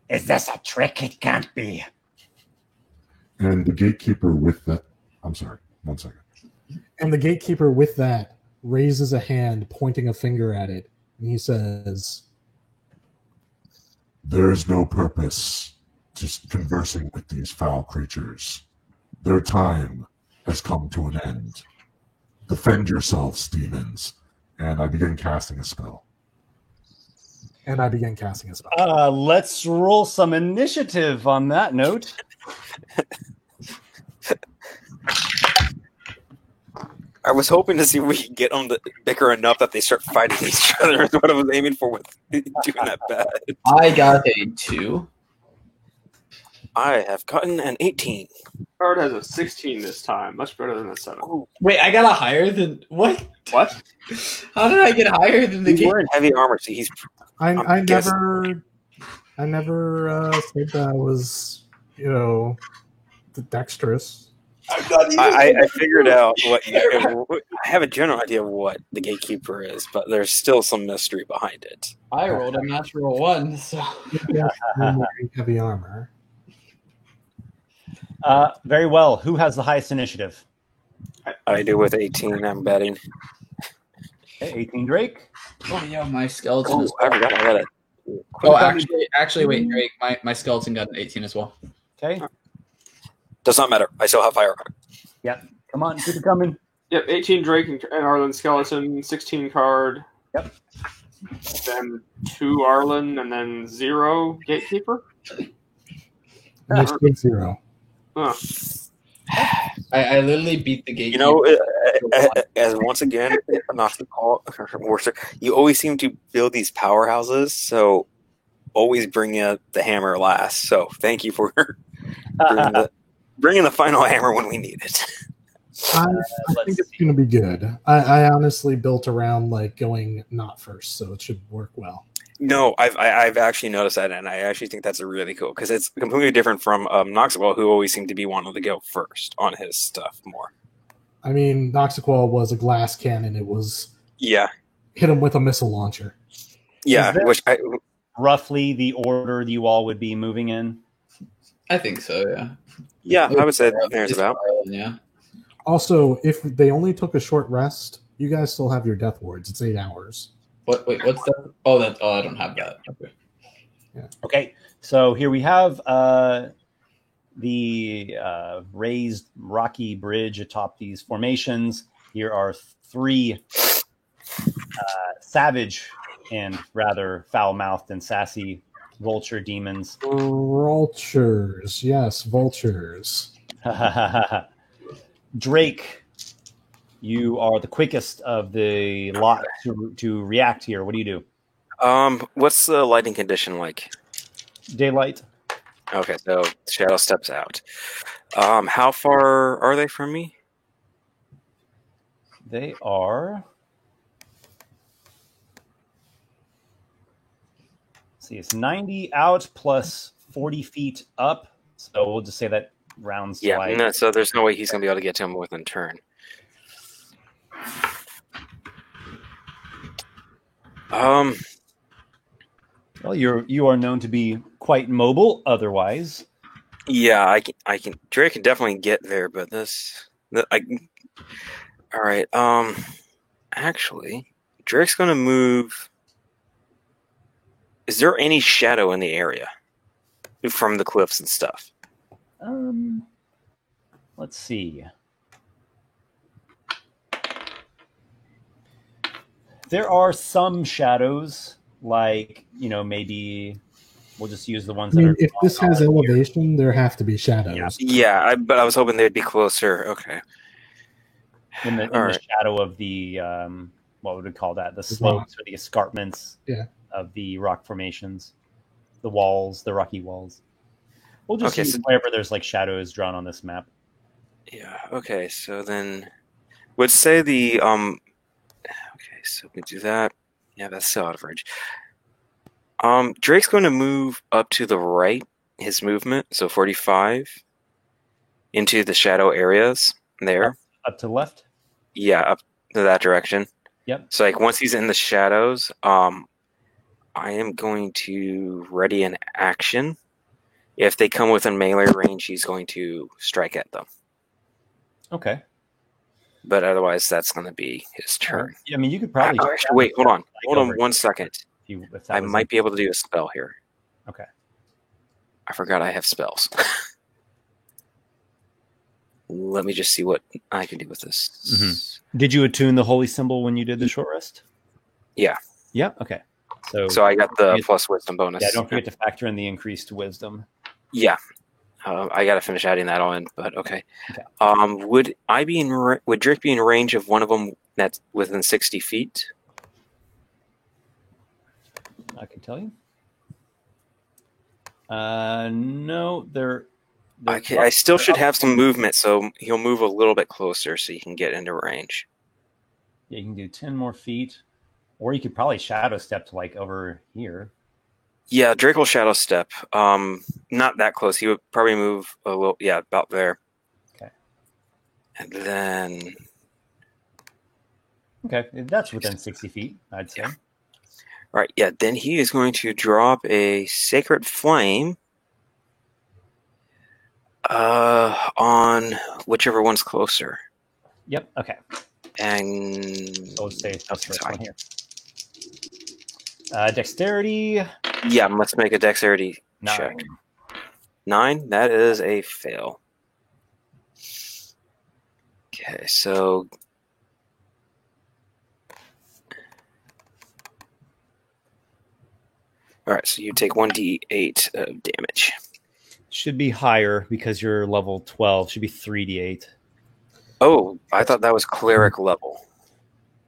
Is this a trick? It can't be. And the gatekeeper with that. I'm sorry. 1 second. And the gatekeeper with that raises a hand, pointing a finger at it, and he says, There is no purpose to conversing with these foul creatures. Their time has come to an end. Defend yourselves, demons. And I begin casting a spell. and I began casting a spell. Let's roll some initiative on that note. I was hoping to see if we could get them to bicker enough that they start fighting each other. Is what I was aiming for with doing that bad. I got a 2. I have gotten an 18. Card has a 16 this time. Much better than a 7. Wait, I got a higher than what? What? How did I get higher than the He's game? wearing heavy armor, so he's. I I'm never said that I was, dexterous. I'm not even. I figured out what. I have a general idea of what the gatekeeper is, but there's still some mystery behind it. I rolled a natural 1, so Yeah, I'm wearing heavy armor. Very well. Who has the highest initiative? I do with 18. I'm betting. Okay, 18 Drake. oh yeah, my skeleton. Oh, Is... I forgot. I got it. Oh, actually, wait, Drake. My skeleton got an 18 as well. Okay. Does not matter. I still have fire. Yep. Come on, keep it coming. Yep, 18 Drake and Arlen Skeleton, 16 Card. Yep. Then 2 Arlen, and then 0 Gatekeeper. Initiative 0. Huh. I literally beat the gate. You know, as once again, not to call worse, you always seem to build these powerhouses, so always bring out the hammer last. So thank you for bringing the final hammer when we need it. I think it's going to be good. I honestly built around going not first, so it should work well. No, I've actually noticed that, and I actually think that's really cool because it's completely different from Noxwell, who always seemed to be wanting to go first on his stuff more. I mean, Noxaqual was a glass cannon. It was Yeah, hit him with a missile launcher. yeah. Is that- Which Roughly the order you all would be moving in. I think so. yeah, I would say there's It's about. Arlen, yeah. Also, if they only took a short rest, you guys still have your death wards. It's 8 hours. What? Wait, what's that? Oh, that. Oh, I don't have that. Okay. Okay, so here we have the raised rocky bridge atop these formations. Here are 3 savage and rather foul-mouthed and sassy vulture demons. Vultures. Yes, vultures. Drake, you are the quickest of the lot to react here. What do you do? What's the lighting condition like? Daylight. Okay, so Shadow steps out. How far are they from me? They are. Let's see, it's 90 out plus 40 feet up. So we'll just say that rounds to Yeah, like no, so there's no way he's gonna be able to get to him within turn. Well, you are known to be quite mobile. Otherwise, Yeah, I can. Drake can definitely get there, but all right. Actually, Drake's gonna move. Is there any shadow in the area from the cliffs and stuff? Let's see. There are some shadows, like, maybe we'll just use the ones I that mean, are. if this has elevation, there have to be shadows. Yeah, but I was hoping they'd be closer. Okay. in the Alright. shadow of the what would we call that? The slopes or the escarpments of the rock formations, the walls, the rocky walls. We'll just use wherever there's like shadows drawn on this map. Yeah. Okay. So then, would say the Okay, so we do that. Yeah, that's still out of range. Drake's going to move up to the right. His movement, so 45, into the shadow areas there. Up to the left. Yeah, up to that direction. Yep. So like once he's in the shadows, I am going to ready an action. If they come within melee range, he's going to strike at them. Okay. But otherwise, that's going to be his turn. I mean, you could probably. Actually, wait, hold on. Hold on 1 second. I might be able to do a spell here. Okay. I forgot I have spells. Let me just see what I can do with this. Mm-hmm. Did you attune the holy symbol when you did the short rest? Yeah. Yeah. Okay. So I got the plus wisdom bonus. Yeah. Don't forget to factor in the increased wisdom. Yeah. I got to finish adding that on, but okay. Would Drake be in range of one of them that's within 60 feet? I can tell you. No, they're I still should have some movement, so he'll move a little bit closer so he can get into range. Yeah, you can do 10 more feet, or you could probably shadow step to like over here. Yeah, Drake will shadow step. Not that close. He would probably move a little. Yeah, about there. Okay. And then. Okay, that's within 60 feet, I'd say. Yeah. All right. Yeah. Then he is going to drop a sacred flame. On whichever one's closer. Yep. Okay. And I'll say this one here. Dexterity. Yeah, let's make a dexterity 9. check. 9. That is a fail. Okay, so. All right, so you take 1d8 of damage. Should be higher because you're level 12. Should be 3d8. Oh, I thought that was cleric level.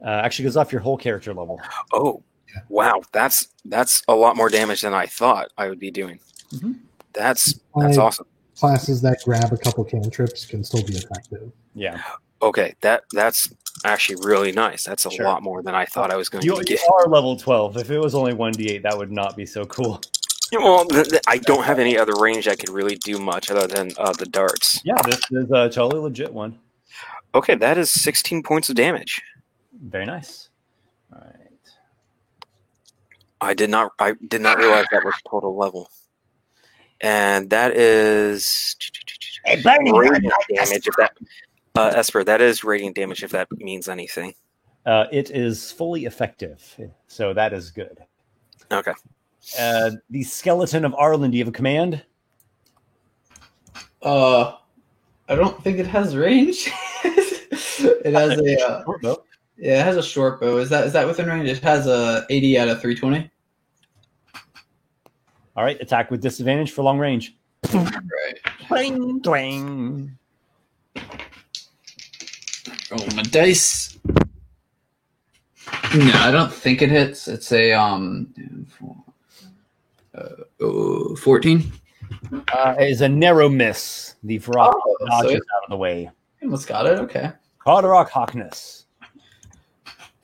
Actually goes off your whole character level. Oh, wow. That's a lot more damage than I thought I would be doing. Mm-hmm. That's awesome. Classes that grab a couple cantrips can still be effective. Yeah. Okay, that's actually really nice. That's a lot more than I thought I was going to get. You are level 12. If it was only 1d8, that would not be so cool. Well, I don't have any other range I could really do much other than the darts. Yeah, this is a totally legit one. Okay, that is 16 points of damage. Very nice. All right. I did not realize that was total level. And that is radiant damage. If that, Esper, that is radiant damage. If that means anything. It is fully effective, so that is good. Okay. The skeleton of Arlen. Do you have a command? I don't think it has range. It has a short bow. Yeah, it has a short bow. Is that within range? It has a 80 out of 320. All right, attack with disadvantage for long range. Right. Twing, twing. Roll my dice. No, I don't think it hits. It's a 14. It is a narrow miss. The Varrock dodges out of the way. Almost got it. Okay. Carderock Hawkness.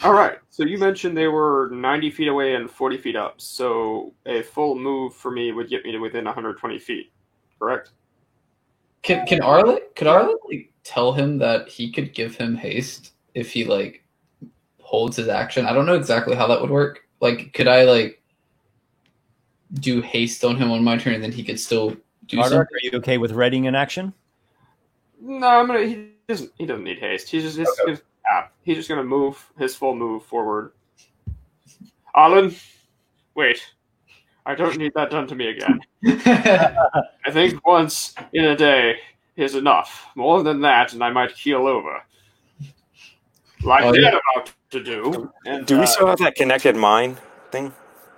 All right. So you mentioned they were 90 feet away and 40 feet up. So a full move for me would get me to within 120 feet. Correct? Could Arlen like, tell him that he could give him haste if he like holds his action? I don't know exactly how that would work. Like, could I like do haste on him on my turn and then he could still do something? Are you okay with readying an action? No, he doesn't need haste. He's just gonna move his full move forward. Arlen, wait. I don't need that done to me again. I think once in a day is enough. More than that, and I might keel over. Like they're about to do. And, Do we still have that connected mine thing?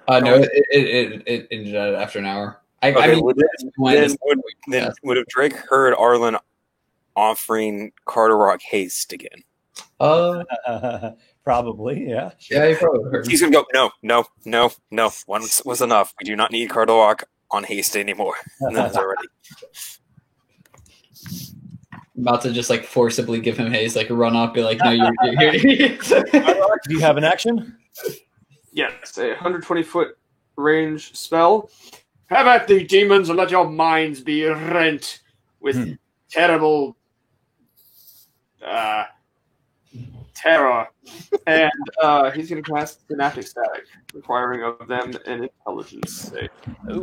No, it ended after an hour. I mean, would have Drake heard Arlen offering Carter haste again? Probably, yeah. Yeah, he probably heard. He's gonna go. No. One was enough. We do not need Carter on haste anymore. And that's already. I'm about to just like forcibly give him haste, like run up, be like, "No, you're here." Do you have an action? Yes, a 120-foot range spell. Have at the demons and let your minds be rent with terrible terror. And he's going to cast Synaptic Static, requiring of them an intelligence save.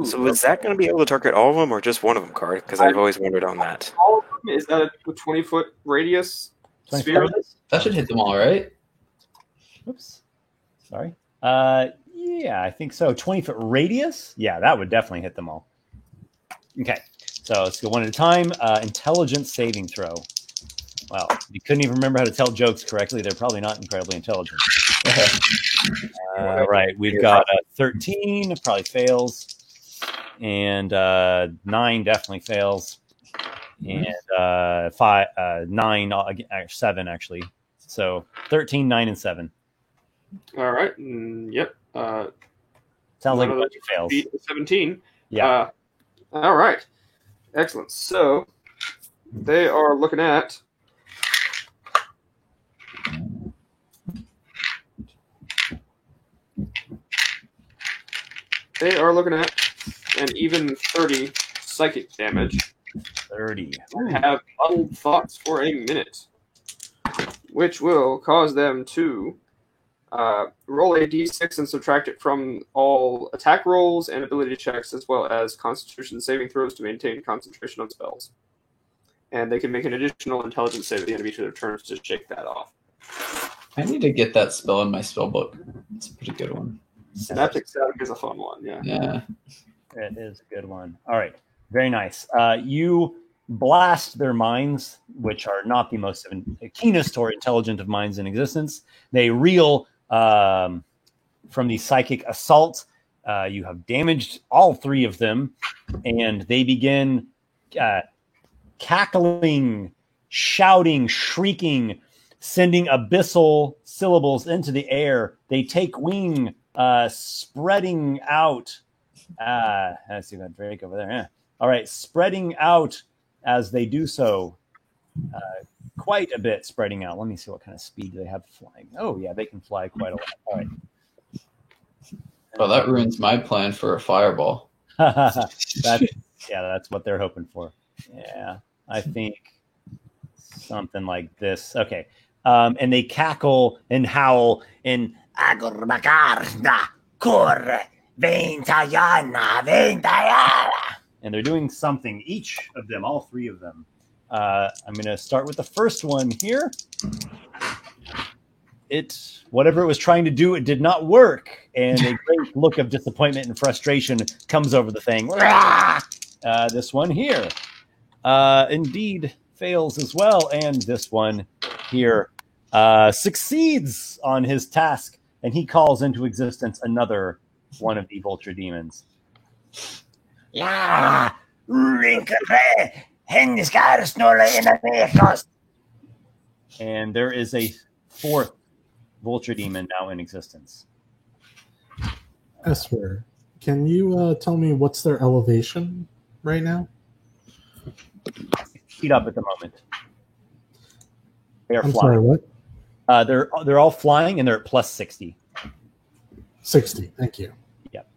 So is that going to be able to target all of them or just one of them, Card? Because I've always wondered on that. All of them? Is that a 20-foot radius sphere? That should hit them all, right? Oops. Sorry. Yeah, I think so. 20-foot radius? Yeah, that would definitely hit them all. Okay. So let's go one at a time. Intelligence saving throw. Wow. You couldn't even remember how to tell jokes correctly. They're probably not incredibly intelligent. Right. We've got a 13. Probably fails. And 9 definitely fails. And 7, actually. So 13, 9, and 7. All right. Yep. Sounds like a bunch of fails. 17. Yeah. All right. Excellent. So they are looking at an even 30 psychic damage. 30. And have muddled thoughts for a minute, which will cause them to roll a d6 and subtract it from all attack rolls and ability checks, as well as Constitution saving throws to maintain concentration on spells. And they can make an additional intelligence save at the end of each of their turns to shake that off. I need to get that spell in my spell book. It's a pretty good one. Synaptic Static is a fun one, yeah. Yeah. It is a good one. All right. Very nice. You blast their minds, which are not the most keenest or intelligent of minds in existence. They reel from the psychic assault. You have damaged all 3 of them, and they begin cackling, shouting, shrieking, sending abyssal syllables into the air. They take wing, spreading out. I see that Drake over there. Yeah. All right, spreading out as they do so. Quite a bit spreading out. Let me see what kind of speed they have flying. Oh, yeah, they can fly quite a lot. All right. Well, that ruins my plan for a fireball. That's what they're hoping for. Yeah, I think something like this. Okay. And they cackle and howl and they're doing something, each of them, all 3 of them. I'm going to start with the first one here. Whatever it was trying to do, it did not work. And a great look of disappointment and frustration comes over the thing. This one here indeed fails as well. And this one here succeeds on his task. And he calls into existence another one of the vulture demons. Yeah, and there is a 4th vulture demon now in existence. Esper, can you tell me what's their elevation right now? Feet up at the moment. They are I'm flying. sorry, what? They're all flying, and they're at plus 60. 60. Thank you. Yep.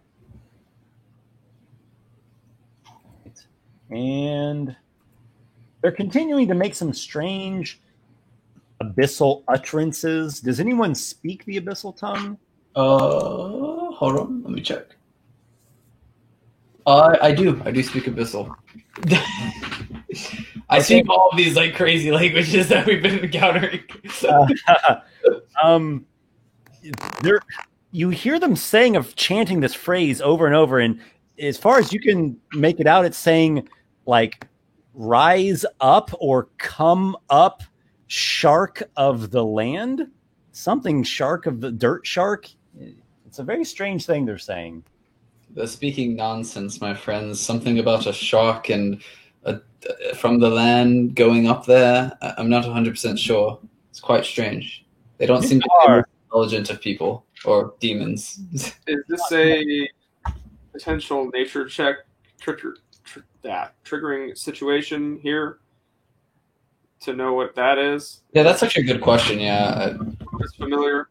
And they're continuing to make some strange abyssal utterances. Does anyone speak the abyssal tongue? Hold on, let me check. I do speak abyssal. I speak all of these like crazy languages that we've been encountering. you hear them chanting this phrase over and over, and as far as you can make it out, it's saying like "rise up" or "come up, shark of the land," something shark of the dirt shark. It's a very strange thing they're saying. They're speaking nonsense, my friends. Something about a shark and from the land going up there. I'm not 100% sure. It's quite strange. They don't seem to be the most intelligent of people or demons. Is this a potential nature check triggering situation here to know what that is? Yeah, that's actually a good question. Yeah, It's familiar.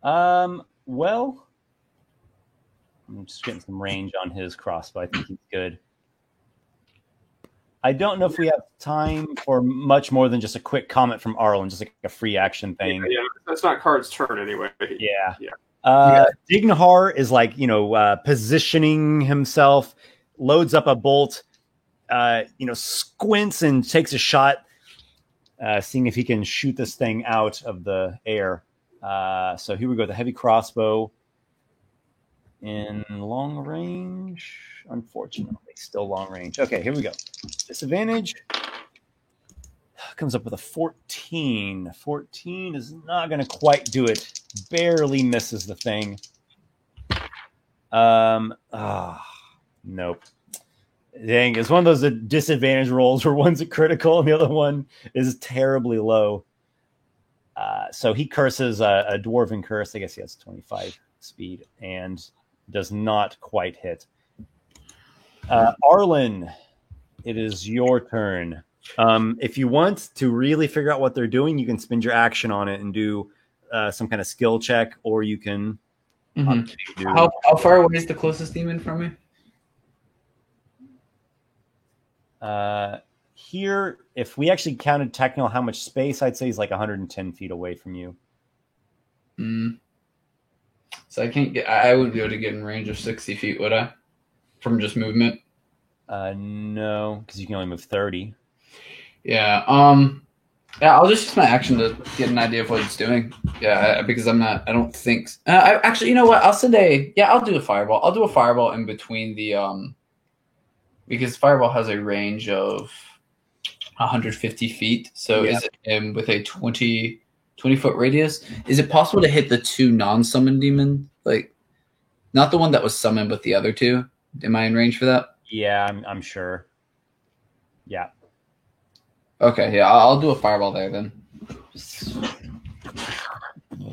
Well, I'm just getting some range on his crossbow. I think he's good. I don't know if we have time for much more than just a quick comment from Arlen, just like a free action thing. Yeah, that's not Card's turn anyway. Yeah. Yeah. Dignahar is like, positioning himself, loads up a bolt, squints and takes a shot, seeing if he can shoot this thing out of the air. So here we go, the heavy crossbow in long range. Unfortunately, still long range. Okay, here we go. Disadvantage comes up with a 14. 14 is not going to quite do it. Barely misses the thing. Nope. Dang, it's one of those disadvantage rolls where one's a critical and the other one is terribly low. So he curses a dwarven curse. I guess he has 25 speed and does not quite hit. Arlen, it is your turn. If you want to really figure out what they're doing, you can spend your action on it and do some kind of skill check, or you can. How far away is the closest demon from me? Here, if we actually counted technical how much space, I'd say he's like 110 feet away from you. So I wouldn't be able to get in range of 60 feet, would I? From just movement? No, because you can only move 30. Yeah. I'll just use my action to get an idea of what it's doing. Yeah, because I don't think. Actually, you know what? I'll do a fireball. I'll do a fireball in between the because fireball has a range of 150 feet. So is it with a 20-foot radius? Is it possible to hit the two non-summoned demons? Like, not the one that was summoned, but the other two? Am I in range for that? Yeah, I'm sure. Yeah. Okay, yeah, I'll do a fireball there then.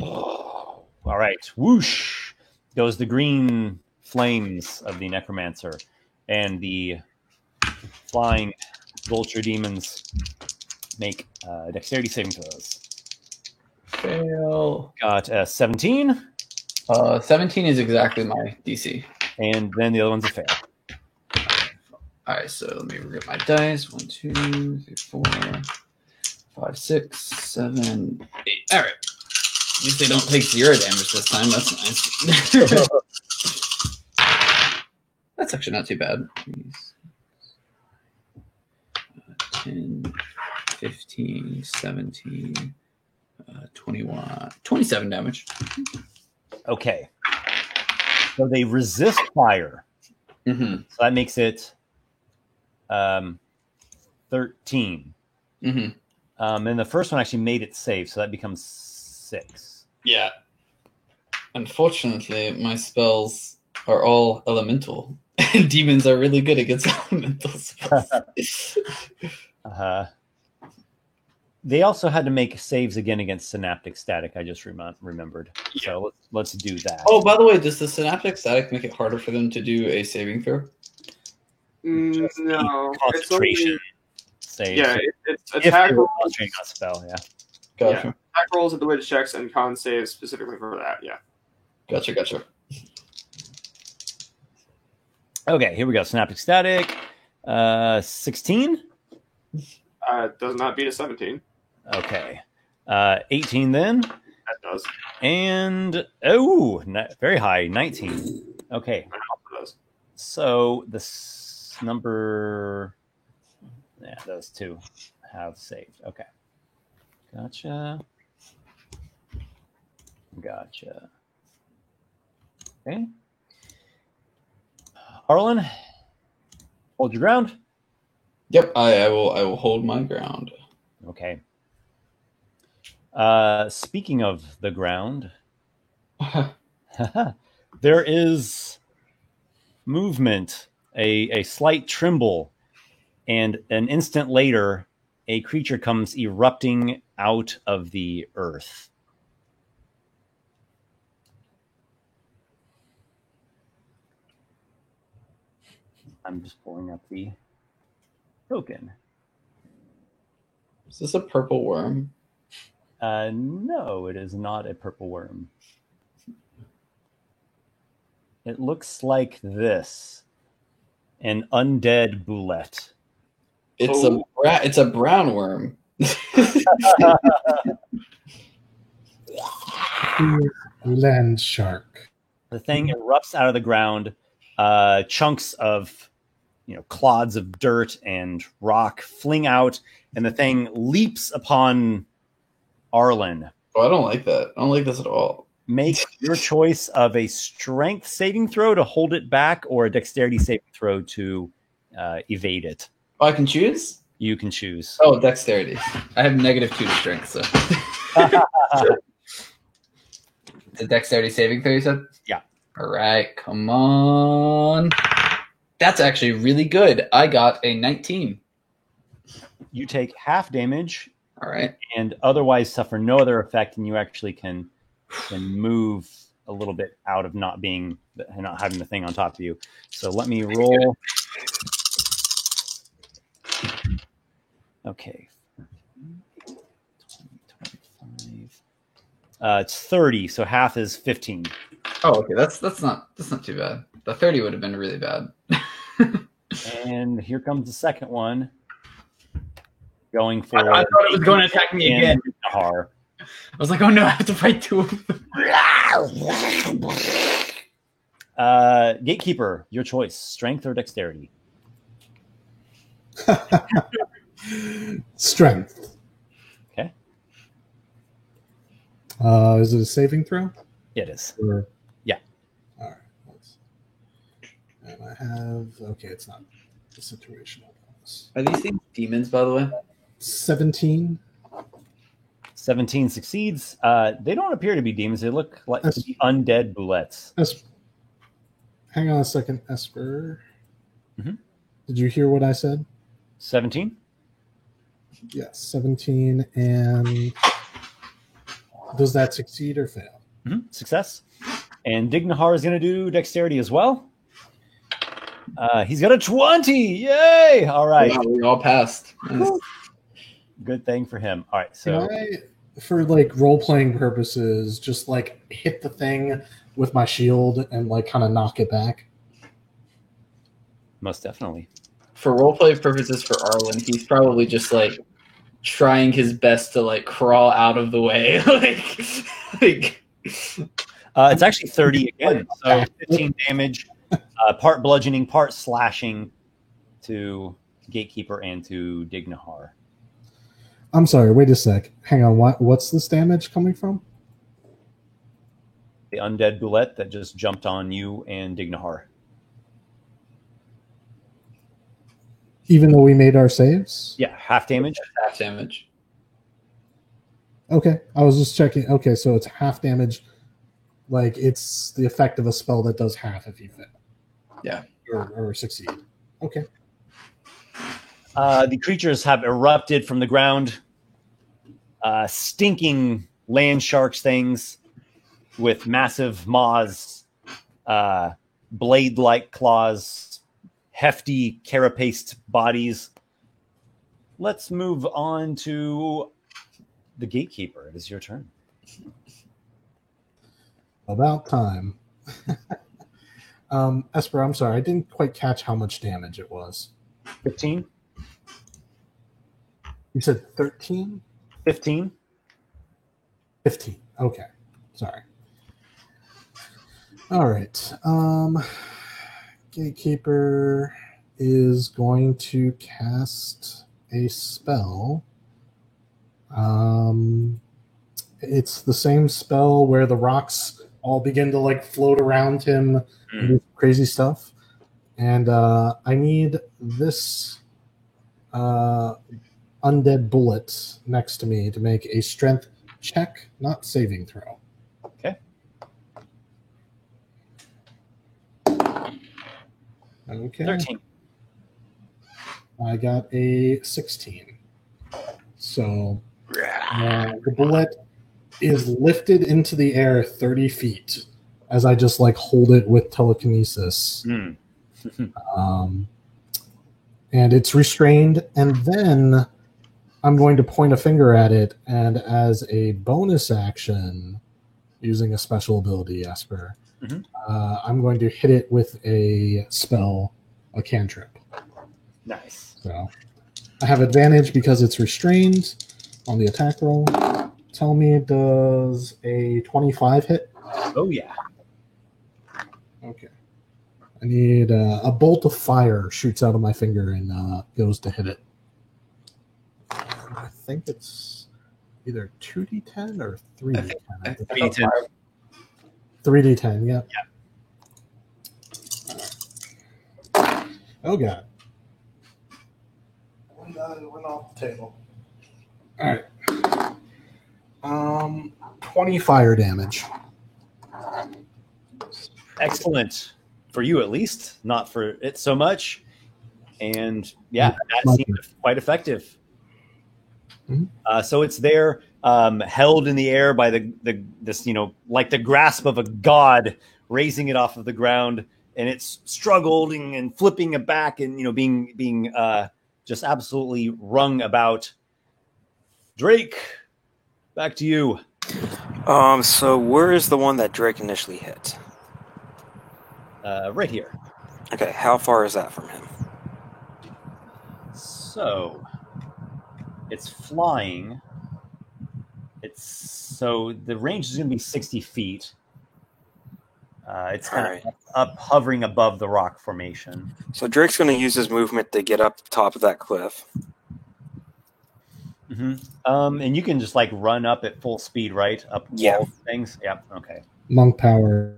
All right. Whoosh goes the green flames of the necromancer, and the flying vulture demons make dexterity saving throws. Fail. Got a 17. 17 is exactly my DC. And then the other one's a fail. All right, so let me get my dice. 1, 2, 3, 4, 5, 6, 7, 8. All right. At least they don't take 0 damage this time. That's nice. That's actually not too bad. 10, 15, 17, 21, 27 damage. Okay. So they resist fire. Mm-hmm. So that makes it 13. Mm-hmm. And the first one actually made it safe, so that becomes 6. Yeah. Unfortunately, my spells are all elemental. Demons are really good against elemental spells. They also had to make saves again against Synaptic Static. I just remembered. Yeah. So let's do that. Oh, by the way, does the Synaptic Static make it harder for them to do a saving throw? No. Concentration save. Yeah, it's attack rolls. Concentrating on a spell, yeah. Gotcha. Yeah, attack rolls, ability checks, and con saves specifically for that, yeah. Gotcha. Okay, here we go. Synaptic Static. 16? Does not beat a 17. Okay. 18 then. That does. And, very high, 19. Okay. Does. So this number, those two have saved. Okay. Gotcha. Gotcha. Okay. Arlen, hold your ground. Yep, I will hold my ground. Okay. Speaking of the ground, there is movement, a slight tremble, and an instant later, a creature comes erupting out of the earth. I'm just pulling up the token. Is this a purple worm? No, it is not a purple worm. It looks like this. An undead boulette. It's a brown worm. Land shark. The thing erupts out of the ground. Chunks of, clods of dirt and rock fling out, and the thing leaps upon Arlen. Oh, I don't like that. I don't like this at all. Make your choice of a strength saving throw to hold it back or a dexterity saving throw to evade it. Oh, I can choose? You can choose. Oh, dexterity. I have -2 to strength, so. The dexterity saving throw, you said? Yeah. All right, come on. That's actually really good. I got a 19. You take half damage. All right. And otherwise suffer no other effect, and you actually can move a little bit out of not having the thing on top of you. So let me roll. Okay. 25. It's 30, so half is 15. Oh, okay. That's not too bad. The 30 would have been really bad. And here comes the second one. Going for. I thought it was going to attack me again. Har. I was like, oh no, I have to fight 2 of them. Gatekeeper, your choice: strength or dexterity. Strength. Okay. Is it a saving throw? It is. Or... Yeah. All right. And I have. Okay, it's not a situational bonus. Are these things demons, by the way? 17. 17 succeeds. They don't appear to be demons. They look like undead boulettes. Hang on a second, Esper. Mm-hmm. Did you hear what I said? 17? Yes, 17. And does that succeed or fail? Mm-hmm. Success. And Dignahar is going to do dexterity as well. He's got a 20. Yay! All right. Wow, we all passed. Nice. Good thing for him. All right, so Can I, for like role-playing purposes, just like hit the thing with my shield and like kind of knock it back? most definitely. For roleplay purposes for Arlen, he's probably just like trying his best to like crawl out of the way. It's actually 30 again, so 15 damage, part bludgeoning, part slashing to Gatekeeper and to Dignahar. I'm sorry, wait a sec. Hang on, what's this damage coming from? The undead boulette that just jumped on you and Dignahar. Even though we made our saves? Yeah, half damage. Half damage. Okay, I was just checking. Okay, so it's half damage. Like, it's the effect of a spell that does half if you fail. Yeah. Or succeed. Okay. The creatures have erupted from the ground. Stinking land sharks things with massive maws, blade-like claws, hefty carapaced bodies. Let's move on to the Gatekeeper. It is your turn. About time. Esper, I'm sorry, I didn't quite catch how much damage it was. 15? You said 13? 15? 15. Okay. Sorry. All right. Gatekeeper is going to cast a spell. It's the same spell where the rocks all begin to like float around him and do crazy stuff. And I need this undead bullet next to me to make a strength check, not saving throw. Okay. Okay. 13. I got a 16. So the bullet is lifted into the air 30 feet as I just like hold it with telekinesis. And it's restrained, and then I'm going to point a finger at it, and as a bonus action, using a special ability, Esper, I'm going to hit it with a spell, a cantrip. Nice. So I have advantage because it's restrained on the attack roll. Tell me, does a 25 hit? Oh, yeah. Okay. I need a bolt of fire shoots out of my finger and goes to hit it. I think it's either 2d10 or 3d10. 3d10. 3d10, yeah. Oh, God. Went off the table. All right. 20 fire damage. Excellent. For you, at least. Not for it so much. And, yeah, that seemed quite effective. So it's there, held in the air by this, like the grasp of a god, raising it off of the ground, and it's struggling and flipping it back, and being just absolutely wrung about. Drake, back to you. So where is the one that Drake initially hit? Right here. Okay, how far is that from him? So it's flying. So the range is going to be 60 feet. It's kind of up, hovering above the rock formation. So Drake's going to use his movement to get up the top of that cliff. And you can just like run up at full speed, right? Up wall things. Yeah. Okay. Monk power.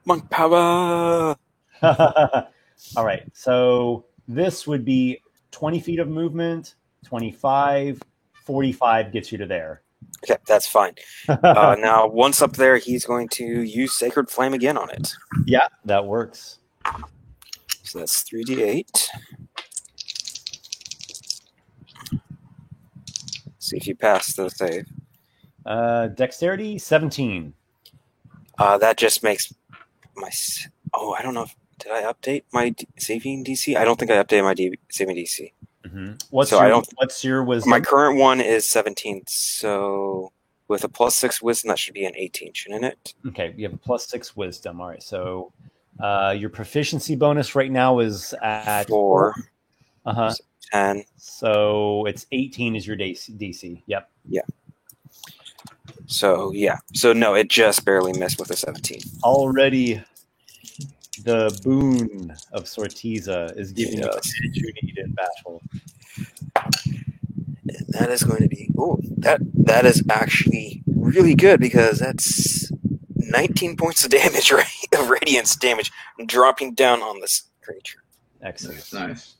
Monk power. All right. So this would be 20 feet of movement. 25, 45 gets you to there. Okay, that's fine. Now, once up there, he's going to use Sacred Flame again on it. Yeah, that works. So that's 3d8. See if you pass the save. Dexterity, 17. That just makes my... Oh, I don't know. Did I update my saving DC? I don't think I updated my saving DC. What's your wisdom? My current one is 17, so with a +6 wisdom, that should be an 18, shouldn't it? Okay, you have a +6 wisdom. All right, so your proficiency bonus right now is at 4. 10. So it's 18 is your DC. Yep. Yeah. So, yeah. So, no, it just barely missed with a 17. Already the boon of Sortiza is giving you the edge you need in battle. And that is going to be... Oh, that is actually really good because that's 19 points of damage, right? Of radiance damage dropping down on this creature. Excellent. Nice.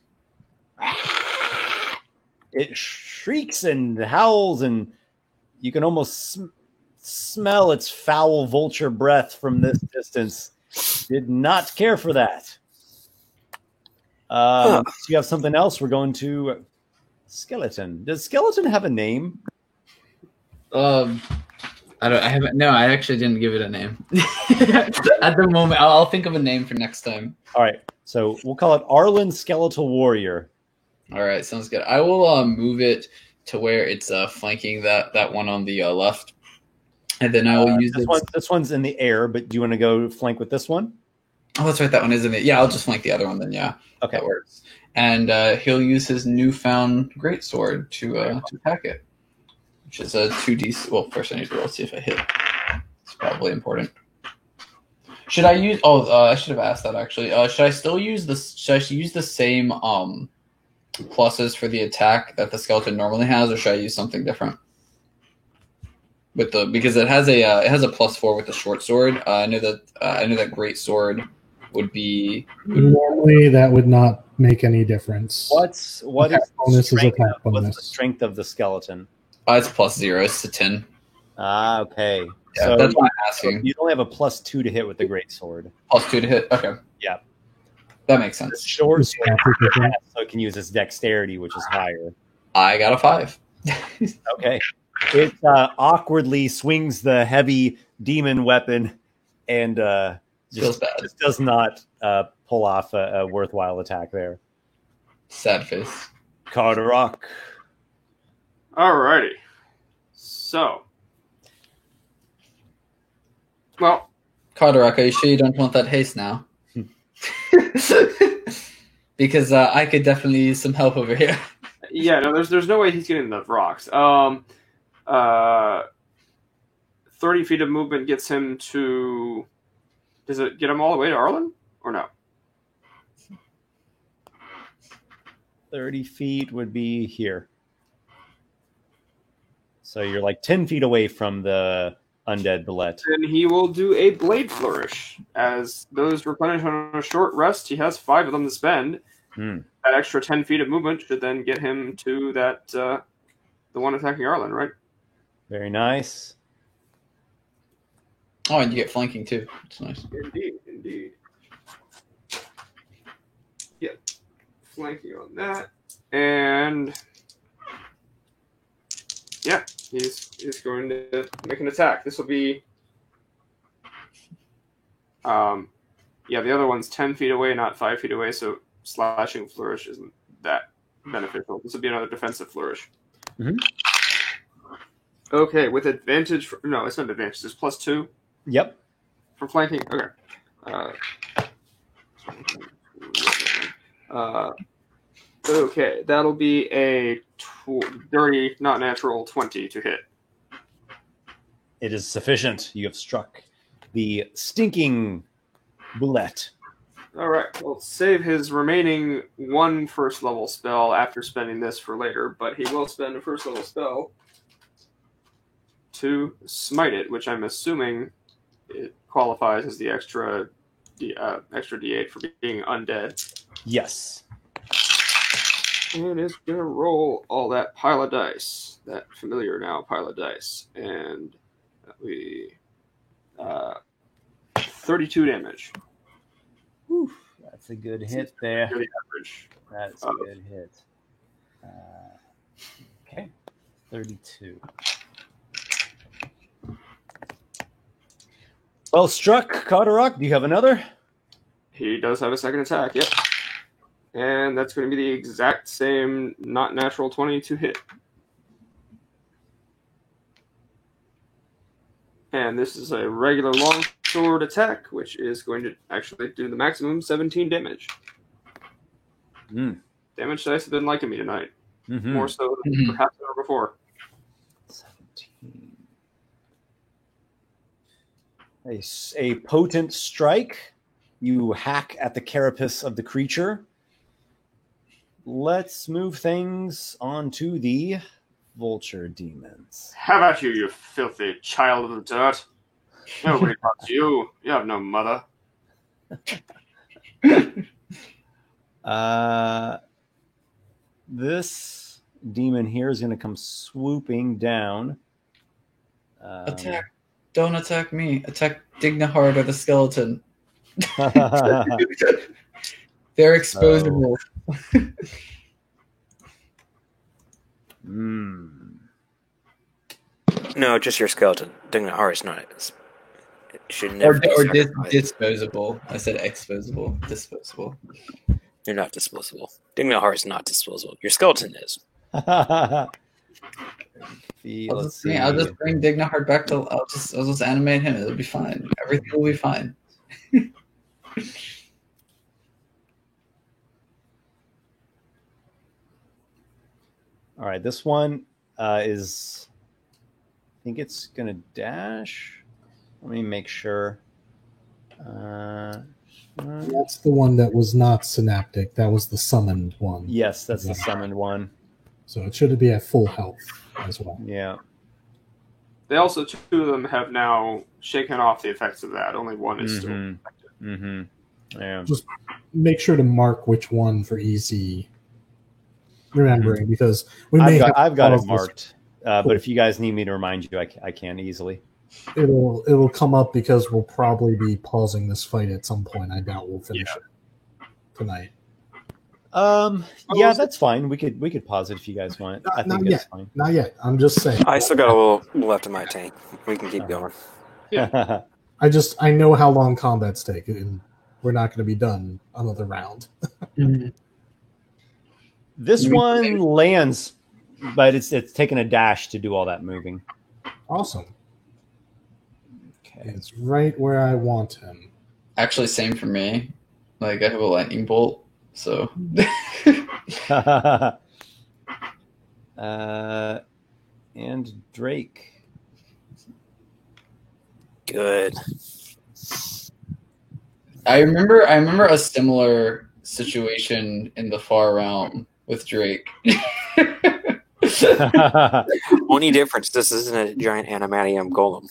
It shrieks and howls, and you can almost smell its foul vulture breath from this distance. Did not care for that. So you have something else. We're going to Skeleton. Does Skeleton have a name? I actually didn't give it a name. At the moment, I'll think of a name for next time. All right. So we'll call it Arlen Skeletal Warrior. All right, sounds good. I will move it to where it's flanking that one on the left, and then I will use this one's in the air, but do you want to go flank with this one? Oh, that's right. That one is in it. Yeah, I'll just flank the other one then. Yeah, okay, that works. And he'll use his newfound greatsword to attack it, which is a 2d. Well, first I need to roll to see if I hit. It's probably important. Should I use? I should have asked that actually. Should I still use this? Should I use the same pluses for the attack that the skeleton normally has, or should I use something different? because it has a +4 with the short sword. I know that great sword would be Normally, that would not make any difference. What is bonus is strength attack what's the bonus. strength of the skeleton? it's +0. It's a 10. Ah, okay. Yeah, So that's why I'm so asking. you only have a +2 to hit with the great sword. +2 to hit. Okay. Yeah. That makes The sense. short Just sword, yeah, so it can use its dexterity, which is higher. I got a 5. Okay. It awkwardly swings the heavy demon weapon and Feels bad. just does not pull off a worthwhile attack there. Sad face. Carderock. Alrighty. So, well, Carderock, are you sure you don't want that haste now? Because I could definitely use some help over here. yeah, no, there's no way he's getting the rocks. 30 feet of movement gets him to. Does it get him all the way to Arlen or no? 30 feet would be here. So you're like 10 feet away from the undead Bullet. Then he will do a blade flourish. As those replenish on a short rest, he has 5 of them to spend. That extra 10 feet of movement should then get him to that the one attacking Arlen, right? Very nice. Oh, and you get flanking too. It's nice. Indeed. Yep. Flanking on that. And yeah, he's going to make an attack. This will be the other one's 10 feet away, not 5 feet away, so slashing flourish isn't that beneficial. This will be another defensive flourish. Mhm. Okay, with advantage. No, it's not advantage. It's +2 Yep. for flanking. Okay. Okay, that'll be a dirty, not natural 20 to hit. It is sufficient. You have struck the stinking Bullet. All right, we'll save his remaining 1 first level spell after spending this for later, but he will spend a first level spell to smite it, which I'm assuming it qualifies as the extra D8 for being undead. Yes. And it's going to roll all that pile of dice, that familiar now pile of dice. And we 32 damage. Whew, that's a good hit there. The average. That's a good hit. Okay. 32. Well struck, Carderock. Do you have another? He does have a second attack, yep. And that's going to be the exact same not natural 20 to hit. And this is a regular longsword attack, which is going to actually do the maximum 17 damage. Damage dice have been liking me tonight. Mm-hmm. More so than perhaps ever before. 17. A potent strike. You hack at the carapace of the creature. Let's move things on to the vulture demons. How about you, you filthy child of the dirt? Nobody loves you. You have no mother. This demon here is going to come swooping down. Attack. Don't attack me. Attack Dignahard or the skeleton. They're exposable. No, just your skeleton. Dignahar is not. It should never be Or sacrificed. disposable. I said exposable. Disposable. You're not disposable. Dignahar is not disposable. Your skeleton is. I'll just bring Dignahard back to. I'll just animate him. It'll be fine. Everything will be fine. All right, this one is. I think it's gonna dash. Let me make sure. That's the one that was not synaptic. That was the summoned one. Yes, that's the summoned one. So it should be at full health as well. Yeah. They also, 2 of them have now shaken off the effects of that. Only one is still affected. Mm-hmm. Yeah. Just make sure to mark which one for easy remembering, because we may I've got it pauses. marked. But if you guys need me to remind you, I can easily. It'll come up because we'll probably be pausing this fight at some point. I doubt we'll finish it tonight. Yeah, that's fine. We could pause it if you guys want. I think it's fine. Not yet. I'm just saying. I still got a little left in my tank. We can keep going. I know how long combats take, and we're not going to be done another round. This one lands, but it's taking a dash to do all that moving. Awesome. Okay. It's right where I want him. Actually, same for me. Like, I have a lightning bolt, so. And Drake. Good. I remember a similar situation in the Far Realm with Drake. Only difference, this isn't a giant animatium golem.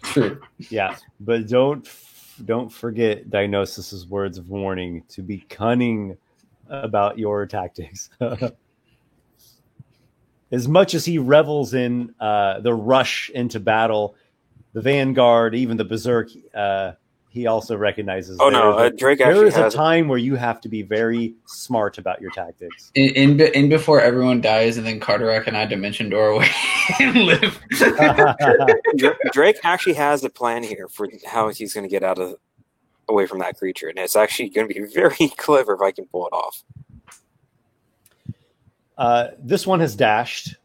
True. Yeah, but don't forget Dionysus's words of warning to be cunning about your tactics. As much as he revels in the rush into battle, the vanguard, even the berserk, he also recognizes. Drake there actually is has a time where you have to be very smart about your tactics. In before everyone dies, and then Carterac and I dimension door away and live. Drake actually has a plan here for how he's going to get away from that creature, and it's actually going to be very clever if I can pull it off. This one has dashed.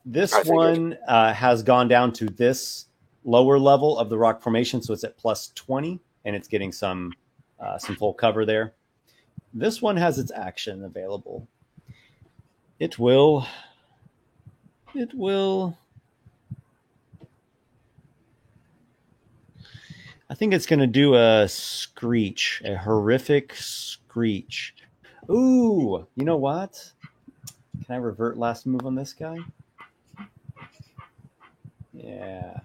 This one has gone down to this lower level of the rock formation, so it's at plus 20, and it's getting some full cover there. This one has its action available. It will. I think it's going to do a screech, a horrific screech. Ooh, you know what? Can I revert last move on this guy? Yeah.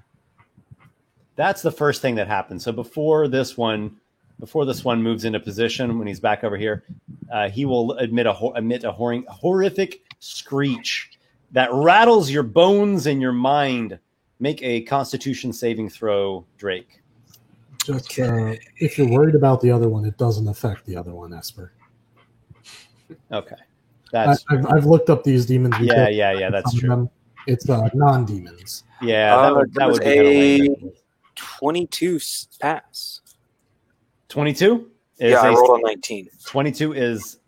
That's the first thing that happens. So before this one moves into position, when he's back over here, he will emit a horrific screech that rattles your bones and your mind. Make a Constitution saving throw, Drake. Just if you're worried about the other one, it doesn't affect the other one, Esper. Okay, I've looked up these demons. Yeah. That's true. It's non-demons. Yeah, that would be a 22 pass. 22? Yeah, I rolled a 19. 22 is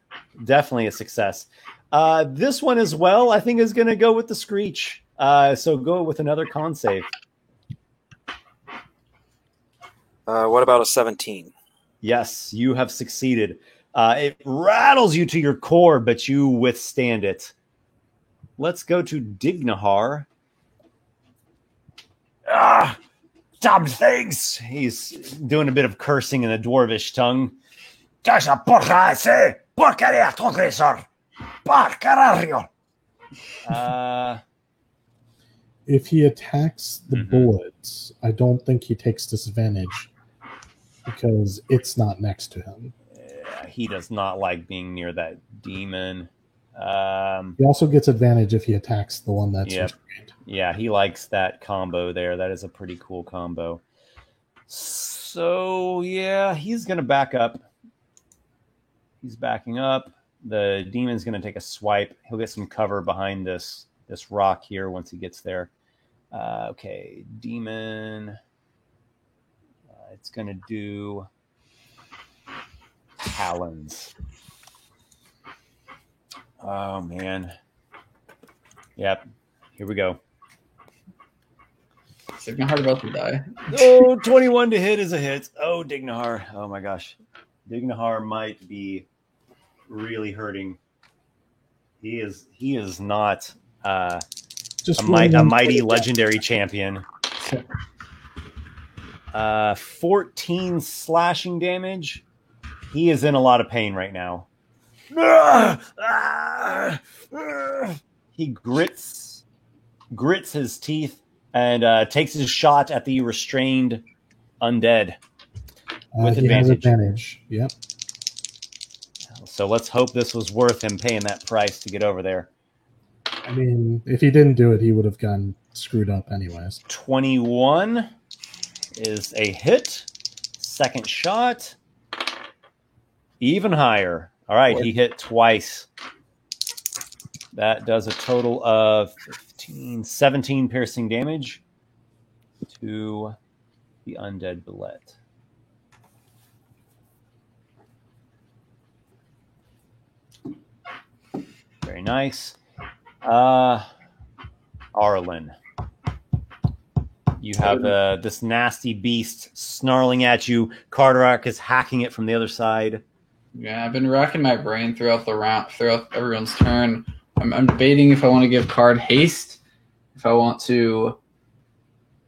definitely a success. This one as well, I think, is going to go with the screech. So go with another con save. What about a 17? Yes, you have succeeded. It rattles you to your core, but you withstand it. Let's go to Dignahar. Dumb things! He's doing a bit of cursing in the dwarvish tongue. Esa porra ese! Porcaria transgressor! Par carajo! If he attacks the bullets, I don't think he takes disadvantage because it's not next to him. He does not like being near that demon. He also gets advantage if he attacks the one that's restrained. Yeah, he likes that combo there. That is a pretty cool combo. So, yeah, he's going to back up. He's backing up. The demon's going to take a swipe. He'll get some cover behind this rock here once he gets there. Okay, demon. It's going to do talons. Oh, man. Yep. Here we go. Dignahar about to die. Oh, 21 to hit is a hit. Oh, Dignahar. Oh, my gosh. Dignahar might be really hurting. He is not a mighty legendary champion. 14 slashing damage. He is in a lot of pain right now. He grits his teeth and takes his shot at the restrained undead with He has advantage. advantage. Yep. So let's hope this was worth him paying that price to get over there. I mean, if he didn't do it, he would have gotten screwed up anyways. 21 is a hit. Second shot. Even higher. All right, he hit twice. That does a total of 17 piercing damage to the undead bullet. Very nice. Arlen, you have this nasty beast snarling at you. Carderock is hacking it from the other side. Yeah, I've been racking my brain throughout the round, throughout everyone's turn. I'm debating if I want to give Card haste, if I want to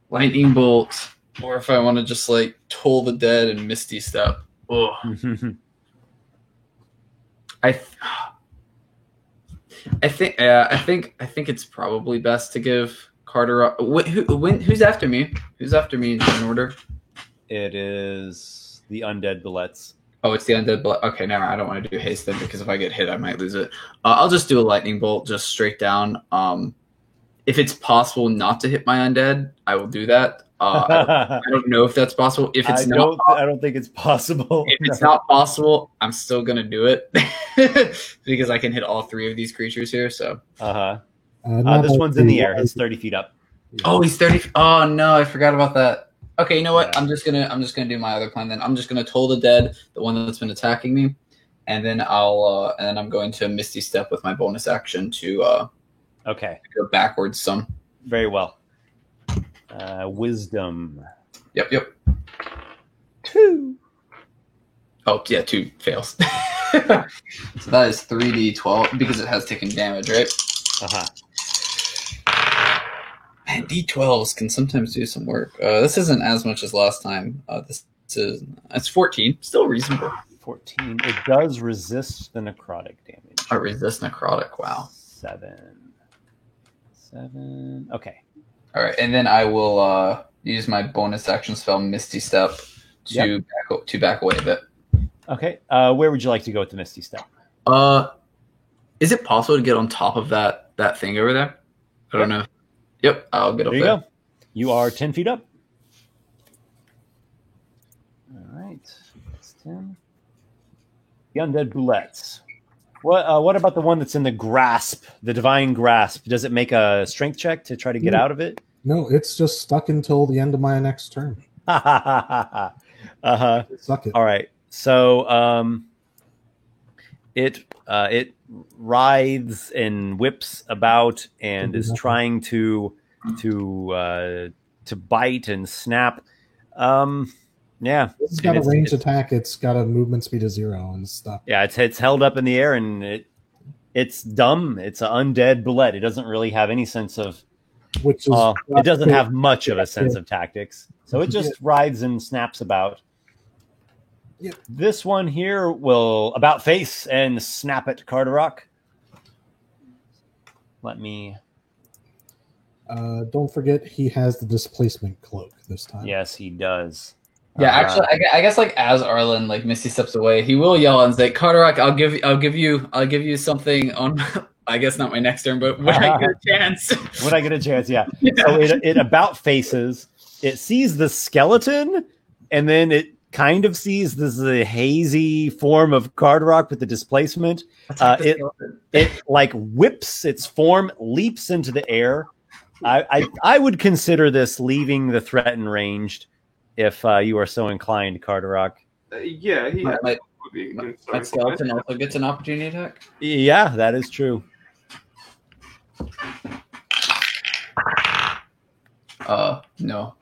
lightning bolt, or if I want to just like Toll the Dead and Misty Step. Oh, I think it's probably best to give Carter. Who's after me? Who's after me in order? It is the undead bullets. Oh, it's the undead blood. Okay, never mind. I don't want to do haste then because if I get hit, I might lose it. I'll just do a lightning bolt, just straight down. If it's possible not to hit my undead, I will do that. I don't know if that's possible. If it's not, I don't think it's possible. If it's not possible, I'm still gonna do it because I can hit all three of these creatures here. So, this one's in the air. He's 30 feet up. Oh, he's 30. Oh no, I forgot about that. Okay, you know what? I'm just gonna do my other plan then. I'm just gonna Toll the Dead, the one that's been attacking me, and then I'm going to Misty Step with my bonus action to go backwards some. Very well. Wisdom. Yep. 2. Oh yeah, 2 fails. So that is 3d12 because it has taken damage, right? Man, D12s can sometimes do some work. This isn't as much as last time. It's 14. Still reasonable. 14. It does resist the necrotic damage. Oh, resist necrotic. Wow. 7. Okay. All right, and then I will use my bonus action spell, Misty Step, to back away a bit. Okay. Where would you like to go with the Misty Step? Is it possible to get on top of that thing over there? I don't know. Yep, I'll get up there. There you go. You are 10 feet up. All right. That's 10. The undead bullets. What about the one that's in the grasp, the divine grasp? Does it make a strength check to try to get out of it? No, it's just stuck until the end of my next turn. Suck it. All right. So it writhes and whips about and is trying to bite and snap. Yeah, it's got a range attack. It's got a movement speed of 0 and stuff. Yeah, it's held up in the air and it's dumb. It's an undead bullet. It doesn't really have any sense of. Which is it doesn't have much of a sense of tactics, so it just rides and snaps about. Yep. This one here will about face and snap at Carderock. Let me. Don't forget, he has the displacement cloak this time. Yes, he does. Yeah, actually, I guess like as Arlen like Misty steps away, he will yell and say, "Carderock, I'll give you something on." I guess not my next turn, but when I get a chance. When I get a chance, yeah. So it about faces. It sees the skeleton, and then it kind of sees this hazy form of Carderock with the displacement. It like whips its form, leaps into the air. I would consider this leaving the threatened ranged if you are so inclined, Carderock. Yeah, he my skeleton also gets an opportunity attack. Yeah, that is true. No.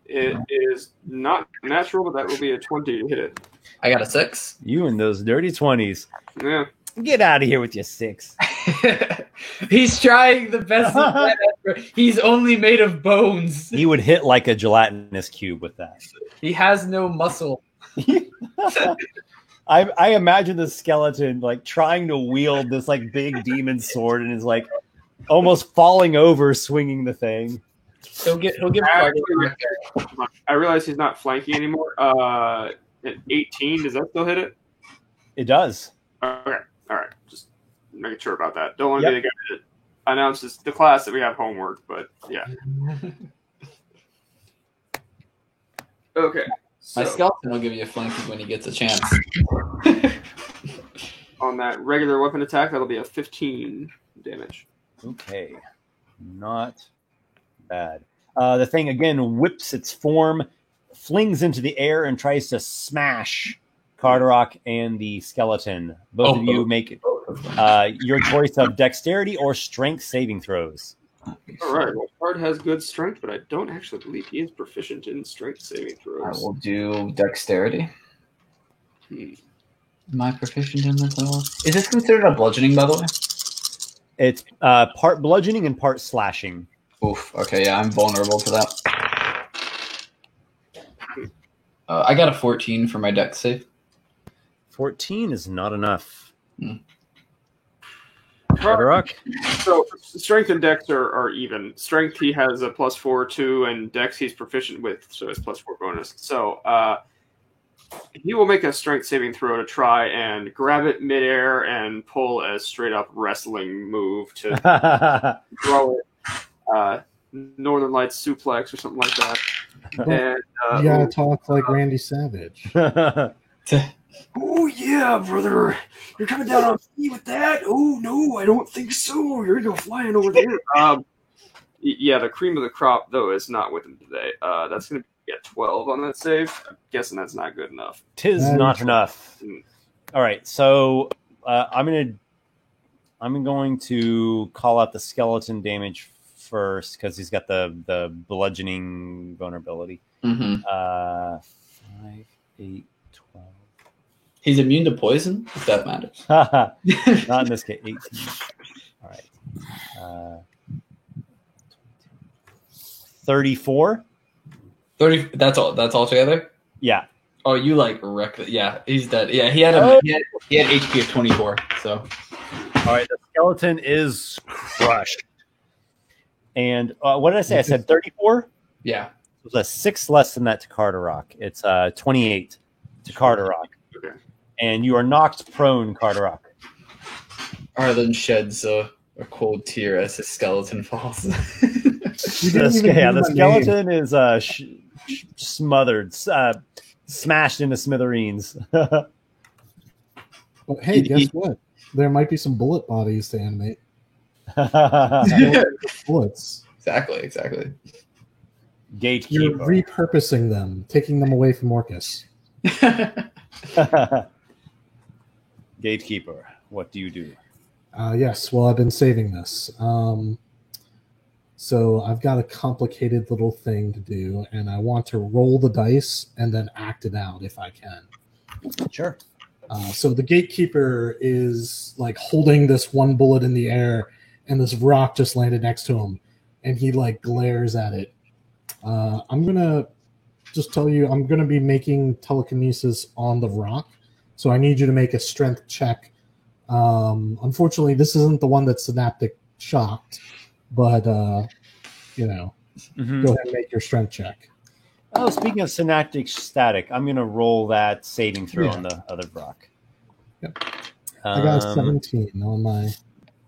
It is not natural, but that will be a 20 to hit it. I got a 6. You and those dirty 20s. Yeah. Get out of here with your 6. He's trying the best he can. He's only made of bones. He would hit like a gelatinous cube with that. He has no muscle. I imagine the skeleton like trying to wield this like big demon sword and is like almost falling over swinging the thing. He'll give Actually, I realize he's not flanking anymore. At 18, does that still hit it? It does. Okay, all right. Just making sure about that. Don't want to be the guy that announces the class that we have homework, but yeah. Okay. My So skeleton will give you a flanking when he gets a chance. on that regular weapon attack, that'll be a 15 damage. Okay. Not bad. The thing again whips its form, flings into the air, and tries to smash Carderock and the skeleton. Both of you make your choice of dexterity or strength saving throws. All right. Well, Card has good strength, but I don't actually believe he is proficient in strength saving I throws. will do dexterity. Am I proficient in this at all? Is this considered a bludgeoning, by the way? It's part bludgeoning and part slashing. Oof. Okay, yeah, I'm vulnerable to that. I got a 14 for my dex save. 14 is not enough. Card- Carderock? So strength and dex are even. Strength he has a +4 2, and dex he's proficient with, so it's +4 bonus. So he will make a strength saving throw to try and grab it midair and pull a straight up wrestling move to throw it. Northern Lights suplex or something like that. And You gotta talk like Randy Savage. oh yeah, brother, you're coming down on me with that? Oh no, I don't think so. You're gonna go flying over there. Yeah, the cream of the crop though is not with him today. That's gonna be a 12 on that save. I'm guessing that's not good enough. Tis not enough. All right, so I'm going to call out the skeleton damage first because he's got the bludgeoning vulnerability. Mm-hmm. 5, 8, 12. He's immune to poison, if that matters. Not in this case. 18. All right. 34. 30. That's all together. Yeah. Oh, you like wrecked it. Yeah, he's dead. Yeah, he had he had HP of 24. So, all right. The skeleton is crushed. And what did I say? I said 34. yeah. It was a 6 less than that to Carderock. It's 28 to Carderock. Okay. And you are knocked prone, Carderock. Arlen sheds a cold tear as his skeleton falls. The skeleton is smothered, smashed into smithereens. But hey, guess what? There might be some bullet bodies to animate. Bullets. Exactly. Gatekeeper. You're repurposing them, taking them away from Orcus. Gatekeeper, what do you do? Yes, well, I've been saving this. So I've got a complicated little thing to do, and I want to roll the dice and then act it out if I can. Sure. So the gatekeeper is like holding this one bullet in the air, and this rock just landed next to him, and he like glares at it. I'm gonna just tell you, I'm gonna be making telekinesis on the rock, so I need you to make a strength check. Unfortunately, this isn't the one that's synaptic shocked, but go ahead and make your strength check. Oh, speaking of synaptic static, I'm going to roll that saving throw on the other rock. Yep. I got a 17 on my...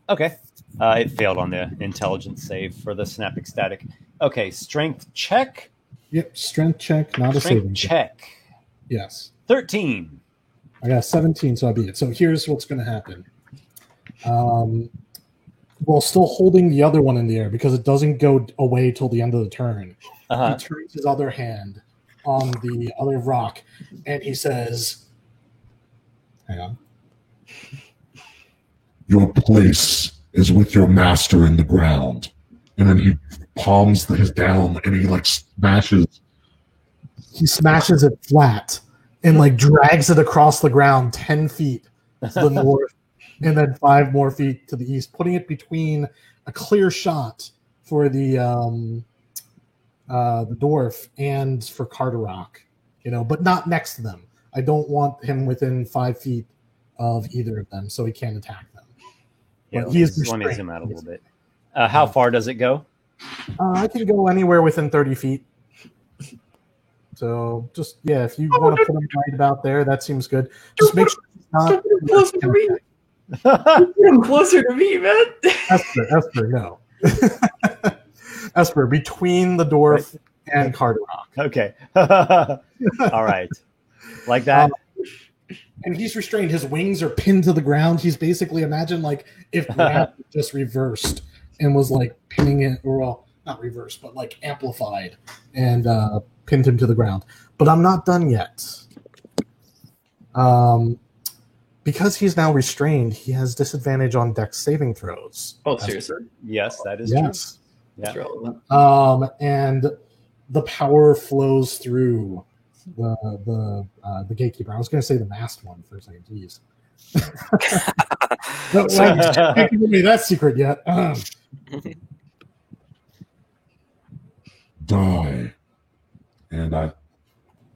Okay. It failed on the intelligence save for the synaptic static. Okay, strength check. Yep, strength check, not a saving check. Yes. 13. I got a 17, so I beat it. So here's what's going to happen. While still holding the other one in the air, because it doesn't go away till the end of the turn, he turns his other hand on the other rock, and he says, hang on. Your place is with your master in the ground. And then he palms his down and he like smashes. He smashes it flat and like drags it across the ground 10 feet to the north and then 5 more feet to the east, putting it between a clear shot for the dwarf and for Carderock, but not next to them. I don't want him within 5 feet of either of them, so he can't attack them. Yeah, he is let me zoom out a little bit. How far does it go? I can go anywhere within 30 feet. So just if you want to put him right about there, that seems good. Just make sure he's not closer to me. Put him closer to me, man. Esper, no. Esper, between the dwarf and Carderock. Okay. All right. Like that. And he's restrained. His wings are pinned to the ground. He's basically, imagine like if Grant just reversed and was like pinning it, or well, not reversed, but like amplified and pinned him to the ground. But I'm not done yet. Because he's now restrained, he has disadvantage on Dex saving throws. Oh, seriously? Yes, that is Yes. true. Yeah. Relevant. And the power flows through the gatekeeper. I was going to say the masked one for a second. Jeez. Can't give me that secret yet. Die.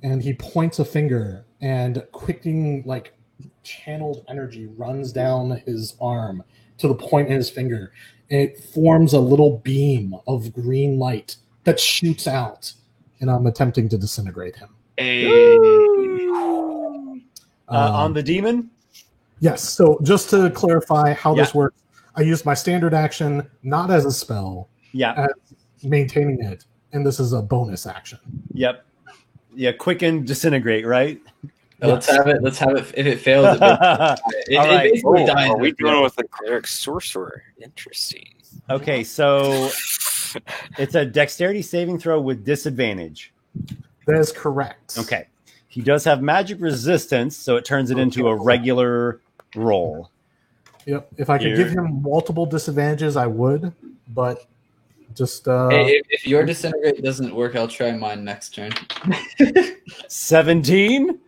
And he points a finger, and quickening, like channeled energy runs down his arm to the point in his finger. And it forms a little beam of green light that shoots out, and I'm attempting to disintegrate him. On the demon? Yes. So just to clarify how this works, I use my standard action not as a spell, as maintaining it, and this is a bonus action. Yep. Yeah, quicken, disintegrate, right? Let's have it. Let's have it. If it fails, it basically dies. Are we going with the cleric sorcerer? Interesting. Okay, so it's a dexterity saving throw with disadvantage. That is correct. Okay. He does have magic resistance, so it turns it into a regular roll. Yep. If I could give him multiple disadvantages, I would, but just hey, if your disintegrate doesn't work, I'll try mine next turn. 17?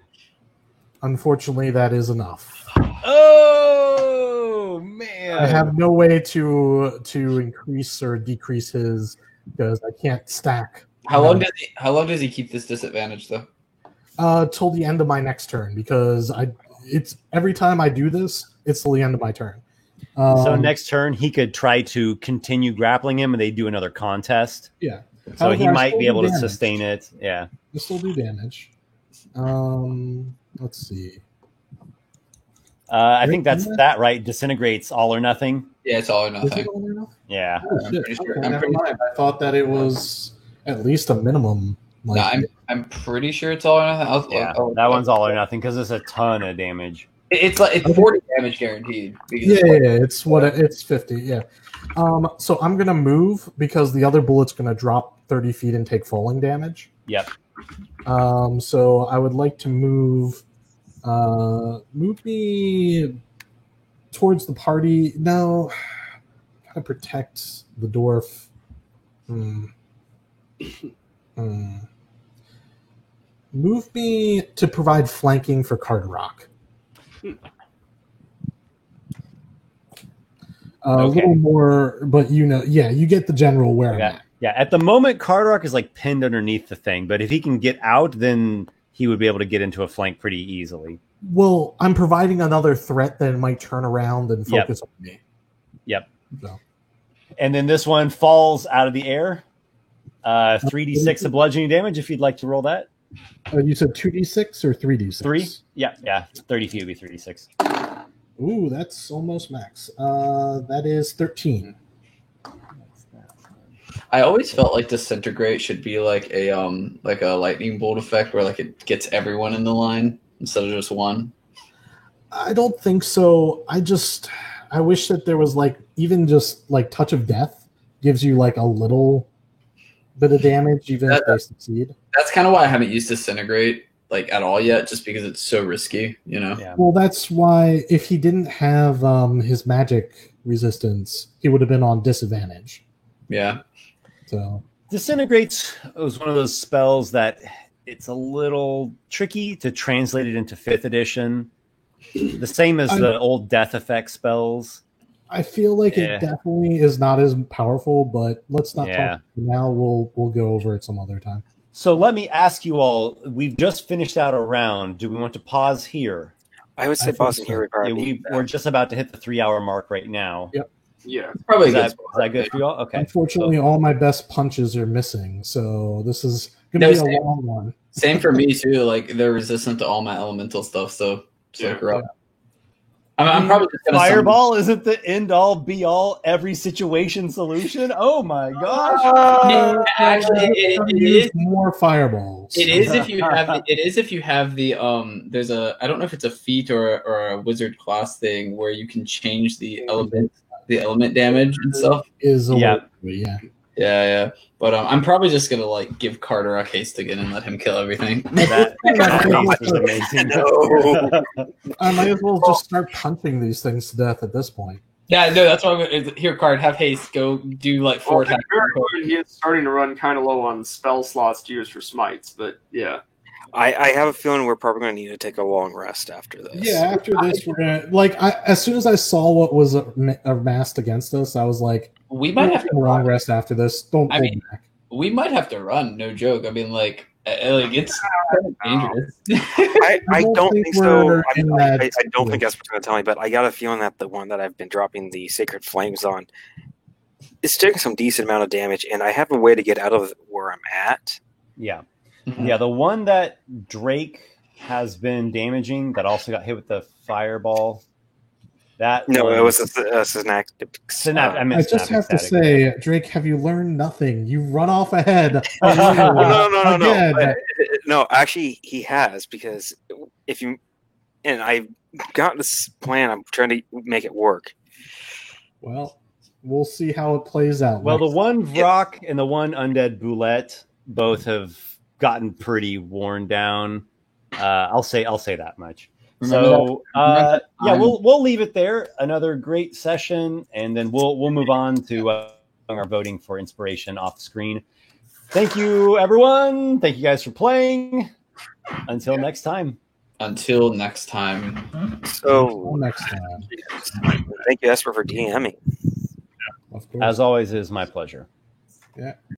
Unfortunately, that is enough. Oh man! I have no way to increase or decrease his, because I can't stack. How long does he keep this disadvantage though? Till the end of my next turn, because it's every time I do this, it's till the end of my turn. So next turn he could try to continue grappling him, and they do another contest. Yeah. So he might be able to sustain it. Yeah. You still do damage. Let's see. I think that's that, right? Disintegrates all or nothing. Yeah, it's all or Is nothing. it all or nothing? Yeah. Oh, I'm shit. pretty sure. Okay, I'm never pretty mind. I thought that it was at least a minimum. No, I'm pretty sure it's all or nothing. That one's all or nothing because it's a ton of damage. It's 40 damage guaranteed. Yeah, it's 50. Yeah. So I'm gonna move because the other bullet's gonna drop 30 feet and take falling damage. Yep. So I would like to move me towards the party. No, gotta protect the dwarf. Move me to provide flanking for Carderock. A little more, but you get the general where I'm at. Yeah, at the moment, Carderock is like pinned underneath the thing, but if he can get out, then he would be able to get into a flank pretty easily. Well, I'm providing another threat that might turn around and focus on me. Yep. So. And then this one falls out of the air. 3d6 of bludgeoning damage if you'd like to roll that. You said 2d6 or 3d6? 3? Yeah. 30 feet would be 3d6. Ooh, that's almost max. That is 13. I always felt like disintegrate should be like a lightning bolt effect where like it gets everyone in the line instead of just one. I don't think so. I wish that there was like even just like touch of death gives you like a little bit of damage even if they succeed. That's kind of why I haven't used disintegrate like at all yet, just because it's so risky, you know. Yeah. Well, that's why if he didn't have his magic resistance, he would have been on disadvantage. Yeah. So Disintegrates was one of those spells that it's a little tricky to translate it into 5th edition. The same as the old death effect spells. I feel like it definitely is not as powerful, but let's not talk now. We'll go over it some other time. So let me ask you all, we've just finished out a round. Do we want to pause here? I would say pause here. We're just about to hit the 3-hour mark right now. Yep. Yeah. Probably Is a good that, is spot. that good for you all? Okay. Unfortunately, all my best punches are missing, so this is going to No, be a same. long one. Same for me too. Like they're resistant to all my elemental stuff, so soak her up. I'm probably just gonna Fireball isn't the end all be all every situation solution. Oh my gosh! Actually, it Use is. more fireballs. It is if you have. It is if you have the. There's a. I don't know if it's a feat or a wizard class thing where you can change the element damage and stuff. Is a Yeah. way, yeah. Yeah. But I'm probably just gonna like give Carter a haste again and let him kill everything. That is amazing. No. I might as well just start punching these things to death at this point. Yeah, no, that's why I'm gonna, here, Card, have haste. Go do like 4 Well, attacks. he is starting to run kind of low on spell slots to use for smites, but yeah. I have a feeling we're probably going to need to take a long rest after this. Yeah, after this, we're gonna as soon as I saw what was amassed against us, I was like, We might have to a long run. rest after this. Don't I hold mean, back. We might have to run. No joke. I mean, like it's kind of dangerous. I don't think so. we're in that I don't think that's what's going to tell me, but I got a feeling that the one that I've been dropping the Sacred Flames on is taking some decent amount of damage, and I have a way to get out of where I'm at. Yeah. Mhm. Yeah, the one that Drake has been damaging that also got hit with the fireball. That No, it was was a synaptic. Synaptic. I I meant just have to synaptic say, Drake, have you learned nothing? You run off ahead. No. Again. No, actually, he has, because if you and I've got this plan. I'm trying to make it work. Well, we'll see how it plays out. Well, the next. one Vrock and the one Undead Boulette both have gotten pretty worn down. I'll say that much. So yeah, we'll leave it there. Another great session, and then we'll move on to our voting for inspiration off screen. Thank you, everyone. Thank you guys for playing. Until next time. Until next time. So next time. thank you, Esper, for DMing. Of course. As always, it is my pleasure. Yeah.